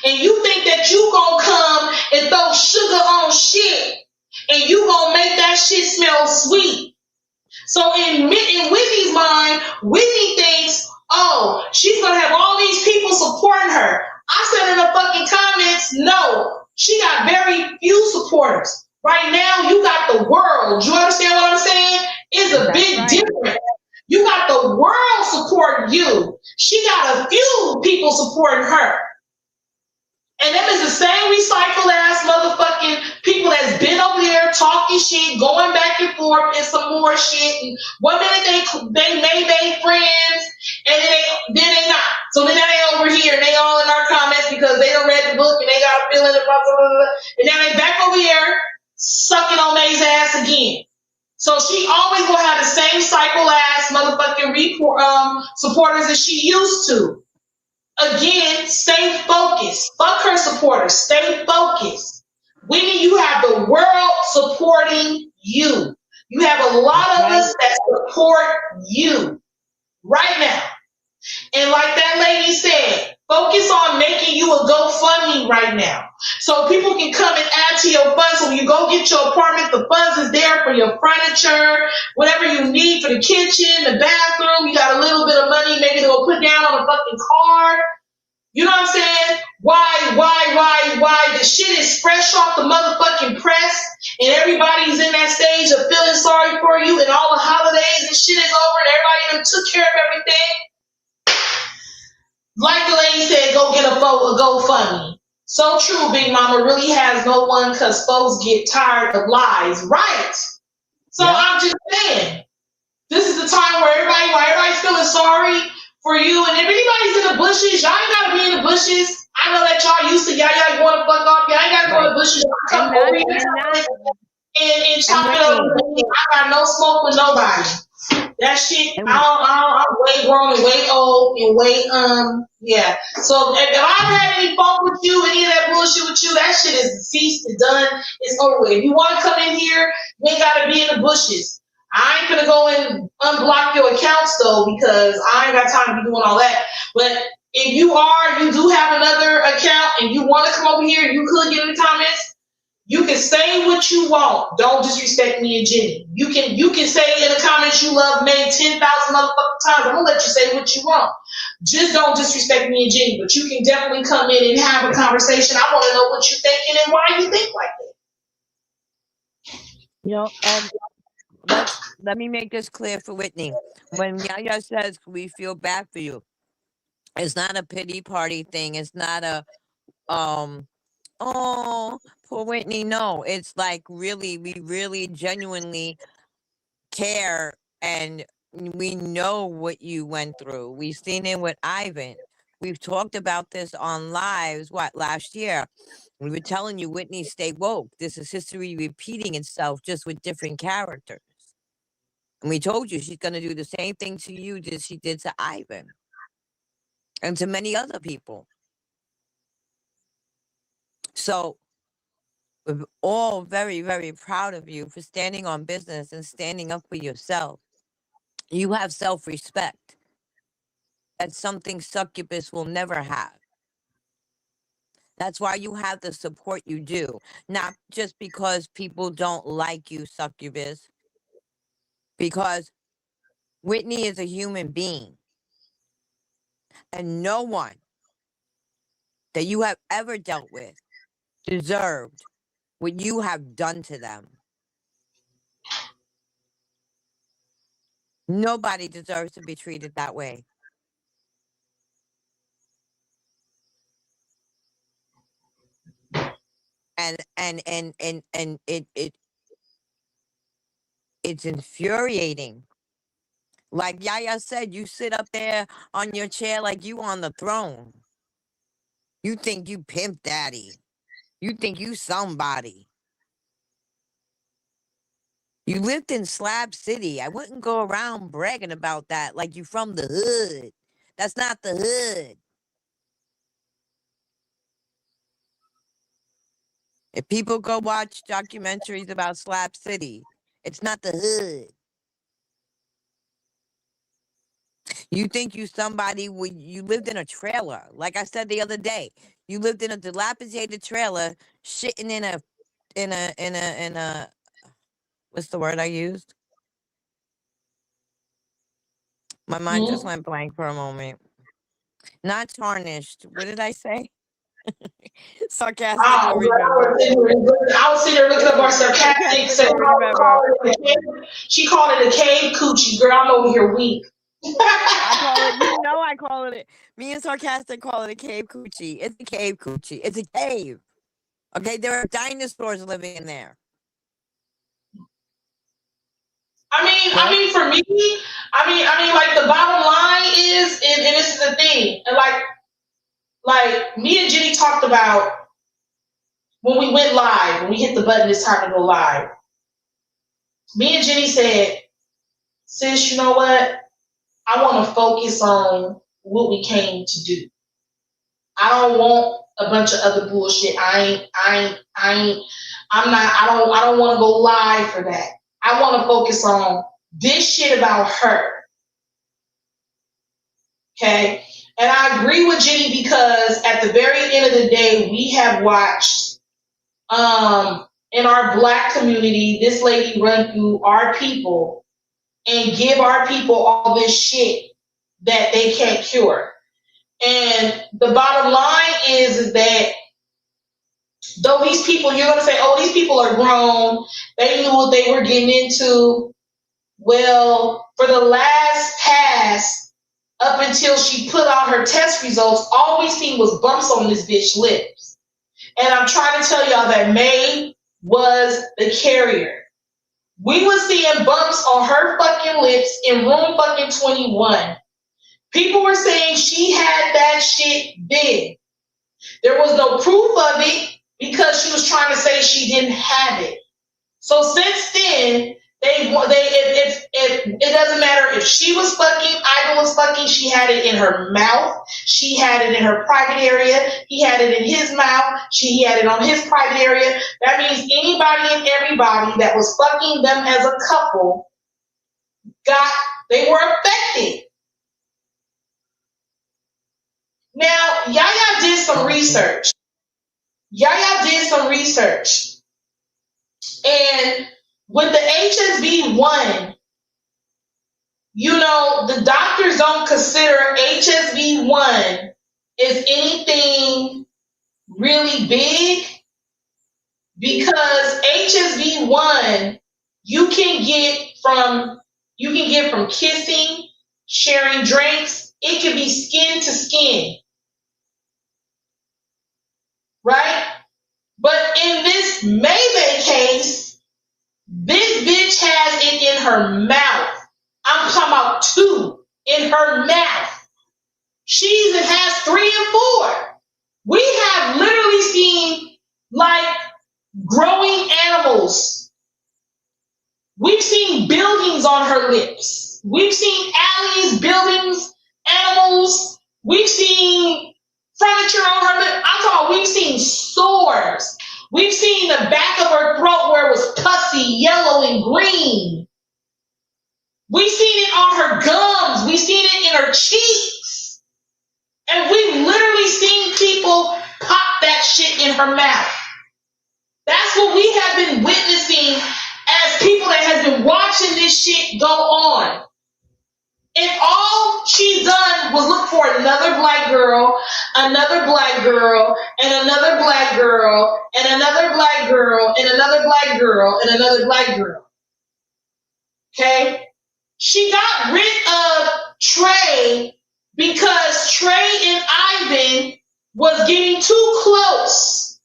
B: And you think that you gonna come and throw sugar on shit, and you gonna make that shit smell sweet. So in Whitney's mind, Whitney thinks, oh, she's gonna have all these people supporting her. I said in the fucking comments, no. She got very few supporters. Right now, you got the world. You understand what I'm saying? It's a big difference. You got the world supporting you. She got a few people supporting her. And them is the same recycled ass motherfucking people that's been over there talking shit, going back and forth, and some more shit. And 1 minute they may friends, and then they not. So then they over here and they all in our comments because they done read the book and they got a feeling about blah, blah, blah. And now they back over here sucking on May's ass again. So she always gonna have the same cycle ass motherfucking supporters that she used to. Again, stay focused. Fuck her supporters. Stay focused. Whitney, you have the world supporting you. You have a lot of us that support you right now. And like that lady said, focus on making you a GoFundMe right now. So people can come and add to your funds. So when you go get your apartment, the funds is there for your furniture, whatever you need for the kitchen, the bathroom. You got a little bit of money maybe to go put down on a fucking car. You know what I'm saying? Why? The shit is fresh off the motherfucking press and everybody's in that stage of feeling sorry for you and all the holidays and shit is over and everybody done took care of everything. Like the lady said, go get a GoFundMe. So true, Big Mama really has no one because folks get tired of lies. Right. So I'm just saying, this is the time where everybody's feeling sorry for you. And if anybody's in the bushes, y'all ain't gotta be in the bushes. I know that y'all used to y'all going to fuck off. Y'all ain't gotta go in the bushes. Y'all come over here and chop it up. I got no smoke with nobody. That shit, I'm way grown and way old and way yeah. So if I ever had any fun with you, any of that bullshit with you, that shit is deceased and done. It's over with. If you want to come in here, you ain't gotta be in the bushes. I ain't gonna go and unblock your accounts though, because I ain't got time to be doing all that. But if you do have another account and you want to come over here, you could get in the comments. You can say what you want. Don't disrespect me and Jenny. You can say in the comments you love May 10,000 motherfucking times. I'm gonna let you say what you want. Just don't disrespect me and Jenny. But you can definitely come in and have a conversation. I want to know what you're thinking and why you think like that.
F: You know, and let me make this clear for Whitney. When Yaya says we feel bad for you, it's not a pity party thing. It's not a oh, poor Whitney. No, it's like we really genuinely care, and we know what you went through. We've seen it with Ivan. We've talked about this on lives, last year. We were telling you, Whitney, stay woke. This is history repeating itself, just with different characters. And we told you she's going to do the same thing to you that she did to Ivan and to many other people. So we're all very, very proud of you for standing on business and standing up for yourself. You have self-respect. That's something Succubus will never have. That's why you have the support you do. Not just because people don't like you, Succubus. Because Whitney is a human being. And no one that you have ever dealt with deserved what you have done to them. Nobody deserves to be treated that way. And it's infuriating. Like Yaya said, you sit up there on your chair like you on the throne. You think you Pimp Daddy. You think you somebody. You lived in Slab City. I wouldn't go around bragging about that like you from the hood. That's not the hood. If people go watch documentaries about Slab City, it's not the hood. You think you somebody when you lived in a trailer. Like I said the other day, you lived in a dilapidated trailer, shitting in a what's the word I used? My mind just went blank for a moment. Not tarnished. What did I say? Sarcastic.
B: I was sitting there looking up our sarcastic. She called it a cave coochie. Girl, I'm over here weak.
F: I call it, you know, I call it, me and Sarcastic call it a cave coochie. It's a cave coochie. It's a cave. Okay, there are dinosaurs living in there.
B: I mean, for me, like the bottom line is, and this is the thing, and like me and Jenny talked about when we went live, when we hit the button, it's time to go live. Me and Jenny said, sis, you know what? I want to focus on what we came to do. I don't want a bunch of other bullshit. I don't want to go live for that. I want to focus on this shit about her. Okay? And I agree with Jenny because at the very end of the day, we have watched in our Black community, this lady run through our people and give our people all this shit that they can't cure. And the bottom line is that though these people, you're going to say, oh, these people are grown, they knew what they were getting into. Well, for the last pass, up until she put out her test results, all we seen was bumps on this bitch lips. And I'm trying to tell y'all that May was the carrier. We were seeing bumps on her fucking lips in room fucking 21. People were saying she had that shit big. There was no proof of it because she was trying to say she didn't have it. So since then, it doesn't matter if she was fucking, Idol was fucking, she had it in her mouth, she had it in her private area, he had it in his mouth, he had it on his private area. That means anybody and everybody that was fucking them as a couple they were affected. Now, Yaya did some research. And with the HSV-1, you know, the doctors don't consider HSV-1 as anything really big because HSV-1 you can get from kissing, sharing drinks. It can be skin to skin. Right? But in this Maybay case, this bitch has it in her mouth. I'm talking about 2 in her mouth. She even has 3 and 4. We have literally seen like growing animals. We've seen buildings on her lips. We've seen alleys, buildings, animals. We've seen furniture on her lip. I'm talking, we've seen sores. We've seen the back of her throat where it was pussy, yellow, and green. We've seen it on her gums. We've seen it in her cheeks. And we've literally seen people pop that shit in her mouth. That's what we have been witnessing as people that have been watching this shit go on. And all she's done was look for another black girl, another black girl, and another black girl, and another black girl, and another black girl, and another black girl. Okay? She got rid of Trey because Trey and Ivan was getting too close.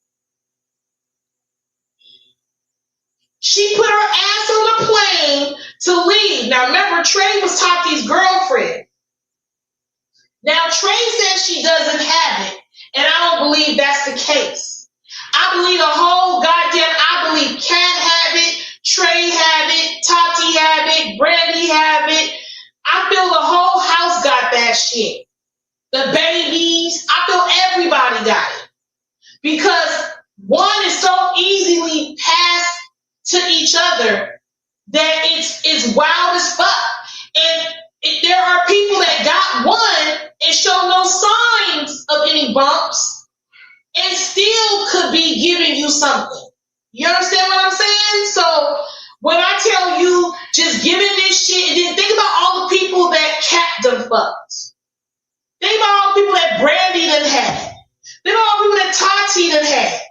B: She put her ass on the plane to leave. Now remember, Trey was Tati's girlfriend. Now Trey says she doesn't have it, and I don't believe that's the case. I believe the whole I believe Kat have it, Trey have it, Tati have it, Brandy have it. I feel the whole house got that shit. The babies, I feel everybody got it. Because one is so easily passed to each other that it's wild as fuck. And there are people that got one and show no signs of any bumps and still could be giving you something. You understand what I'm saying? So when I tell you just giving this shit, and then think about all the people that Kat done fucked. Think about all the people that Brandy done had. Think about all the people that Tati done had.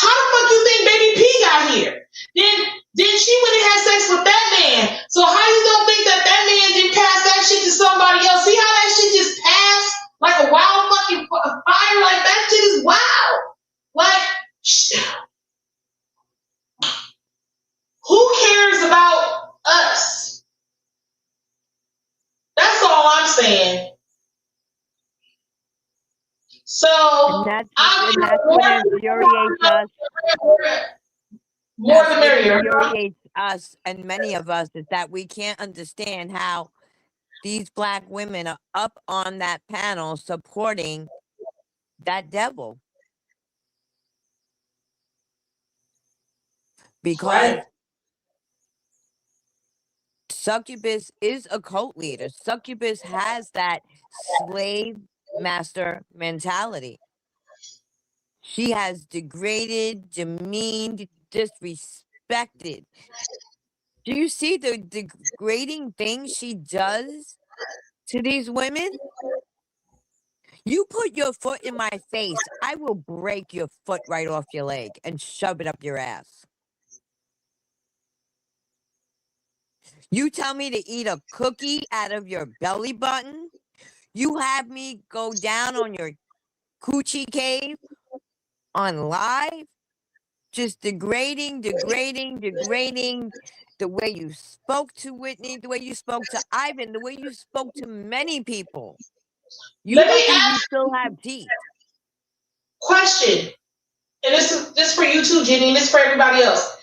B: How the fuck you think Baby P got here? Then she went and had sex with that man. So how you don't think that man didn't pass that shit to So
F: And
B: I'm
F: that's
B: more
F: what
B: people
F: infuriates us.
B: more
F: That's
B: the
F: what
B: merrier.
F: infuriates us and many of us is that we can't understand how these black women are up on that panel supporting that devil. Because
B: Right.
F: Succubus is a cult leader. Succubus has that slave master mentality. She has degraded, demeaned, disrespected. Do you see the degrading things she does to these women? You put your foot in my face, I will break your foot right off your leg and shove it up your ass. You tell me to eat a cookie out of your belly button? You have me go down on your coochie cave on live? Just degrading the way you spoke to Whitney, the way you spoke to Ivan, the way you spoke to many people. You
B: Let me
F: lucky you
B: ask
F: still have teeth.
B: question, and this for you too, Jenny, and this for everybody else.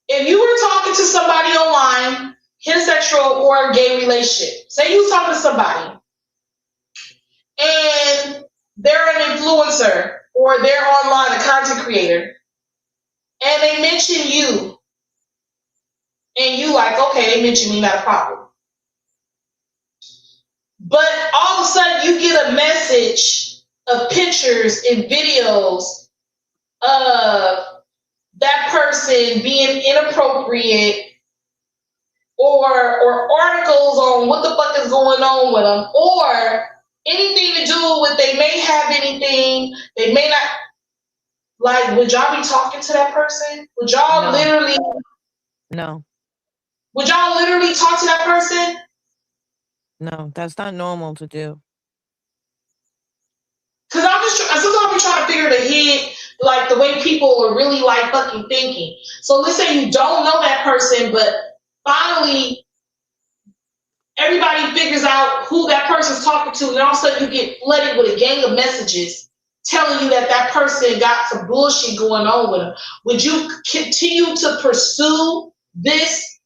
B: If you were talking to somebody online, heterosexual or gay relationship, say you was talking to somebody, and they're an influencer or they're online, a content creator, and they mention you, and you like, okay, they mention me, not a problem. But all of a sudden you get a message of pictures and videos of that person being inappropriate or articles on what the fuck is going on with them or anything to do with they may have anything, they may not. Like, would y'all be talking to that person? Would y'all literally talk to that person?
F: No, that's not normal to do.
B: Cause sometimes I'm trying to figure the head, like the way people are really like fucking thinking. So let's say you don't know that person, but finally everybody figures out who that person's talking to, and all of a sudden you get flooded with a gang of messages telling you that person got some bullshit going on with them. Would you continue to pursue this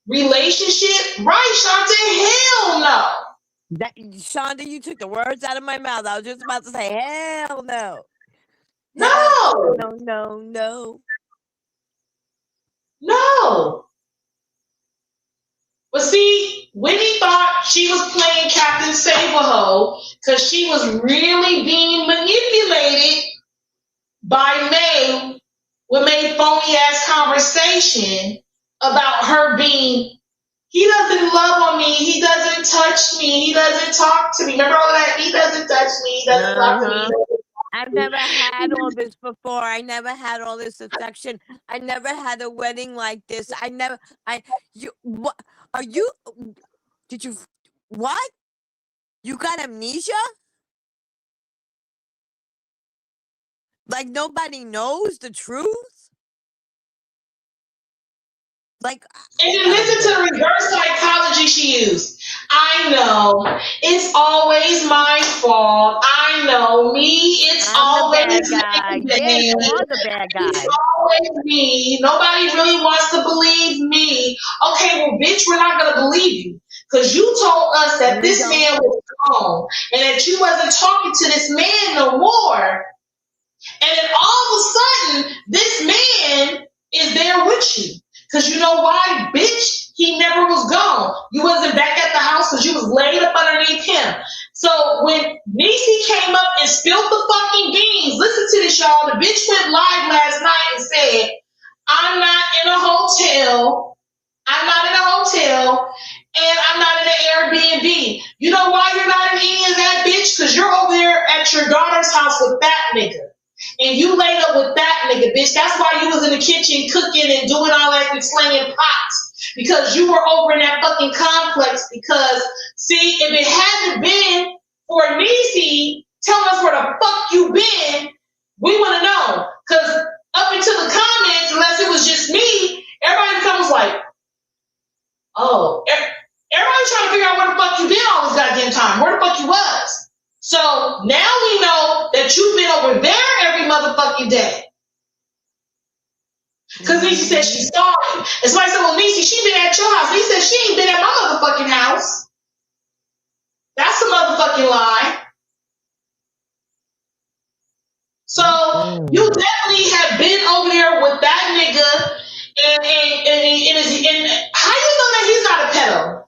B: relationship? Right, Shante? Hell no.
F: Shonda, you took the words out of my mouth. I was just about to say, hell no.
B: No. No. But see, Whitney thought she was playing Captain Save-A-Ho because she was really being manipulated by May with May's phony ass conversation about her being, he doesn't love on me, he doesn't touch me, he doesn't talk to me. Remember all that? He doesn't touch me, he doesn't talk to me.
F: I've never had all this before. I never had all this affection. I never had a wedding like this. What? You got amnesia? Like nobody knows the truth? Like,
B: and then listen to the reverse psychology she used. I know it's always my fault. I know me. It's always
F: the bad guy. Yeah, you are the bad guy.
B: It's always me. Nobody really wants to believe me. Okay, well, bitch, we're not gonna believe you because you told us that this man was gone and that you wasn't talking to this man no more. And then all of a sudden, this man is there with you. Because you know why, bitch? He never was gone. You wasn't back at the house because you was laid up underneath him. So when Niecy came up and spilled the fucking beans, listen to this, y'all. The bitch went live last night and said, I'm not in a hotel. And I'm not in an Airbnb. You know why you're not in any of that, bitch? Because you're over there at your daughter's house with that nigga. And you laid up with that nigga, bitch. That's why you was in the kitchen cooking and doing all that and slinging pots. Because you were over in that fucking complex. Because, see, if it hadn't been for Niecy telling us where the fuck you been, we would have known. Because up into the comments, unless it was just me, everybody becomes like, oh, everybody's trying to figure out where the fuck you been all this goddamn time. Where the fuck you was. So now we know that Because Niecy said she saw it. And somebody said, well, Niecy, she been at your house. He said she ain't been at my motherfucking house. That's a motherfucking lie. So you definitely have been over there with that nigga, and how you know that he's not a pedo?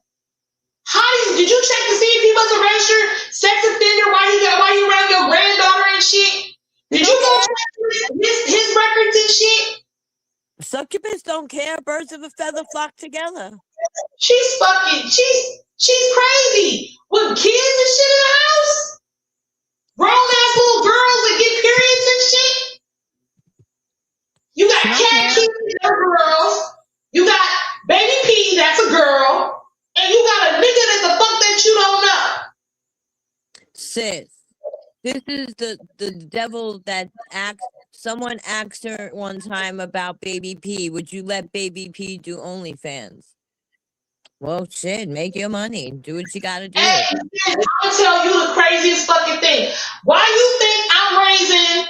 B: Did you check to see if he was a registered sex offender? Why he around your granddaughter and shit? Did you go check his records and shit?
F: Succubus don't care. Birds of a feather flock together.
B: She's crazy with kids and shit in the house. Grown ass little girls that get periods and shit. You got Cat Kitty, they're girls. You got Baby P, that's a girl. And you got a nigga that's the fuck that you don't know.
F: Sis, this is the devil that acts. Someone asked her one time about Baby P. Would you let Baby P do OnlyFans? Well, shit, make your money. Do what you gotta do.
B: Hey, I'm gonna tell you the craziest fucking thing. Why you think I'm raising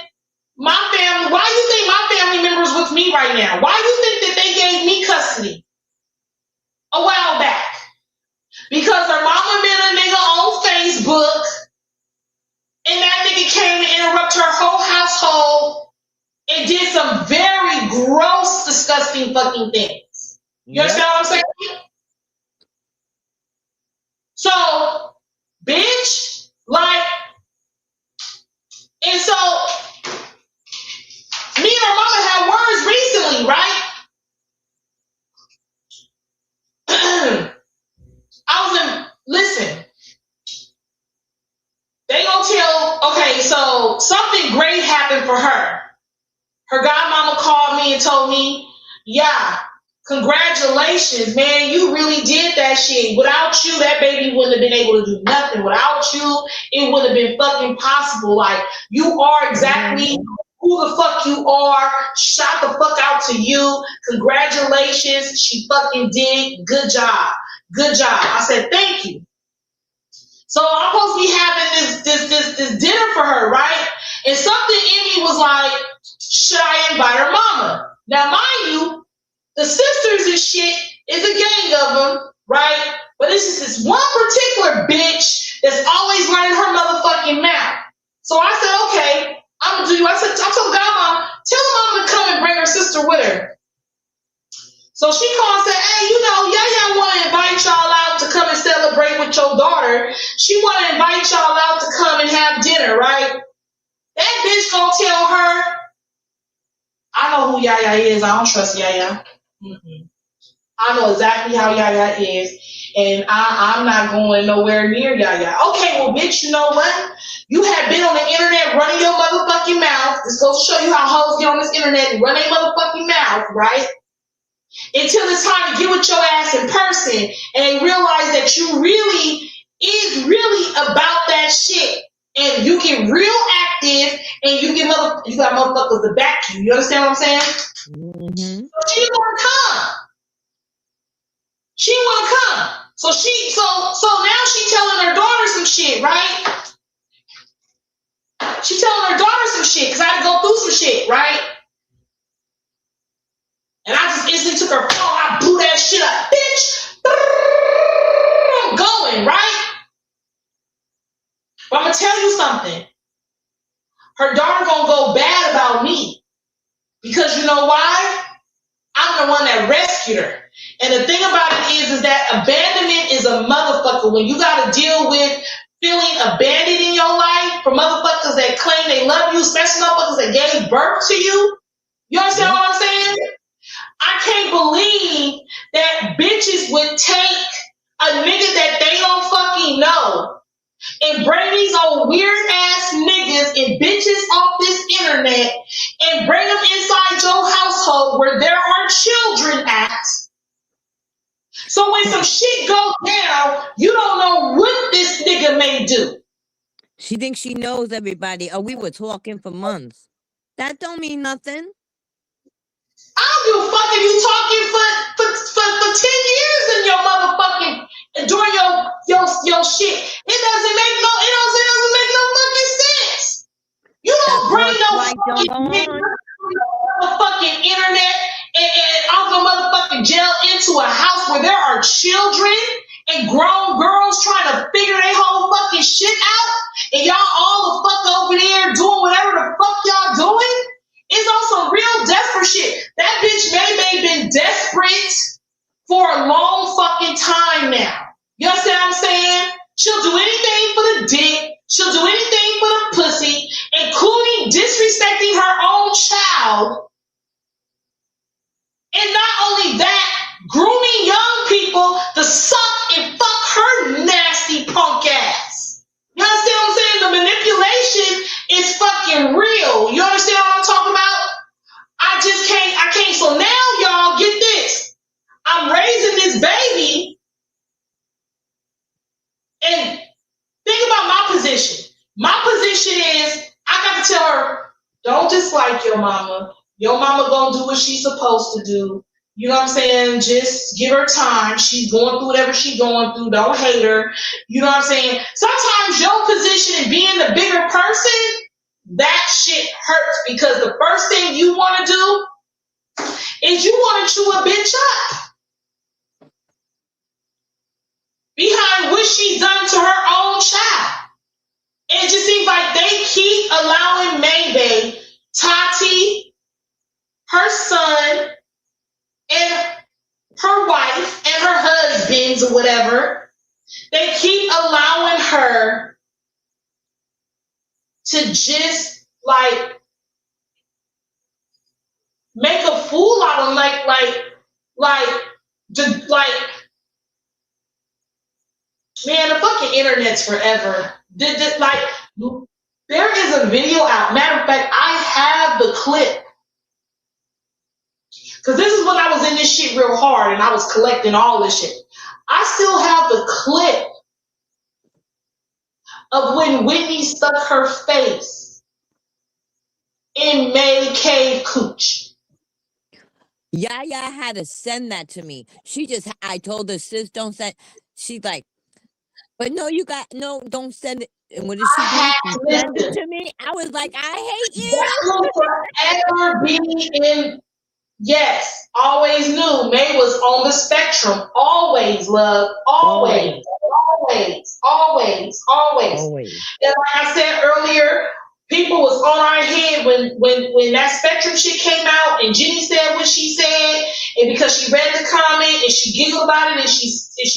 B: my family? Why you think my family members with me right now? Why you think that they gave me custody a while back? Because her mama met a nigga on Facebook, and that nigga came to interrupt her whole household and did some very gross, disgusting fucking things. You understand what I'm saying? So, bitch, like, and so, me and her mama had words recently, right? Listen, they gonna tell, okay, so something great happened for her. Her godmama called me and told me, yeah, congratulations, man, you really did that shit. Without you, that baby wouldn't have been able to do nothing. Without you, it would have been fucking possible. Like, you are exactly who the fuck you are. Shout the fuck out to you. Congratulations. She fucking did. Good job. Good job. I said, thank you. So I'm supposed to be having this dinner for her, right? And something in me was like, should I invite her mama? Now, mind you, the sisters and shit is a gang of them, right? But it's just this one particular bitch that's always running her motherfucking mouth. So I said, okay, I'm gonna do you. I told Godmom, tell her mom to come and bring her sister with her. So she called and said, hey, you know, Yaya want to invite y'all out to come and celebrate with your daughter. She want to invite y'all out to come and have dinner, right? That bitch gonna tell her, I know who Yaya is. I don't trust Yaya. I know exactly how Yaya is, and I'm not going nowhere near Yaya. Okay, well, bitch, you know what? You have been on the internet running your motherfucking mouth. This goes to show you how hoes get on this internet and run their motherfucking mouth, right? Until it's time to get with your ass in person, and they realize that you really about that shit, and you get real active, and you got motherfuckers to back you. You understand what I'm saying?
F: Mm-hmm.
B: So she wanna come. She wanna come. So now she telling her daughter some shit, right? She telling her daughter some shit because I had to go through some shit, right? And I just instantly took her phone. I blew that shit up, bitch. I'm going, right? But I'm gonna tell you something. Her daughter gonna go bad about me because you know why? I'm the one that rescued her. And the thing about it is that abandonment is a motherfucker. When you got to deal with feeling abandoned in your life from motherfuckers that claim they love you, especially motherfuckers that gave birth to you. You understand what I'm saying? I can't believe that bitches would take a nigga that they don't fucking know and bring these old weird ass niggas and bitches off this internet and bring them inside your household where there are children at. So when some shit goes down, you don't know what this nigga may do.
F: She thinks she knows everybody. Oh, we were talking for months. That don't mean nothing.
B: I don't give a fuck if you talking for 10 years in your motherfucking during your shit. It doesn't make no fucking sense. You don't bring no fucking nigga on the fucking internet house where there are children and grown girls trying to figure their whole fucking shit out, and y'all all the fuck over there doing whatever the fuck y'all doing? It's on some real desperate shit. That bitch May been desperate for a long fucking time now. You understand what I'm saying? She'll do anything for the dick. She'll do anything for the pussy, including disrespecting her own child. And not only that, grooming young people to suck and fuck her nasty punk ass. You understand what I'm saying? The manipulation is fucking real. You understand what I'm talking about? I can't. So now y'all get this. I'm raising this baby, and think about my position. My position is I got to tell her, don't dislike your mama. Your mama gonna do what she's supposed to do. You know what I'm saying? Just give her time. She's going through whatever she's going through. Don't hate her. You know what I'm saying? Sometimes your position in being the bigger person, that shit hurts, because the first thing you want to do is you want to chew a bitch up behind what she's done to her own child. And it just seems like they keep allowing Maybe, Tati, her son, and her wife, and her husbands, or whatever, they keep allowing her to just like make a fool out of them, man, the fucking internet's forever. Like, there is a video out. Matter of fact, I have the clip. Because this is when I was in this shit real hard and I was collecting all this shit. I still have the clip of when Whitney stuck her face in May Cave cooch.
F: Yaya had to send that to me. I told her, sis, don't send. She's like, but no, don't send it. And what did she do? She sent it to me. I was like, I hate you.
B: That will forever be in. Yes, always knew May was on the spectrum. Always, love. Always. And like I said earlier, people was on our head when that spectrum shit came out and Jenny said what she said, and because she read the comment and she giggled about it and she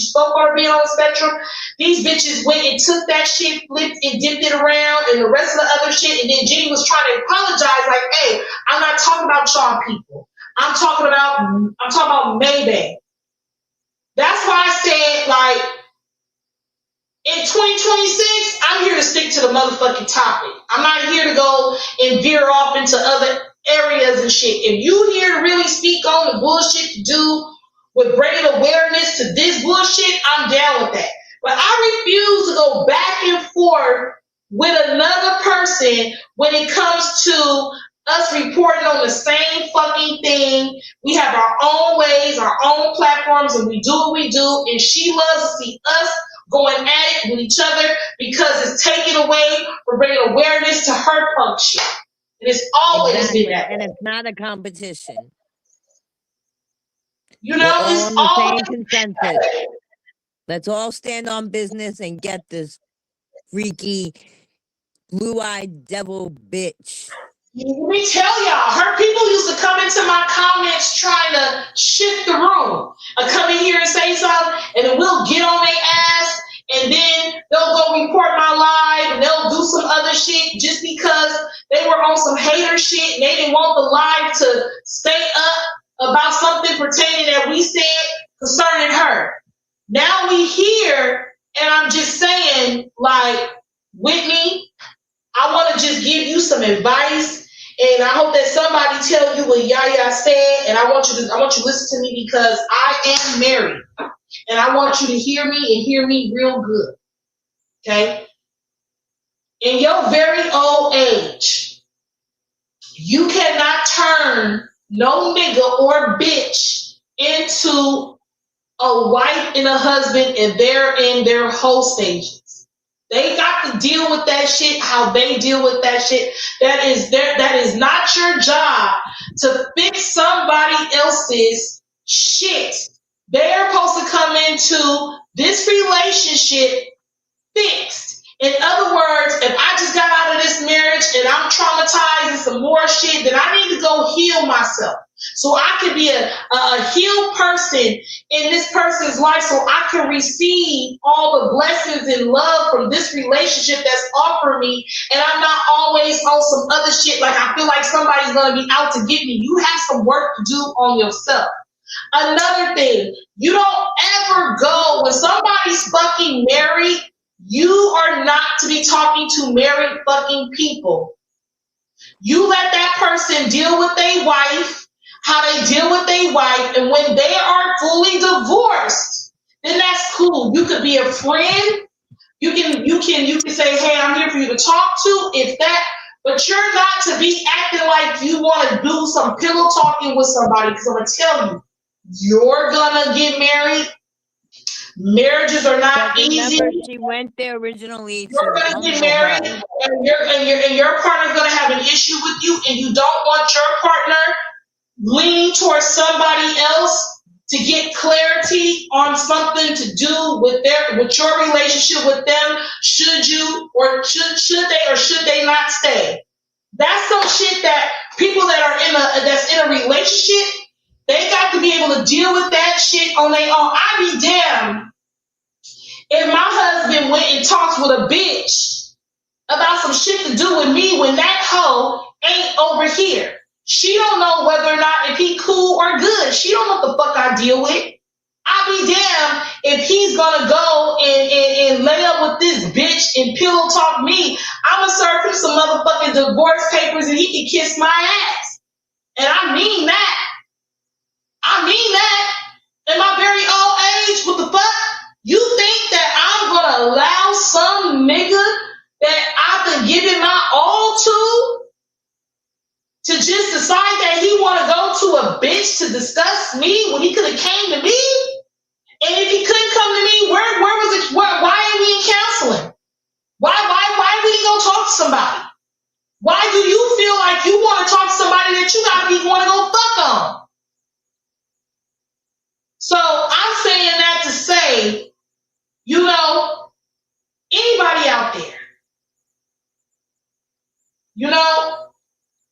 B: spoke on her being on the spectrum, these bitches went and took that shit, flipped and dipped it around and the rest of the other shit, and then Jenny was trying to apologize like, hey, I'm not talking about y'all people. I'm talking about Maybank. That's why I said, like, in 2026, I'm here to stick to the motherfucking topic. I'm not here to go and veer off into other areas and shit. If you here to really speak on the bullshit to do with bringing awareness to this bullshit, I'm down with that. But I refuse to go back and forth with another person when it comes to us reporting on the same fucking thing. We have our own ways, our own platforms, and we do what we do. And she loves to see us going at it with each other because it's taken away from bringing awareness to her punk shit. And it's always been that.
F: And it's not a competition.
B: You know,
F: We're
B: it's
F: all on the
B: always
F: same consensus. Let's all stand on business and get this freaky, blue-eyed devil bitch.
B: Let me tell y'all, her people used to come into my comments trying to shift the room. I come in here and say something, and then we'll get on their ass, and then they'll go report my live, and they'll do some other shit just because they were on some hater shit, and they didn't want the live to stay up about something pertaining that we said concerning her. Now we here, and I'm just saying, like, Whitney, I want to just give you some advice. And I hope that somebody tell you what Yaya said, and I want you to listen to me because I am married, and I want you to hear me and hear me real good. Okay? In your very old age, you cannot turn no nigga or bitch into a wife and a husband, and they're in their whole stages. They got to deal with that shit how they deal with that shit. That is not your job to fix somebody else's shit They're supposed to come into this relationship fixed. In other words, if I just got out of this marriage and I'm traumatized and some more shit, then I need to go heal myself. So I can be a healed person in this person's life so I can receive all the blessings and love from this relationship that's offered me. And I'm not always on some other shit like I feel like somebody's going to be out to get me. You have some work to do on yourself. Another thing, you don't ever go when somebody's fucking married. You are not to be talking to married fucking people. You let that person deal with their wife, how they deal with their wife, and when they are fully divorced, then that's cool. You could be a friend. You can say, hey, I'm here for you to talk to, if that, but you're not to be acting like you want to do some pillow talking with somebody, because I'm gonna tell you, you're gonna get married. Marriages are not easy.
F: Remember, she went there originally.
B: You're gonna get married, and your partner's gonna have an issue with you, and you don't want your partner leaning towards somebody else to get clarity on something to do with your relationship with them. Should you or should they not stay? That's some shit that people that are that's in a relationship, they got to be able to deal with that shit on their own. I be damned if my husband went and talked with a bitch about some shit to do with me when that hoe ain't over here. She don't know whether or not if he cool or good. She don't know what the fuck I deal with. I'll be damned if he's gonna go and lay up with this bitch and pillow talk me. I'ma serve him some motherfucking divorce papers and he can kiss my ass. And I mean that. I mean that. In my very old age, what the fuck? You think that I'm gonna allow some nigga that I've been giving my all to just decide that he wanna go to a bitch to discuss me when he could have came to me? And if he couldn't come to me, where was it? Why ain't we in counseling? Why we didn't go talk to somebody? Why do you feel like you want to talk to somebody that you gotta be want to go fuck on? So I'm saying that to say, anybody out there,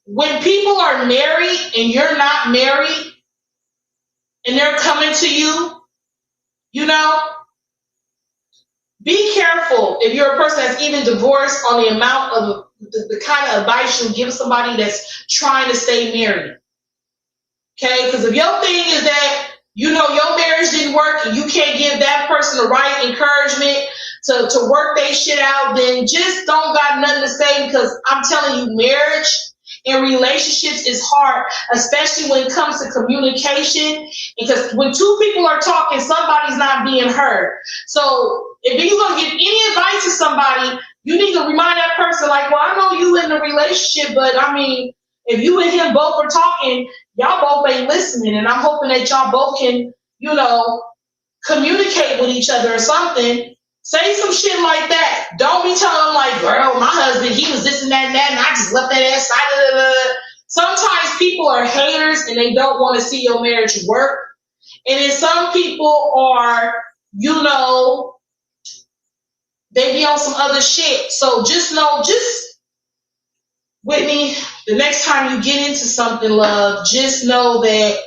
B: when people are married and you're not married and they're coming to you, be careful if you're a person that's even divorced on the amount of the kind of advice you give somebody that's trying to stay married. Okay? Because if your thing is that, your marriage didn't work and you can't give that person the right encouragement to work their shit out, then just don't got nothing to say, because I'm telling you, marriage and relationships is hard, especially when it comes to communication, because when two people are talking, somebody's not being heard. So if you're going to give any advice to somebody, you need to remind that person, like, well, I know you in a relationship, but I mean, if you and him both are talking, y'all both ain't listening, and I'm hoping that y'all both can, communicate with each other or something. Say some shit like that. Don't be telling them like, girl, my husband, he was this and that, and I just left that ass side. Sometimes people are haters and they don't want to see your marriage work. And then some people are, they be on some other shit. So just Whitney, the next time you get into something, love, just know that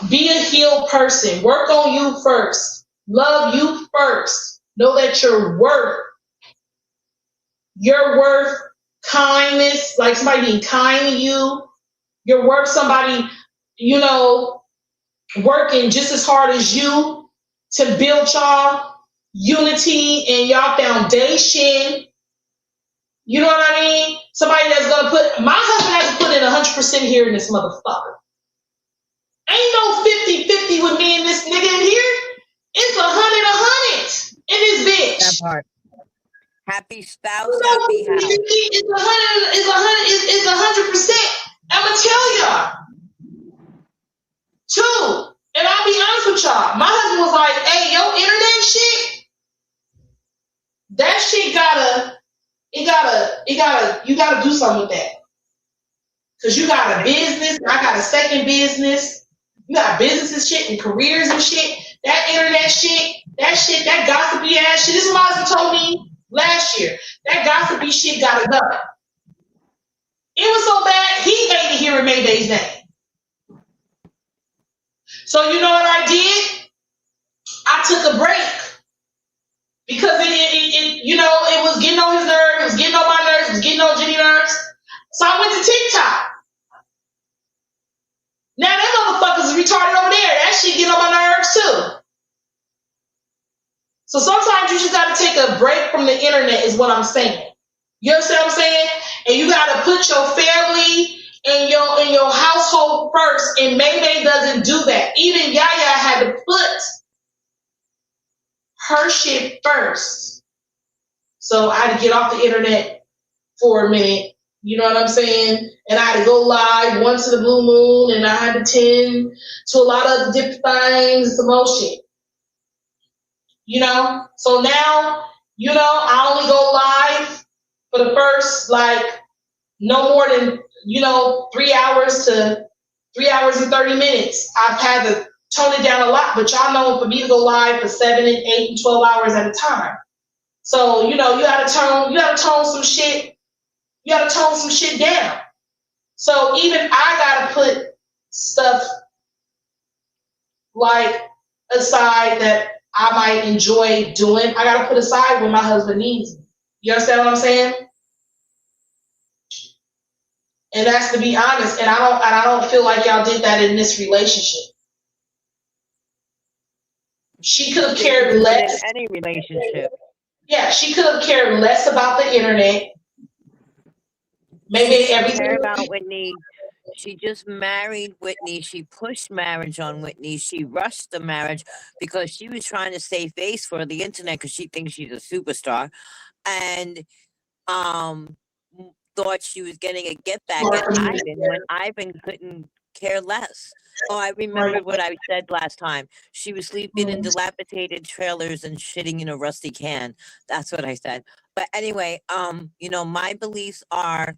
B: be a healed person. Work on you first. Love you first. Know that you're worth kindness, like somebody being kind to you. You're worth somebody, working just as hard as you to build y'all unity and y'all foundation. You know what I mean? Somebody that's going to my husband has to put in 100% here in this motherfucker. Ain't no 50-50 with me and this nigga in here. It's 100 in this bitch.
F: That part. Happy spouse, happy house.
B: It's 100%. I'm going to tell y'all. Two, and I'll be honest with y'all. My husband was like, hey, your internet shit, that shit you gotta do something with that. Cause you got a business, I got a second business. You got businesses shit and careers and shit. That internet shit, that gossipy ass shit. This is what my husband told me last year. That gossipy shit gotta go. It was so bad, he hated hearing Mayday's name. So you know what I did? I took a break. Because it was getting on his nerves, it was getting on my nerves, it was getting on Jenny's nerves. So I went to TikTok. Now them motherfuckers is retarded over there. That shit getting on my nerves too. So sometimes you just gotta take a break from the internet is what I'm saying. You understand what I'm saying? And you gotta put your family and your household first. And Maybay doesn't do that. Even Yaya had to put her shit first. So I had to get off the internet for a minute. You know what I'm saying? And I had to go live once to the blue moon, and I had to tend to a lot of different things, some more shit. You know? So now, I only go live for the first, no more than, 3 hours to 3 hours and 30 minutes. I've had to tone it down a lot, but y'all know for me to go live for 7 and 8 and 12 hours at a time. So, you gotta tone some shit. You gotta tone some shit down. So even I gotta put stuff aside that I might enjoy doing. I gotta put aside when my husband needs me. You understand what I'm saying? And that's to be honest. And I don't feel like y'all did that in this relationship. She could have cared less.
F: In any relationship.
B: Yeah, she could have cared less about the internet. Maybe everything.
F: Care about Whitney. She just married Whitney. She pushed marriage on Whitney. She rushed the marriage because she was trying to save face for the internet because she thinks she's a superstar, and thought she was getting a get back at Ivan when Ivan couldn't care less. Oh, I remember what I said last time. She was sleeping in dilapidated trailers and shitting in a rusty can. That's what I said. But anyway, my beliefs are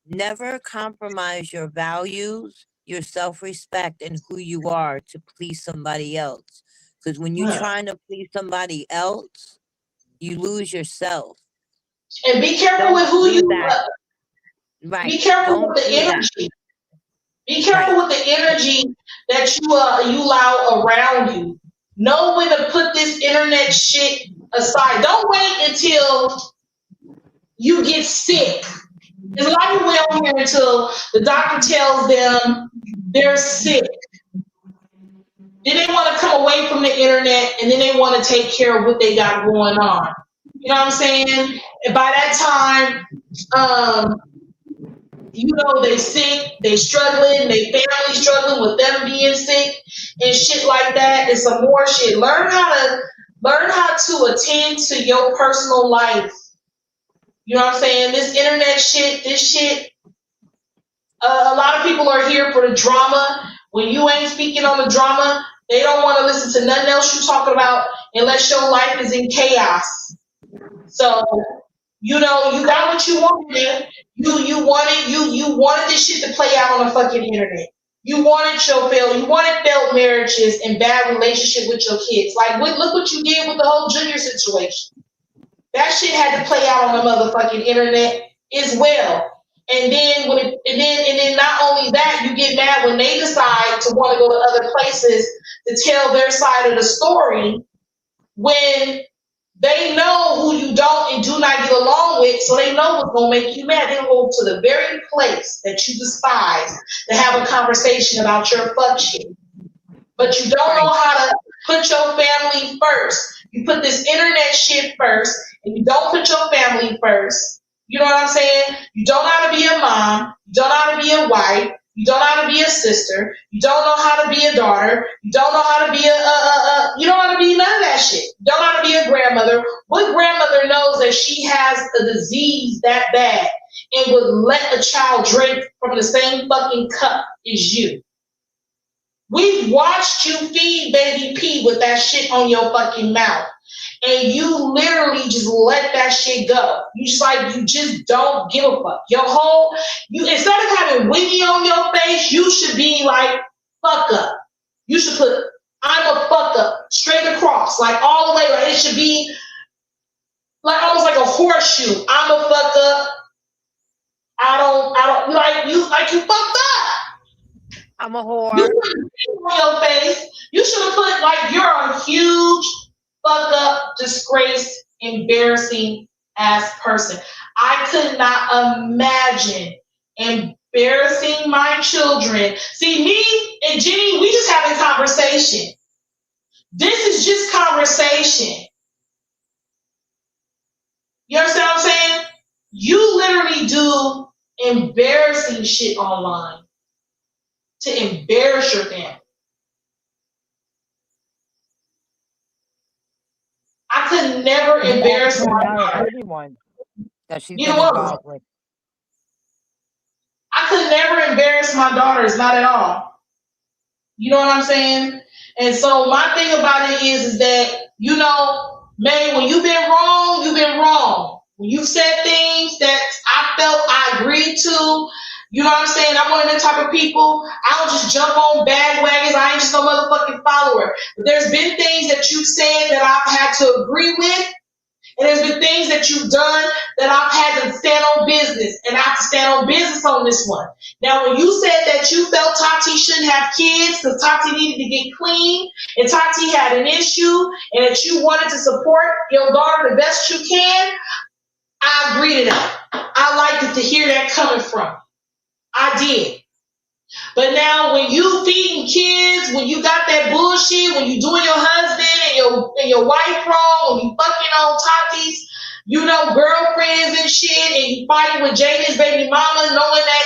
F: never compromise your values, your self-respect, and who you are to please somebody else. Because when you're trying to please somebody else, you lose yourself.
B: And be careful with who you love.
F: Right.
B: Be careful with the energy. Be careful with the energy that you allow around you. Know when to put this internet shit aside. Don't wait until you get sick. There's a lot of people wait on here until the doctor tells them they're sick. Then they want to come away from the internet, and then they want to take care of what they got going on. You know what I'm saying? And by that time, they sick, they struggling, they family struggling with them being sick and shit like that, and some more shit. Learn how to attend to your personal life. You know what I'm saying? This internet shit, a lot of people are here for the drama. When you ain't speaking on the drama, they don't want to listen to nothing else you're talking about unless your life is in chaos. So, you got what you wanted. You wanted this shit to play out on the fucking internet. You wanted failed marriages and bad relationship with your kids. Look what you did with the whole Junior situation. That shit had to play out on the motherfucking internet as well. And then not only that, you get mad when they decide to want to go to other places to tell their side of the story when they know who you don't and do not get along with, so they know what's going to make you mad. They'll go to the very place that you despise to have a conversation about your fuck shit. But you don't know how to put your family first. You put this internet shit first, and you don't put your family first. You know what I'm saying? You don't know how to be a mom. You don't know how to be a wife. You don't know how to be a sister. You don't know how to be a daughter. You don't know how to be you don't know how to be none of that shit. You don't know how to be a grandmother. What grandmother knows that she has a disease that bad and would let a child drink from the same fucking cup as you? We've watched you feed baby P with that shit on your fucking mouth. And you literally just let that shit go. You just don't give a fuck. Instead of having Whitney on your face, you should be like, fuck up. You should put I'm a fuck up straight across, like all the way. Like it should be like almost like a horseshoe. I'm a fuck up. I don't like you fucked up.
F: I'm a whore.
B: You put it on your face. You should have put like you're a huge fuck up, disgraced, embarrassing ass person. I could not imagine embarrassing my children. See, me and Jenny, we just having conversation. This is just conversation. You understand what I'm saying? You literally do embarrassing shit online to embarrass your family. I could never embarrass my daughter.
F: Everyone that she's
B: You
F: been
B: know what?
F: involved with.
B: I could never embarrass my daughters, not at all. You know what I'm saying? And so my thing about it is that, you know, man, when you've been wrong, you've been wrong. When you said things that I felt I agreed to, you know what I'm saying? I'm one of the type of people, I don't just jump on bandwagons. I ain't just no motherfucking follower. But there's been things that you've said that I've had to agree with. And there's been things that you've done that I've had to stand on business. And I have to stand on business on this one. Now, when you said that you felt Tati shouldn't have kids because Tati needed to get clean and Tati had an issue and that you wanted to support your daughter the best you can, I agree to that. I liked it to hear that coming from. I did. But now when you feeding kids, when you got that bullshit, when you doing your husband and your wife wrong, when you fucking on Tati's, you know, girlfriends and shit, and you fighting with Jaden's baby mama, knowing that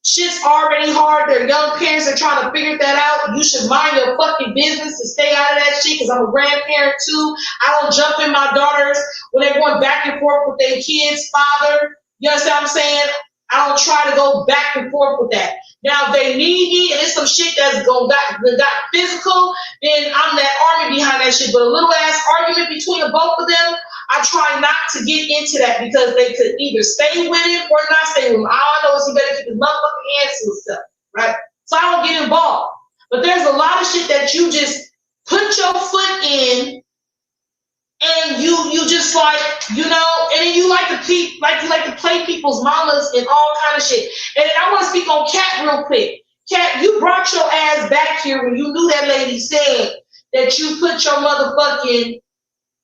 B: shit's already hard, their young parents are trying to figure that out, you should mind your fucking business and stay out of that shit, because I'm a grandparent too. I don't jump in my daughters when they're going back and forth with their kids' father. You understand what I'm saying? I don't try to go back and forth with that. Now, if they need me and it's some shit that's got physical, then I'm that army behind that shit. But a little ass argument between the both of them, I try not to get into that because they could either stay with him or not stay with him. All I know is he better keep his motherfucking hands to himself, right? So I don't get involved. But there's a lot of shit that you just put your foot in, and you just like, you know, and then you like to play people's mamas and all kind of shit. And then I want to speak on Kat real quick. Kat, you brought your ass back here when you knew that lady said that you put your motherfucking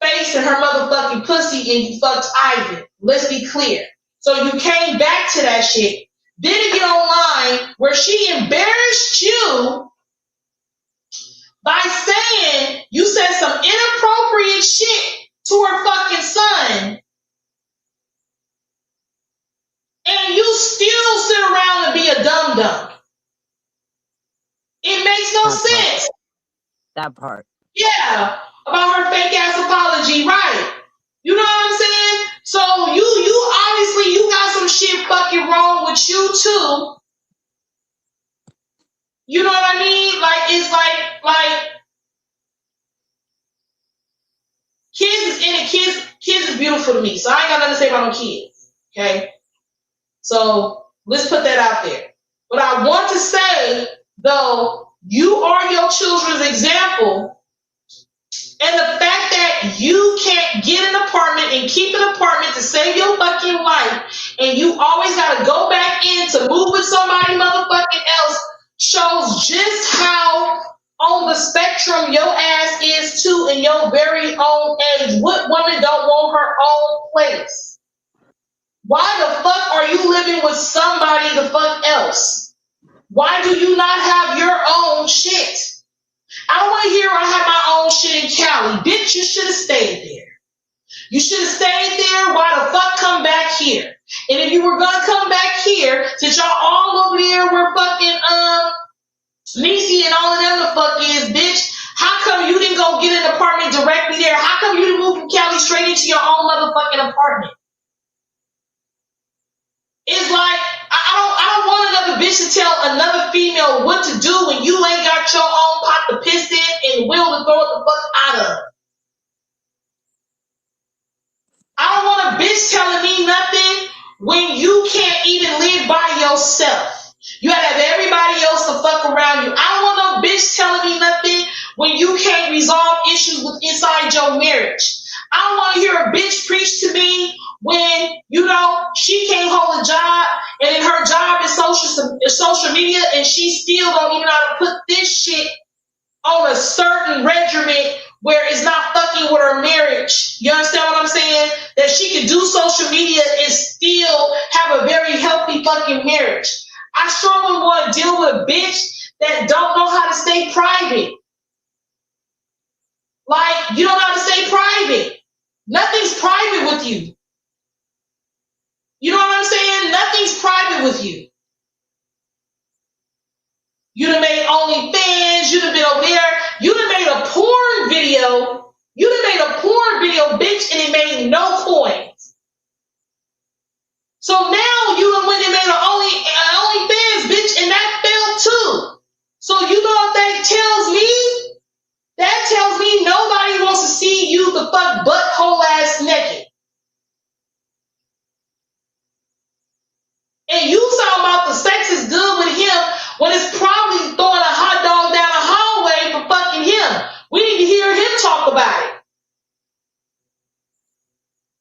B: face in her motherfucking pussy and you fucked Ivan. Let's be clear. So you came back to that shit. Then you get online where she embarrassed you by saying you said some inappropriate shit to her fucking son, and you still sit around and be a dum-dum. It makes no sense.
F: That part.
B: Yeah, about her fake ass apology, right? You know what I'm saying? So you obviously you got some shit fucking wrong with you too. You know what I mean? Like it's like kids is in it. Kids is beautiful to me. So I ain't got nothing to say about no kids. Okay? So let's put that out there. But I want to say, though, you are your children's example. And the fact that you can't get an apartment and keep an apartment to save your fucking life, and you always got to go back in to move with somebody motherfucking else, shows just how on the spectrum your ass is too in your very own age. What woman don't want her own place? Why the fuck are you living with somebody the fuck else? Why do you not have your own shit? I don't want to hear I have my own shit in Cali. Bitch, you should have stayed there. You should have stayed there. Why the fuck come back here? And if you were gonna come back here, since y'all all over there were fucking Niecy and all of them the fuck is, bitch, how come you didn't go get an apartment directly there? How come you didn't move from Cali straight into your own motherfucking apartment? It's like I don't want another bitch to tell another female what to do when you ain't got your own pot to piss in and will to throw it the fuck out of. I don't want a bitch telling me nothing when you can't even live by yourself. You gotta have everybody else to fuck around you. I don't want no bitch telling me nothing when you can't resolve issues with inside your marriage. I don't want to hear a bitch preach to me when, she can't hold a job and then her job is social media and she still don't even know how to put this shit on a certain regiment where it's not fucking with her marriage. You understand what I'm saying? That she can do social media and still have a very healthy fucking marriage. I sure wouldn't want to deal with a bitch that don't know how to stay private. Like, you don't know how to stay private. Nothing's private with you. You know what I'm saying? Nothing's private with you. You done made OnlyFans. You done been over there. You done made a porn video. You done made a porn video, bitch, and it made no coins. So now you done went and made an OnlyFans, bitch, and that failed too. So you know what that tells me? That tells me nobody wants to see you the fuck butthole ass naked. And you talking about the sex is good with him when it's probably throwing a hot dog down a hallway for fucking him. We need to hear him talk about it.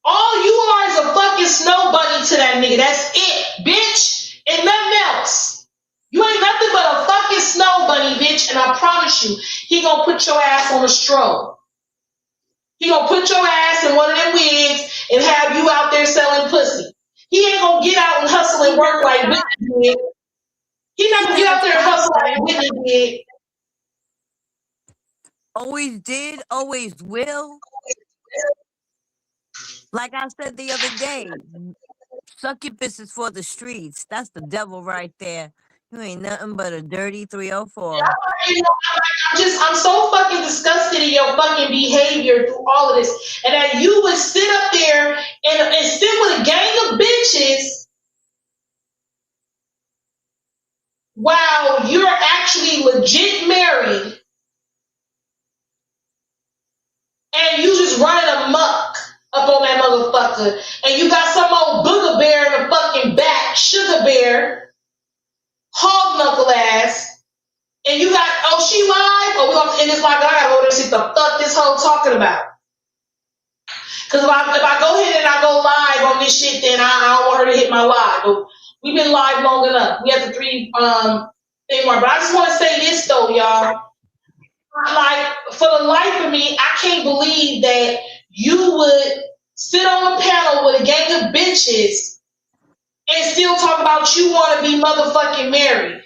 B: All you are is a fucking snow bunny to that nigga. That's it, bitch. And nothing else. You ain't nothing but a fucking snow bunny, bitch. And I promise you, he gonna put your ass on a stroll. He gonna put your ass in one of them wigs and have you out there selling pussy. He ain't gonna get out and hustle and work like Whitney did. He not gonna get out there and hustle like Whitney did.
F: Always did, always will. Like I said the other day, succubus is for the streets. That's the devil right there. You ain't nothing but a dirty 304.
B: I'm so fucking disgusted in your fucking behavior through all of this. And that you would sit up there and sit with a gang of bitches while you're actually legit married and you just running amok up on that motherfucker. And you got some old booger bear in the fucking back, sugar bear, hog knuckle ass. And you got, she live? Or we gonna end this live? I gotta go there and see what the fuck this hoe talking about. Cause if I go ahead and I go live on this shit, then I don't want her to hit my live. But we've been live long enough. We have the 3 thing more. But I just want to say this though, y'all. Like, for the life of me, I can't believe that you would sit on a panel with a gang of bitches and still talk about you want to be motherfucking married.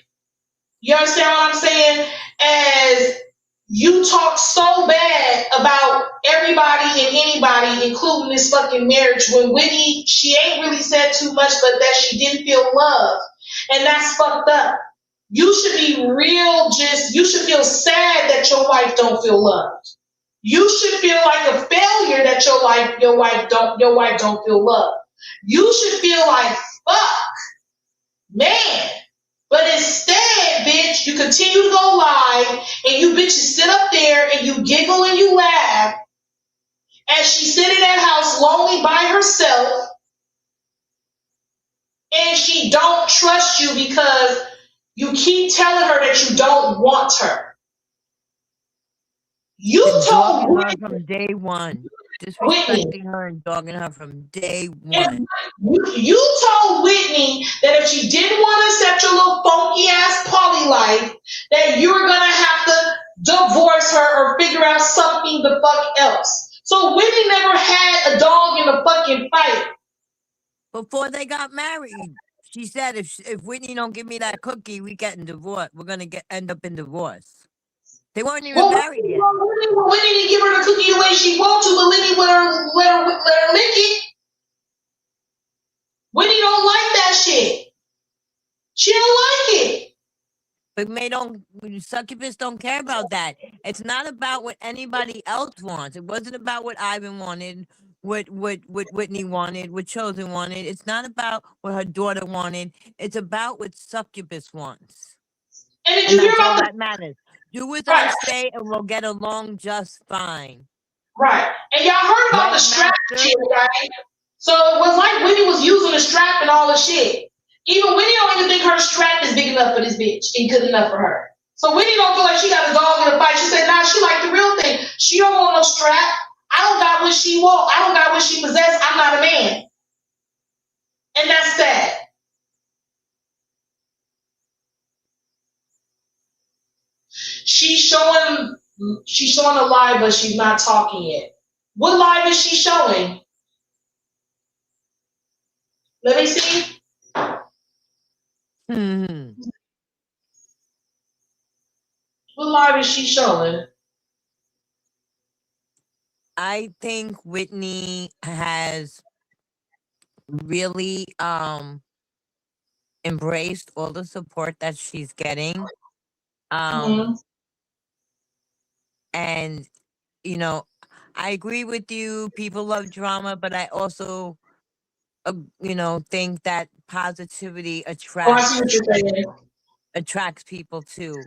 B: You understand what I'm saying? As you talk so bad about everybody and anybody, including this fucking marriage, when Whitney, she ain't really said too much, but that she didn't feel love. And that's fucked up. You should be you should feel sad that your wife don't feel loved. You should feel like a failure that your wife don't feel loved. You should feel like, fuck, man. But instead, bitch, you continue to go live and you bitches sit up there and you giggle and you laugh as she sit in that house lonely by herself and she don't trust you because you keep telling her that you don't want her. You told
F: her from day one. Disrespecting her and dogging her from day one.
B: You told Whitney that if she didn't want to accept your little funky ass poly life, that you were gonna have to divorce her or figure out something the fuck else. So Whitney never had a dog in the fucking fight.
F: Before they got married, she said, if Whitney don't give me that cookie, we getting divorced. We're gonna end up in divorce. They weren't even married yet.
B: Whitney didn't give her the cookie the way she wanted to, but Whitney let her lick it. Whitney don't like that shit. She don't like it.
F: But succubus don't care about that. It's not about what anybody else wants. It wasn't about what Ivan wanted, what Whitney wanted, what Chosen wanted. It's not about what her daughter wanted. It's about what succubus wants.
B: And did you hear about
F: that matters. Do as I say and we'll get along just fine.
B: Right. And y'all heard about the strap shit, right? So it was like Whitney was using the strap and all the shit. Even Whitney don't even think her strap is big enough for this bitch and good enough for her. So Whitney don't feel like she got to go in a fight. She said, nah, she like the real thing. She don't want no strap. I don't got what she want. I don't got what she possess. I'm not a man. And that's that. She's showing a live, but she's not talking yet. What live is she showing? Let me see.
F: Mm-hmm.
B: What live is she showing?
F: I think Whitney has really embraced all the support that she's getting.
B: Mhm.
F: And you know, I agree with you. People love drama, but I also, think that positivity
B: Oh, I see what you're saying.
F: attracts people too,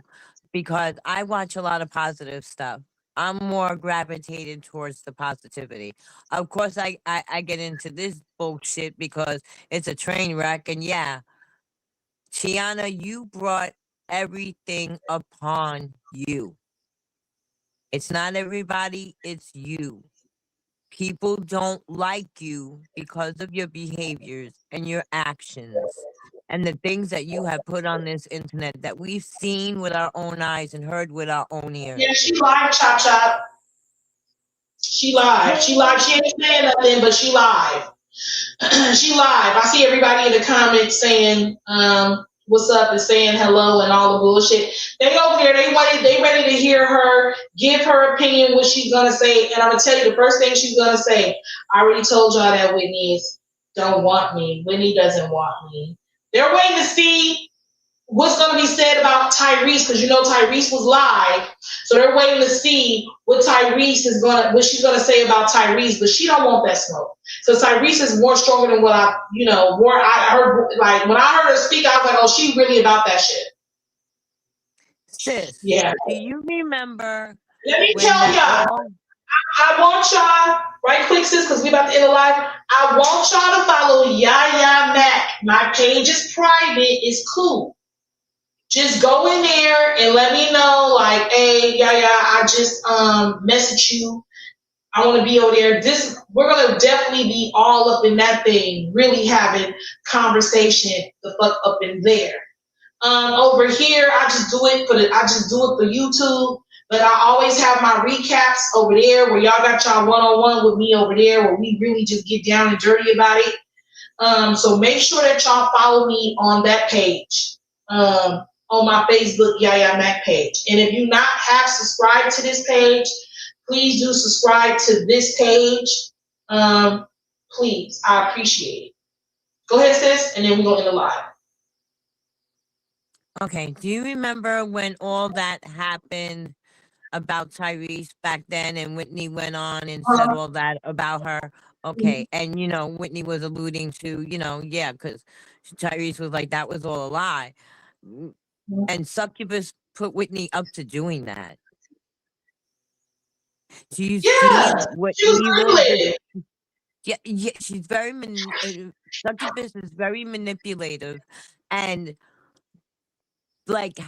F: because I watch a lot of positive stuff. I'm more gravitated towards the positivity. Of course, I get into this bullshit because it's a train wreck. And yeah, Tiana, you brought everything upon you. It's not everybody, it's you. People don't like you because of your behaviors and your actions and the things that you have put on this internet that we've seen with our own eyes and heard with our own ears.
B: Yeah, she lied, Chop Chop. She lied. She lied. She ain't saying nothing, but she lied. She lied. I see everybody in the comments saying, what's up and saying hello and all the bullshit. They over there, they ready to hear her give her opinion, what she's gonna say. And I'm gonna tell you the first thing she's gonna say. I already told y'all that Whitney don't want me. Whitney doesn't want me. They're waiting to see what's going to be said about Tyrese, because Tyrese was live, so they're waiting to see what she's going to say about Tyrese, but she don't want that smoke. So Tyrese is more stronger than what I heard. Like when I heard her speak, I was like, oh, she really about that shit.
F: Sis,
B: yeah.
F: Do you remember?
B: Let me tell y'all. I want y'all, right quick, sis, because we about to end the live. I want y'all to follow Yaya Mac. My page is private. It's cool. Just go in there and let me know, like, hey, Yaya, I just messaged you. I want to be over there. We're gonna definitely be all up in that thing, really having conversation the fuck up in there. Over here, I just do it for YouTube. But I always have my recaps over there where y'all got y'all one-on-one with me over there where we really just get down and dirty about it. So make sure that y'all follow me on that page, on my Facebook Yaya Mac page. And if you not have subscribed to this page, please do subscribe to this page. Please, I appreciate it. Go ahead, sis, and then we're going to end the live.
F: Okay, do you remember when all that happened about Tyrese back then, and Whitney went on and said all that about her? Okay, and Whitney was alluding to, because Tyrese was like, that was all a lie. And Succubus put Whitney up to doing that. Do you see what he was? Yeah, she's very Succubus is very manipulative, and like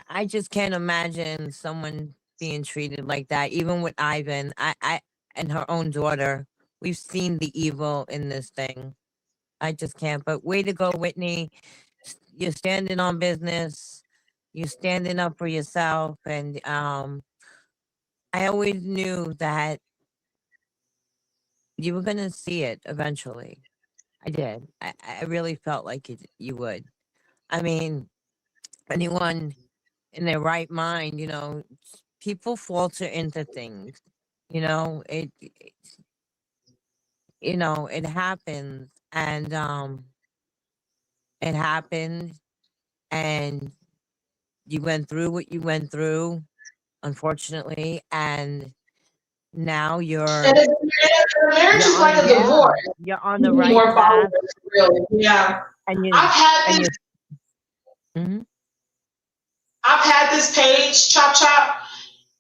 F: I just can't imagine someone being treated like that, even with Ivan. I and her own daughter. We've seen the evil in this thing. I just can't. But way to go, Whitney. You're standing on business. You're standing up for yourself. And I always knew that you were going to see it eventually. I did. I really felt like you would. I mean, anyone in their right mind, people falter into things. It happens, and it happened, and you went through what you went through, unfortunately, and now you're
B: marriage is like a divorce.
F: You're on the right path.
B: Really. Yeah.
F: And
B: I've had this. I've had this page, Chop Chop.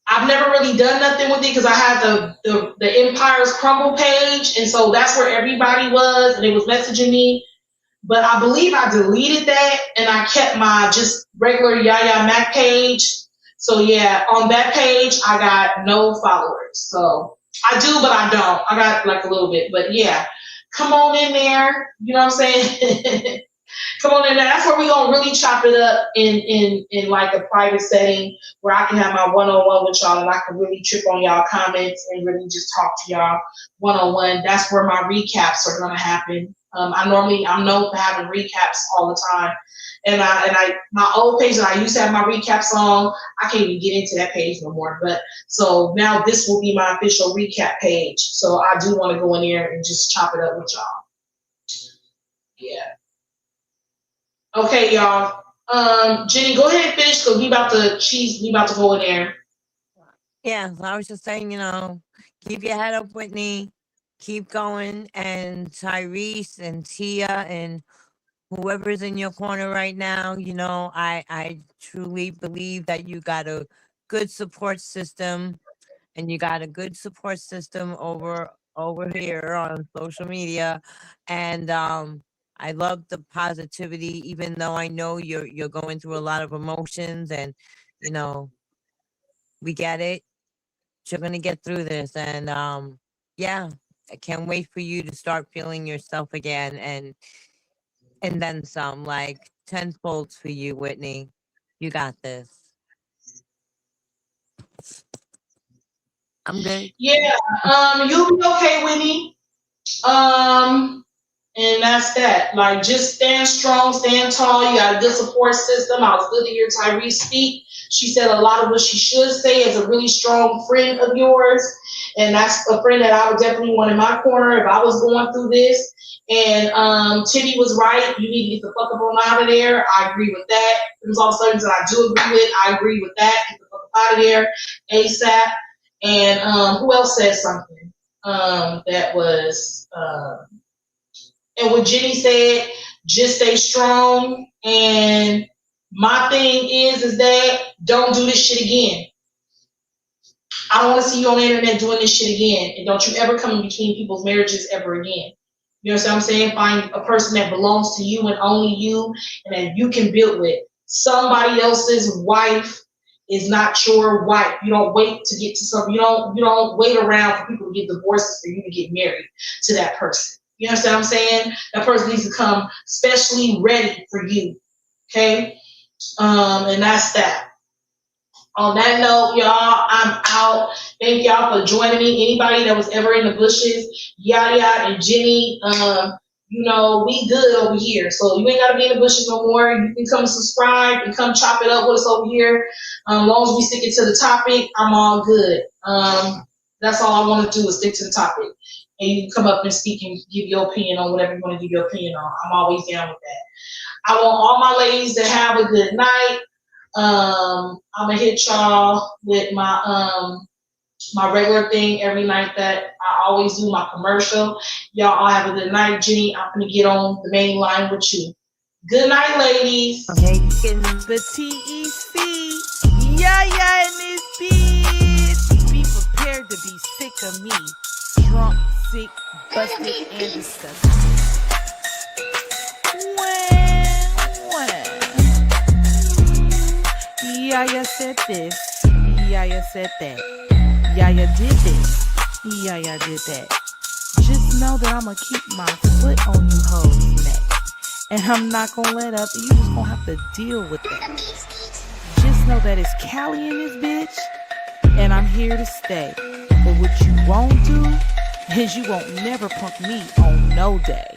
B: I've never really done nothing with it because I had the Empires Crumble page, and so that's where everybody was, and they was messaging me. but I believe I deleted that and I kept my just regular Yaya Mac page. So yeah, on that page I got no followers. So I do, but I don't. I got like a little bit, but yeah, come on in there. You know what I'm saying? Come on in there. That's where we gonna really chop it up in like a private setting where I can have my one-on-one with y'all and I can really trip on y'all comments and really just talk to y'all one-on-one. That's where my recaps are gonna happen. I'm known for having recaps all the time. And my old page that I used to have my recaps on, I can't even get into that page no more. But so now this will be my official recap page. So I do want to go in there and just chop it up with y'all. Yeah. Okay, y'all. Jenny, go ahead and finish because we about to go in there.
F: Yeah, so I was just saying, keep your head up, Whitney. Keep going, and Tyrese and Tia and whoever's in your corner right now, I truly believe that you got a good support system, and you got a good support system over here on social media, and I love the positivity, even though I know you're going through a lot of emotions, and we get it. You're gonna get through this, and yeah, I can't wait for you to start feeling yourself again, and then some, like tenfold for you, Whitney. You got this. I'm good.
B: Yeah, you'll be okay, Whitney. And that's that. Like, just stand strong, stand tall. You got a good support system. I was good to hear Tyrese speak. She said a lot of what she should say as a really strong friend of yours. And that's a friend that I would definitely want in my corner if I was going through this. And Titty was right. You need to get the fuck up on out of there. I agree with that. There's all things that I do agree with. I agree with that. Get the fuck out of there ASAP. And who else said something? That was... and what Jenny said, just stay strong. And my thing is that don't do this shit again. I don't want to see you on the internet doing this shit again. And don't you ever come in between people's marriages ever again. You know what I'm saying? Find a person that belongs to you and only you and that you can build with. Somebody else's wife is not your wife. You don't wait to get to something. You don't wait around for people to get divorces for you to get married to that person. You understand what I'm saying? That person needs to come specially ready for you. Okay? And that's that. On that note, y'all, I'm out. Thank y'all for joining me. Anybody that was ever in the bushes, Yaya and Jenny, we good over here. So you ain't got to be in the bushes no more. You can come subscribe and come chop it up with us over here. As long as we stick it to the topic, I'm all good. That's all I want to do is stick to the topic. And you can come up and speak and give your opinion on whatever you want to give your opinion on. I'm always down with that. I want all my ladies to have a good night. I'm gonna hit y'all with my my regular thing every night that I always do, my commercial. Y'all all have a good night. Jenny, I'm gonna get on the main line with you. Good night, ladies.
A: Okay, the TEC. Yeah, in this bitch. Be prepared to be sick of me. Drunk, sick, busted, and disgusted. Well. Yaya said this. Yaya said that. Yaya did this. Yaya did that. Just know that I'ma keep my foot on you hoes' neck. And I'm not gonna let up. You just gonna have to deal with that. Just know that it's Callie in this bitch. And I'm here to stay. But what you won't do is you won't never punk me on no day.